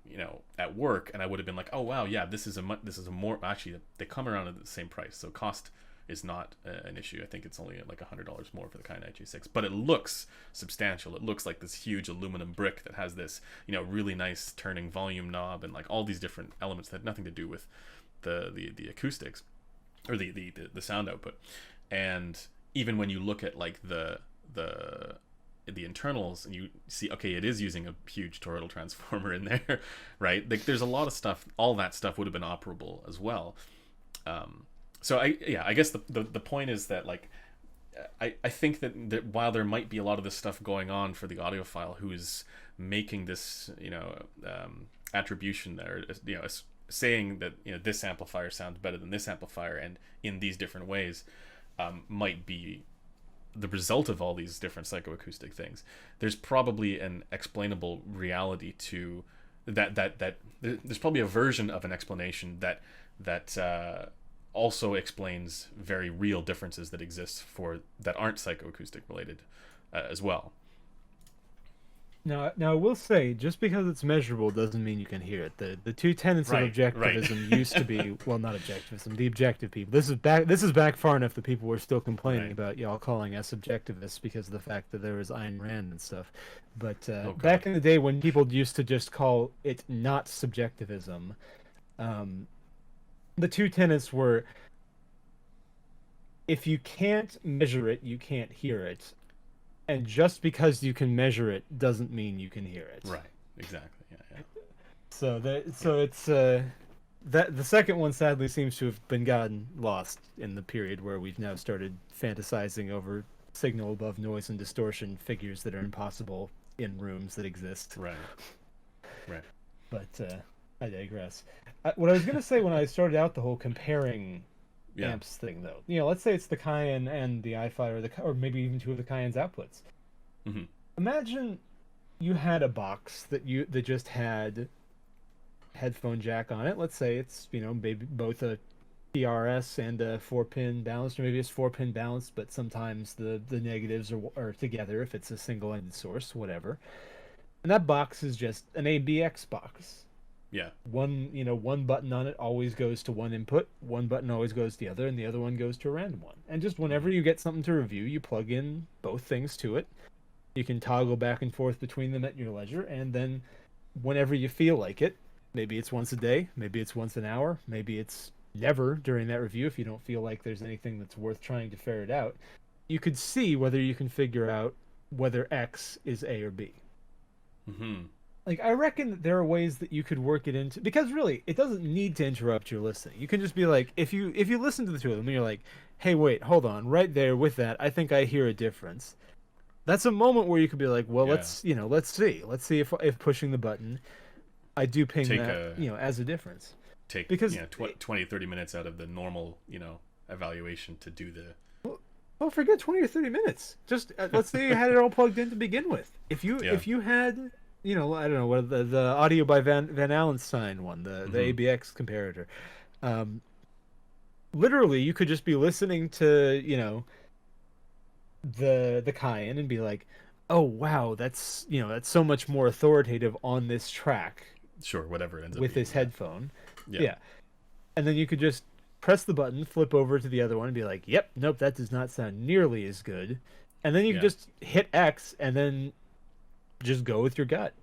at work, and I would have been like, oh wow, yeah, this is a more, actually they come around at the same price, so cost is not an issue. I think it's only like $100 more for the Cayenne HA6, but it looks substantial. It looks like this huge aluminum brick that has this really nice turning volume knob and like all these different elements that had nothing to do with the acoustics or the sound output. And even when you look at like the internals and you see, okay, it is using a huge toroidal transformer in there, right? Like there's a lot of stuff, all that stuff would have been operable as well. So I guess the point is that like I think that while there might be a lot of this stuff going on for the audiophile who is making this attribution there, saying that this amplifier sounds better than this amplifier and in these different ways, might be the result of all these different psychoacoustic things. There's probably an explainable reality to that there's probably a version of an explanation that also explains very real differences that exist that aren't psychoacoustic related as well. Now I will say, just because it's measurable doesn't mean you can hear it. The two tenets of Right, objectivism used to be, well, not objectivism, the objective people. This is back far enough that people were still complaining Right. about y'all calling us objectivists because of the fact that there was Ayn Rand and stuff. But Oh God. back in the day when people used to just call it not subjectivism, the two tenets were, if you can't measure it, you can't hear it. And just because you can measure it doesn't mean you can hear it. Right. Exactly. Yeah. So it's that the second one sadly seems to have been gotten lost in the period where we've now started fantasizing over signal above noise and distortion figures that are impossible in rooms that exist. Right. Right. But I digress. What I was gonna say when I started out the whole comparing Yeah. amps thing, though, let's say it's the Cayenne and the i5, or maybe even two of the Cayenne's outputs. Mm-hmm. Imagine you had a box that just had headphone jack on it. Let's say it's maybe both a PRS and a 4-pin balanced, or maybe it's 4-pin balanced, but sometimes the negatives are together if it's a single-ended source, whatever. And that box is just an ABX box. Yeah. One button on it always goes to one input, one button always goes to the other, and the other one goes to a random one. And just whenever you get something to review, you plug in both things to it. You can toggle back and forth between them at your leisure, and then whenever you feel like it, maybe it's once a day, maybe it's once an hour, maybe it's never during that review if you don't feel like there's anything that's worth trying to ferret out, you could see whether you can figure out whether X is A or B. Mm-hmm. Like, I reckon that there are ways that you could work it into, because really it doesn't need to interrupt your listening. You can just be like, if you listen to the two of them and you're like, hey, wait, hold on, right there with that, I think I hear a difference. That's a moment where you could be like, well, Yeah. let's see if pushing the button, I do ping Take that, a as a difference. take Because 20 30 minutes out of the normal evaluation to do the well, forget 20 or 30 minutes. Just let's say you had it all plugged in to begin with. yeah. If you had, I don't know what the audio by Van Allenstein one, the Mm-hmm. ABX comparator. Literally, you could just be listening to the Cayenne and be like, oh wow, that's so much more authoritative on this track Sure, whatever it ends up with being. this headphone. Yeah. Yeah. And then you could just press the button, flip over to the other one, and be like, "Yep, nope, that does not sound nearly as good." And then you can Yeah. just hit X, and then just go with your gut,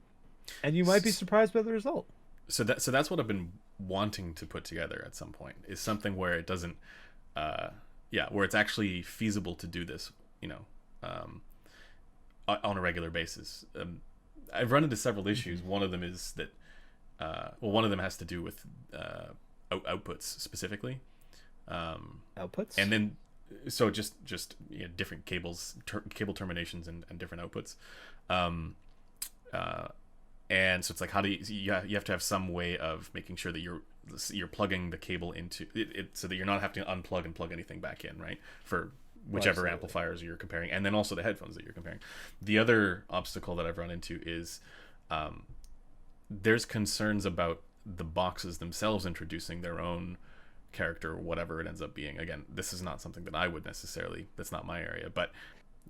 and you might be surprised by the result. So that's what I've been wanting to put together at some point, is something where it doesn't where it's actually feasible to do this, on a regular basis. I've run into several issues. One of them is that one of them has to do with outputs specifically. Outputs, And then so just different cable terminations and different outputs. And so it's like, how do you have to have some way of making sure that you're plugging the cable into it so that you're not having to unplug and plug anything back in, right, for whichever amplifiers you're comparing, and then also the headphones that you're comparing. The other obstacle that I've run into is there's concerns about the boxes themselves introducing their own character, or whatever it ends up being. Again, this is not something that I would necessarily, that's not my area, but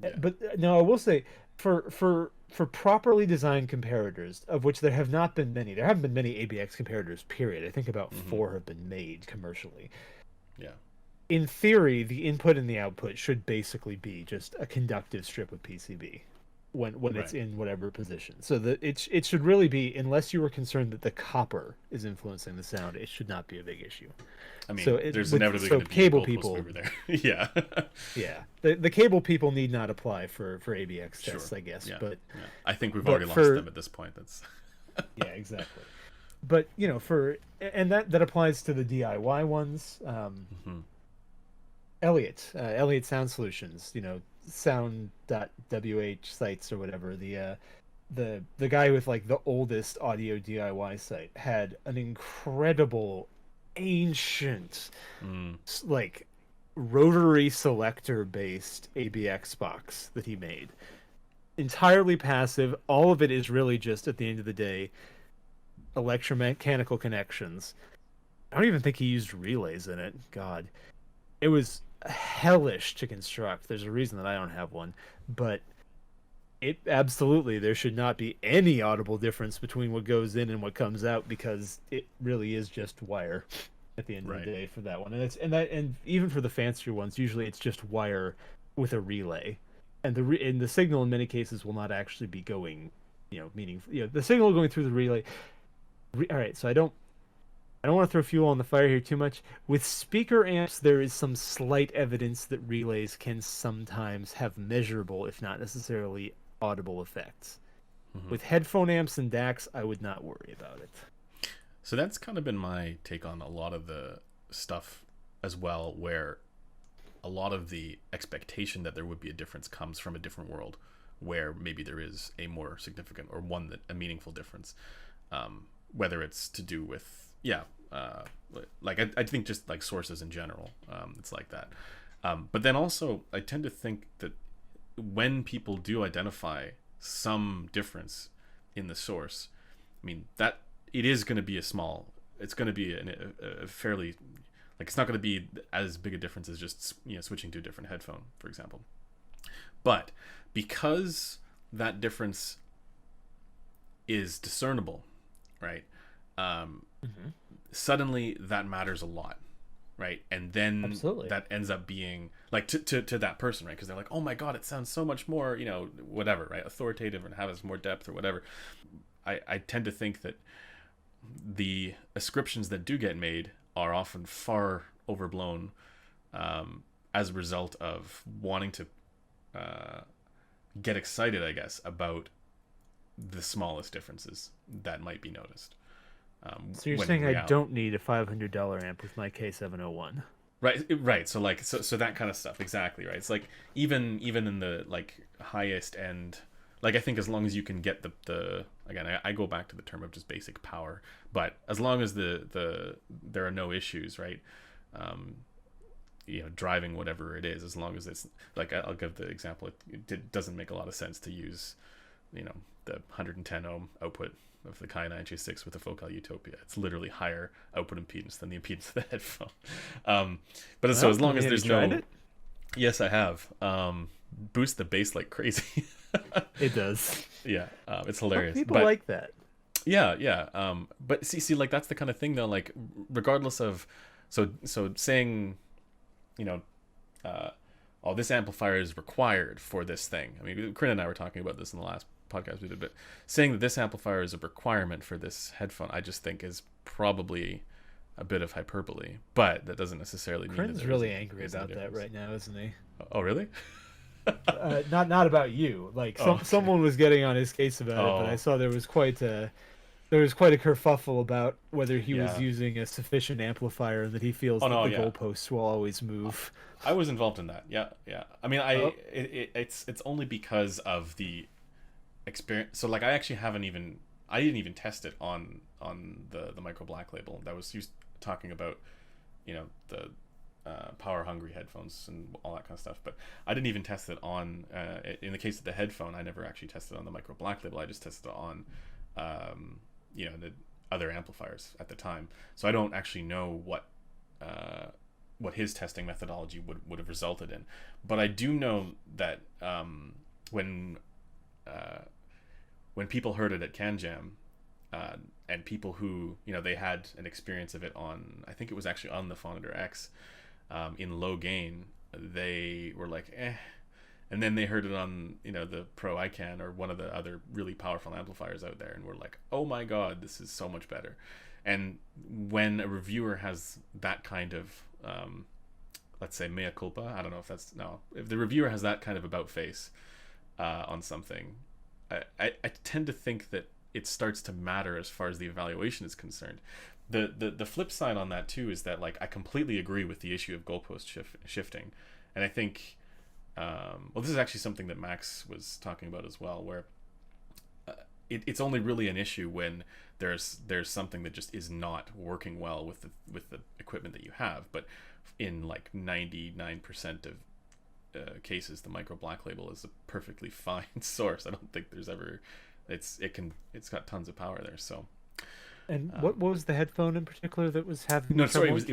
yeah. But no, I will say for properly designed comparators, of which there have not been many, there haven't been many ABX comparators. Period. I think about 4 have been made commercially. Yeah. In theory, the input and the output should basically be just a conductive strip of PCB when it's in whatever position. So that it should really be, unless you were concerned that the copper is influencing the sound, it should not be a big issue. I mean, So there's inevitably going to be cable a people over there. Yeah. Yeah, the cable people need not apply for ABX tests, Sure. I guess. Yeah. But yeah. I think we've but already lost for- them at this point. That's yeah, exactly. But and that applies to the DIY ones. Elliott Sound Solutions, sound.wh sites or whatever. The guy with like the oldest audio DIY site had an incredible ancient like rotary selector based ABX box that he made. Entirely passive. All of it is really just, at the end of the day, electromechanical connections. I don't even think he used relays in it. God. It was hellish to construct. There's a reason that I don't have one. But there should not be any audible difference between what goes in and what comes out, because it really is just wire at the end of the day for that one. And even for the fancier ones, usually it's just wire with a relay. And the signal in many cases will not actually be going, meaning the signal going through the relay. All right, so I don't want to throw fuel on the fire here too much. With speaker amps, there is some slight evidence that relays can sometimes have measurable, if not necessarily audible, effects. With headphone amps and DACs, I would not worry about it. So that's kind of been my take on a lot of the stuff as well, where a lot of the expectation that there would be a difference comes from a different world where maybe there is a more significant, or a meaningful difference, whether it's to do with I think just like sources in general, it's like that. But then also I tend to think that when people do identify some difference in the source, I mean, that it is going to be it's going to be a fairly, like, it's not going to be as big a difference as just switching to a different headphone, for example. But because that difference is discernible, right? Suddenly that matters a lot, right? And then that ends up being like to that person, right? Because they're like, oh my god, it sounds so much more, whatever, right? Authoritative, and has more depth or whatever. I tend to think that the ascriptions that do get made are often far overblown, as a result of wanting to get excited, I guess, about the smallest differences that might be noticed. So you're saying I don't need a $500 amp with my K701? Right. So like, so that kind of stuff. Exactly. Right. It's like even in the like highest end, like I think as long as you can get the again, I go back to the term of just basic power, but as long as there are no issues, right? Driving whatever it is, as long as it's like, I'll give the example. It doesn't make a lot of sense to use, the 110 ohm output of the Kai 926 with the Focal Utopia. It's literally higher output impedance than the impedance of the headphone. But so as long as there's no... It? Yes, I have. Boost the bass like crazy. It does. Yeah, it's hilarious. People like that. Yeah. But see, like that's the kind of thing though. Like, regardless of, so saying, this amplifier is required for this thing. I mean, Corinne and I were talking about this in the last podcast we did, but saying that this amplifier is a requirement for this headphone, I just think is probably a bit of hyperbole. But that doesn't necessarily mean Corinne's really angry about that right now, isn't he? Oh, really? Not about you. Like someone was getting on his case about it, but I saw there was quite a kerfuffle about whether he was using a sufficient amplifier and that he feels that the goalposts will always move. I was involved in that. Yeah. I mean, it's only because of the experience. So like, I didn't even test it on the Micro Black Label that was talking about, the power hungry headphones and all that kind of stuff. But I didn't even test it on. In the case of the headphone, I never actually tested it on the Micro Black Label. I just tested it on, the other amplifiers at the time. So I don't actually know what his testing methodology would have resulted in. But I do know that when people heard it at CanJam, and people who, they had an experience of it on, I think it was actually on the Phonitor X, in low gain, they were like, eh. And then they heard it on, the Pro ICANN or one of the other really powerful amplifiers out there, and were like, oh my god, this is so much better. And when a reviewer has that kind of, let's say, mea culpa, I don't know if the reviewer has that kind of about face on something, I tend to think that it starts to matter as far as the evaluation is concerned. The flip side on that too is that, like, I completely agree with the issue of goalpost shifting, and I think this is actually something that Max was talking about as well, where it's only really an issue when there's something that just is not working well with the equipment that you have. But in like 99% of cases, the Micro Black Label is a perfectly fine source. I don't think there's ever it's got tons of power there. So. And what was the headphone in particular that was having? No, sorry, it was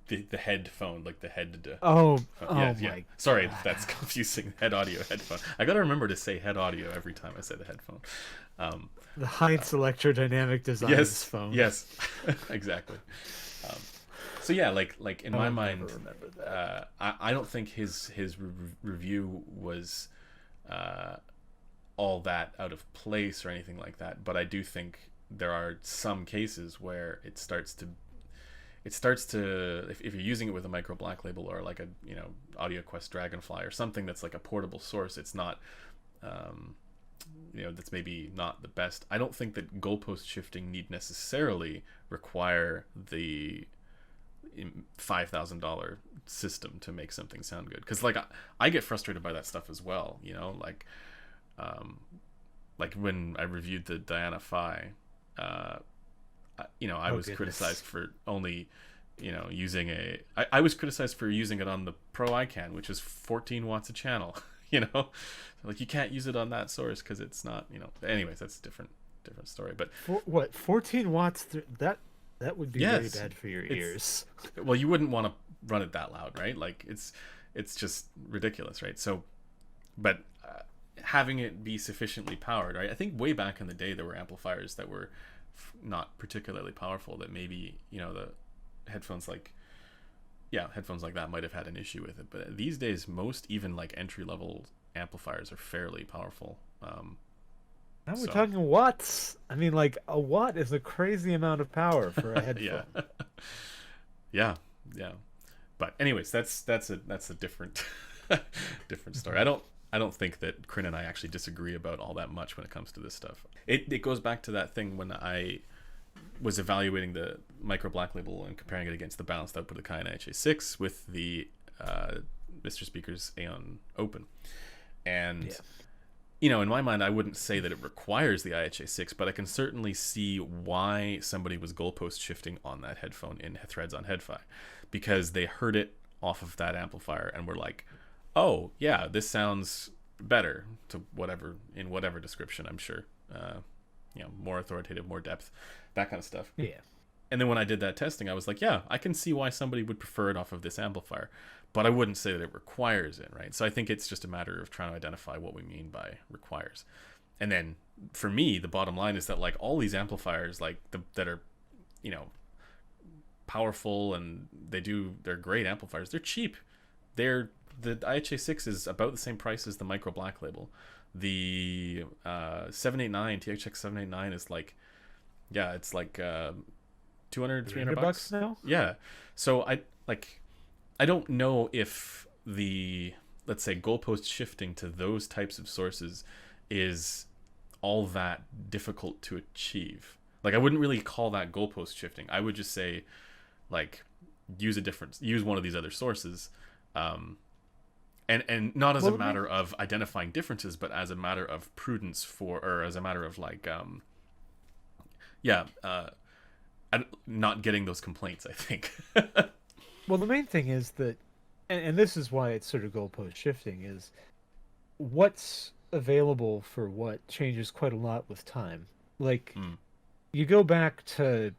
the headphone, like the head. My. Sorry, if that's confusing. Head audio headphone. I gotta remember to say head audio every time I say the headphone. The Heinz electrodynamic design phone. Yes, exactly. So yeah, like in my mind, I don't think his review was all that out of place or anything like that. But I do think there are some cases where it starts to if you're using it with a Micro Black Label or like a Audio Quest Dragonfly or something that's like a portable source, it's not that's maybe not the best. I don't think that goalpost shifting need necessarily require the $5,000 system to make something sound good, because like I get frustrated by that stuff as well, like when I reviewed the Diana Phi, I was criticized for only, using I was criticized for using it on the Pro ICANN, which is 14 watts a channel, like you can't use it on that source because it's not, anyways, that's a different story. But 14 watts, that would be very bad for your ears. Well, you wouldn't want to run it that loud, right? Like it's just ridiculous, right? So, but having it be sufficiently powered, right? I think way back in the day there were amplifiers that were not particularly powerful that maybe the headphones like that might have had an issue with it. But these days, most even like entry level amplifiers are fairly powerful. Now we're talking watts. I mean, like a watt is a crazy amount of power for a headphone. yeah. But anyways, that's a different different story. I don't think that Kryn and I actually disagree about all that much when it comes to this stuff. It goes back to that thing when I was evaluating the micro black label and comparing it against the balanced output of the Kai IHA6 with the Mr. Speaker's Aeon Open. And, you know, in my mind, I wouldn't say that it requires the IHA6, but I can certainly see why somebody was goalpost shifting on that headphone in Threads on HeadPhi, because they heard it off of that amplifier and were like, oh, yeah, this sounds better to whatever, in whatever description, I'm sure. You know, more authoritative, more depth, that kind of stuff. Yeah. And then when I did that testing, I was like, yeah, I can see why somebody would prefer it off of this amplifier, but I wouldn't say that it requires it, right? So I think it's just a matter of trying to identify what we mean by requires. And then for me, the bottom line is that like all these amplifiers, like that are, you know, powerful and they're great amplifiers. They're cheap. The IHA6 is about the same price as the micro black label. The 789 THX 789 is like, yeah, it's like 200 300 bucks now. Yeah, so I don't know if let's say goalpost shifting to those types of sources is all that difficult to achieve. Like, I wouldn't really call that goalpost shifting. I would just say, like, use one of these other sources, and not as a matter of identifying differences, but as a matter of prudence or as a matter of like, not getting those complaints, I think. Well, the main thing is that, and this is why it's sort of goalpost shifting, is what's available for what changes quite a lot with time. Like, you go back to,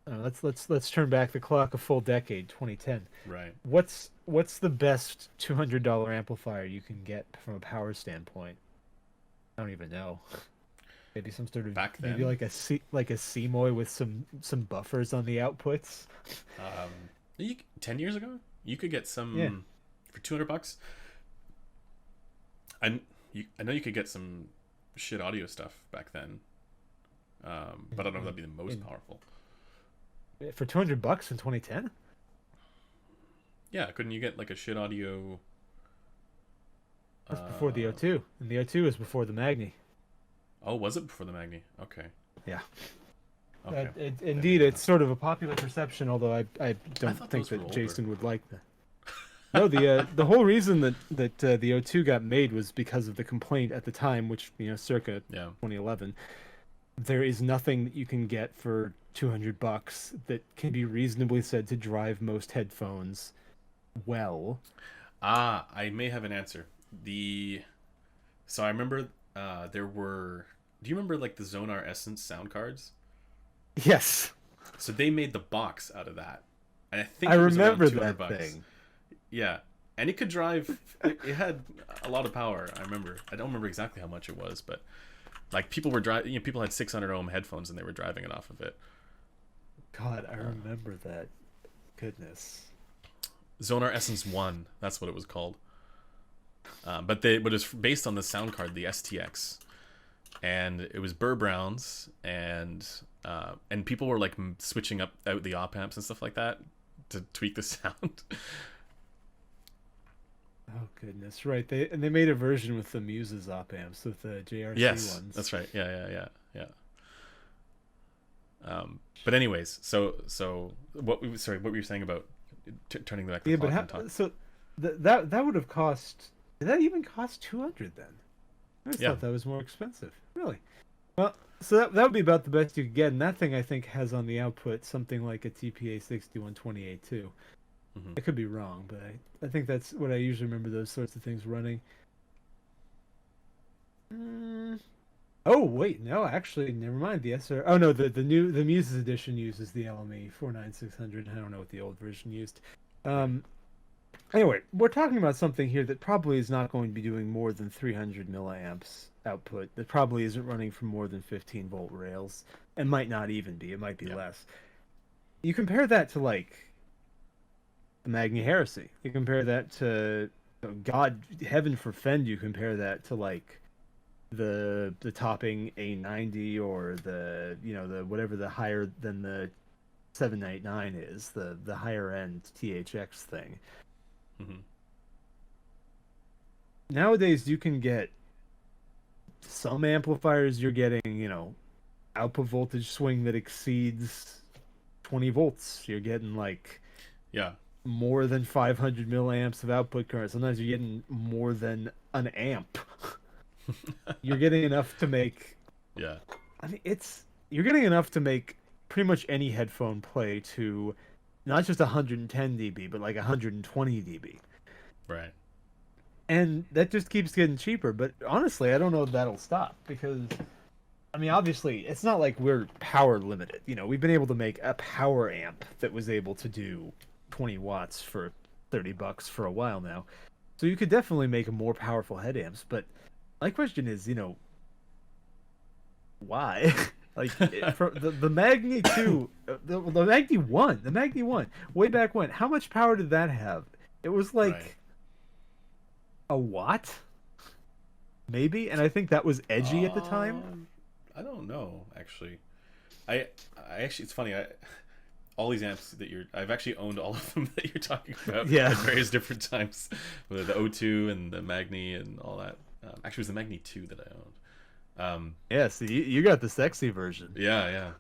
let's turn back the clock a full decade, 2010. Right. What's the best $200 amplifier you can get from a power standpoint? I don't even know. Maybe some sort of back then, maybe like a CMOI with some buffers on the outputs. 10 years ago, you could get some for $200. I know you could get some shit audio stuff back then, but I don't know if that'd be the most powerful. For $200 in 2010? Yeah, couldn't you get like a shit audio? That's before the O2, and the O2 is before the Magni. Oh, was it before the Magni? Okay. Yeah. Okay. Indeed, it's sort of a popular perception, although I don't think that Jason would like that. No, the whole reason that the O2 got made was because of the complaint at the time, which, you know, circa 2011. There is nothing that you can get for $200 that can be reasonably said to drive most headphones well. I may have an answer. So I remember there were. Do you remember like the Zonar Essence sound cards? Yes. So they made the box out of that, and I think I it was remember around $200. that thing. Yeah, and it could drive. It had a lot of power. I remember. I don't remember exactly how much it was, but like people were driving. You know, people had 600 ohm headphones and they were driving it off of it. God, I remember that. Goodness. Zonar Essence 1. That's what it was called. But it's based on the sound card, the STX, and it was Burr Browns, and people were like switching out the op amps and stuff like that to tweak the sound. Oh goodness, right? They made a version with the Muses op amps, with the JRC ones. That's right. Yeah. But anyways, so what were you saying about turning back the clock? So that would have cost. Did that even cost 200 then? I just thought that was more expensive. Really? Well, so that would be about the best you could get, and that thing I think has on the output something like a TPA 6128 too. Mm-hmm. I could be wrong, but I think that's what I usually remember those sorts of things running. Oh wait, no, actually, never mind. The SR. Oh no, the Muses edition uses the LME 49600. I don't know what the old version used. Anyway, we're talking about something here that probably is not going to be doing more than 300 milliamps output. That probably isn't running from more than 15 volt rails, and might not even be. It might be less. You compare that to like the Magni Heresy. You compare that to God, heaven forfend. You compare that to like the topping A90 or the whatever the higher than the 789 is, the higher end THX thing. Mm-hmm. nowadays you can get some amplifiers. You're getting, output voltage swing that exceeds 20 volts. You're getting like Yeah. more than 500 milliamps of output current. Sometimes you're getting more than an amp. You're getting enough to make. Yeah. I mean, you're getting enough to make pretty much any headphone play to not just 110 dB, but like 120 dB. Right. And that just keeps getting cheaper. But honestly, I don't know if that'll stop because, I mean, obviously, it's not like we're power limited. We've been able to make a power amp that was able to do 20 watts for $30 for a while now. So you could definitely make more powerful head amps. But my question is, why? Like for the Magni 2, the Magni 1, the Magni 1, way back when, how much power did that have? It was like Right. a watt, maybe, and I think that was edgy at the time. I don't know actually. I actually, it's funny. All these amps that I've actually owned all of them that you're talking about. Yeah. At various different times, the O2 and the Magni and all that. Actually, it was the Magni 2 that I owned. Yeah, so you got the sexy version. Yeah.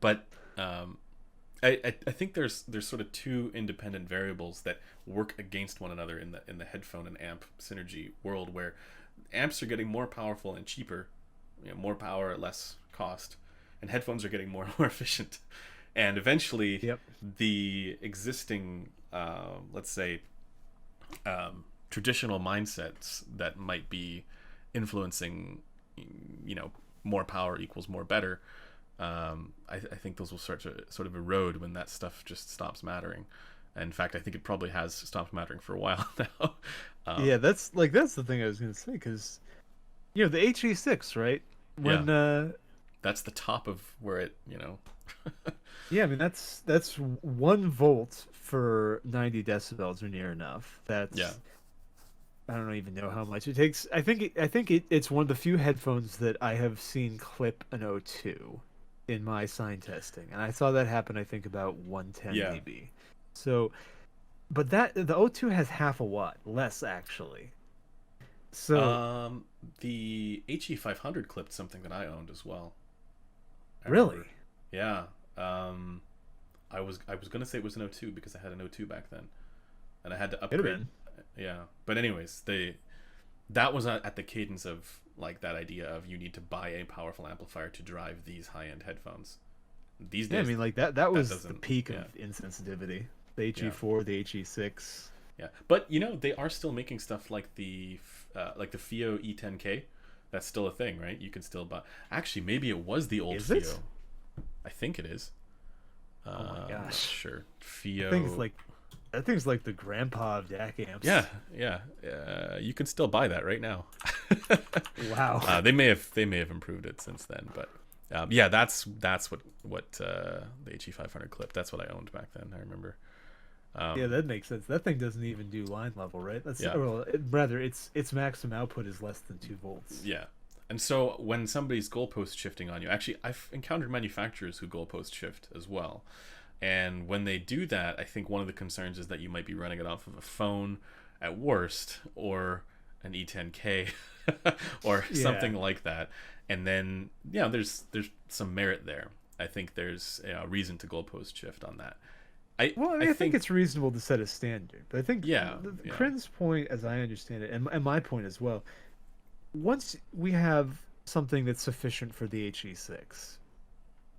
But I think there's sort of two independent variables that work against one another in the headphone and amp synergy world, where amps are getting more powerful and cheaper, more power at less cost, and headphones are getting more and more efficient. And eventually, Yep. the existing, let's say, traditional mindsets that might be influencing, more power equals more better. I think those will start to sort of erode when that stuff just stops mattering. And in fact, I think it probably has stopped mattering for a while now. Yeah, that's the thing I was gonna say because, the HE6, right? When that's the top of where it, yeah, I mean that's 1 volt for 90 decibels or near enough. That's Yeah. I don't even know how much it takes. I think it's one of the few headphones that I have seen clip an O2 in my sign testing, and I saw that happen. I think about 110 Yeah. dB. So, but the O2 has half a watt less actually. So the HE500 clipped something that I owned as well. I really, remember. Yeah. I was gonna say it was an O2 because I had an O2 back then, and I had to Could've upgrade. been. Yeah, but anyways, that was at the cadence of like that idea of you need to buy a powerful amplifier to drive these high-end headphones. These yeah, I days, mean like that was the doesn't- peak yeah. of insensitivity. The HE4, the HE6. Yeah, but they are still making stuff like the FIO E10K. That's still a thing, right? You can still buy. Actually, maybe it was the old Is FIO. it? I think it is. Oh my I'm not gosh. sure. FIO. That thing's like the grandpa of DAC amps. Yeah. You can still buy that right now. Wow. They may have improved it since then, but yeah, that's what the HE500 clip. That's what I owned back then. I remember. Yeah, that makes sense. That thing doesn't even do line level, right? That's Yeah. well, rather its maximum output is less than 2 volts. Yeah. And so when somebody's goalpost shifting on you, actually, I've encountered manufacturers who goalpost shift as well. And when they do that, I think one of the concerns is that you might be running it off of a phone at worst, or an E10K, or something like that. And then, there's some merit there. I think there's a reason to goalpost shift on that. I think it's reasonable to set a standard, but I think Yeah. Crin's point, as I understand it, and my point as well, once we have something that's sufficient for the HE6,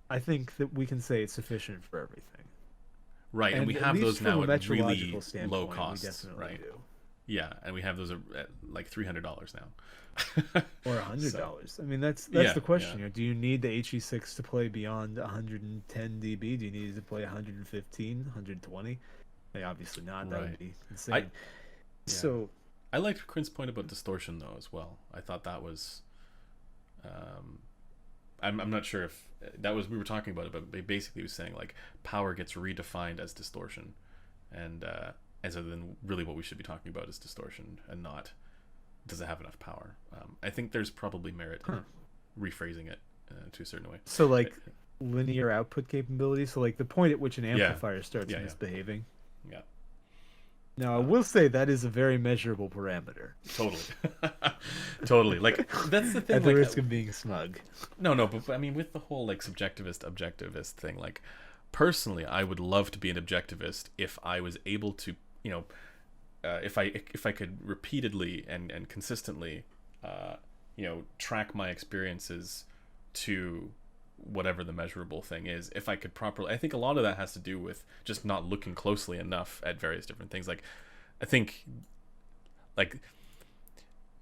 I think that we can say it's sufficient for everything. Right, and we at have least those from a now at metrological really standpoint, low we costs, definitely right? do. Yeah, and we have those at like $300 now. Or $100. I mean, that's Yeah, the question. yeah. Do you need the HE6 to play beyond 110 dB? Do you need it to play 115, 120? Obviously not. That Right. would be insane. So I liked Crin's point about distortion though as well. I thought that was, I'm not sure if that was we were talking about it, but basically he was saying like power gets redefined as distortion, and as other than really what we should be talking about is distortion and not does it have enough power. I think there's probably merit in rephrasing it to a certain way. So like linear output capability. So like the point at which an Yeah. amplifier starts Yeah, misbehaving. Yeah. Now, I will say that is a very measurable parameter. Totally. Totally. Like, that's the thing. At the Like, risk of being smug. no, no, but I mean, with the whole like subjectivist, objectivist thing, like, personally, I would love to be an objectivist if I was able to, you know, if I could repeatedly and consistently, you know, track my experiences to whatever the measurable thing is. If I could properly, I think a lot of that has to do with just not looking closely enough at various different things. Like, I think, like,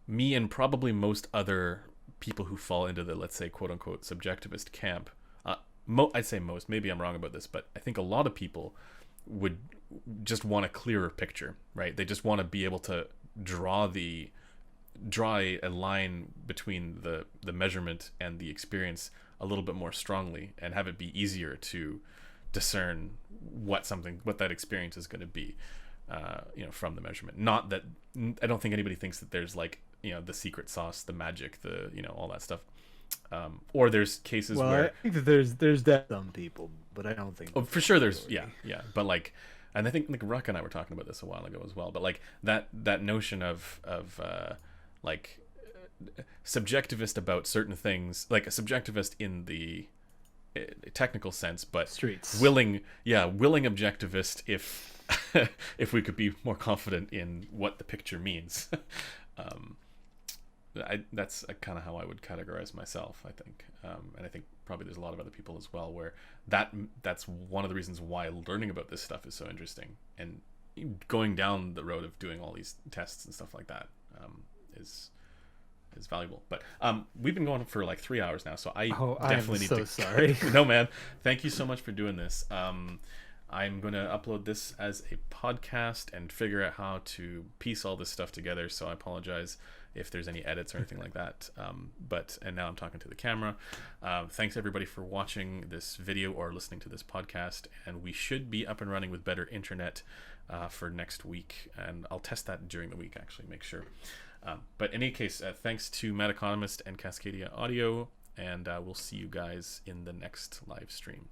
me and probably most other people who fall into the, let's say, quote unquote subjectivist camp, I'd say most, maybe I'm wrong about this, but I think a lot of people would just want a clearer picture, right? They just want to be able to draw a line between the measurement and the experience a little bit more strongly, and have it be easier to discern what that experience is going to be, you know, from the measurement. Not that, I don't think anybody thinks that there's, like, you know, the secret sauce, the magic, the, you know, all that stuff. Or there's cases where, I think that there's that some people, but I don't think. oh, for sure there's, yeah, but like, and I think like Ruck and I were talking about this a while ago as well. But like that notion of like subjectivist about certain things, like a subjectivist in the technical sense, but Streets. willing objectivist if if we could be more confident in what the picture means. That's kind of how I would categorize myself, I think, and I think probably there's a lot of other people as well where that's one of the reasons why learning about this stuff is so interesting, and going down the road of doing all these tests and stuff like that is valuable. But we've been going for like 3 hours now, so I definitely need to. Sorry. No, man, thank you so much for doing this. I'm going to upload this as a podcast and figure out how to piece all this stuff together, so I apologize if there's any edits or anything like that. And now I'm talking to the camera. Thanks everybody for watching this video or listening to this podcast, and we should be up and running with better internet for next week, and I'll test that during the week, actually, make sure. But in any case, thanks to Mad Economist and Cascadia Audio, and we'll see you guys in the next live stream.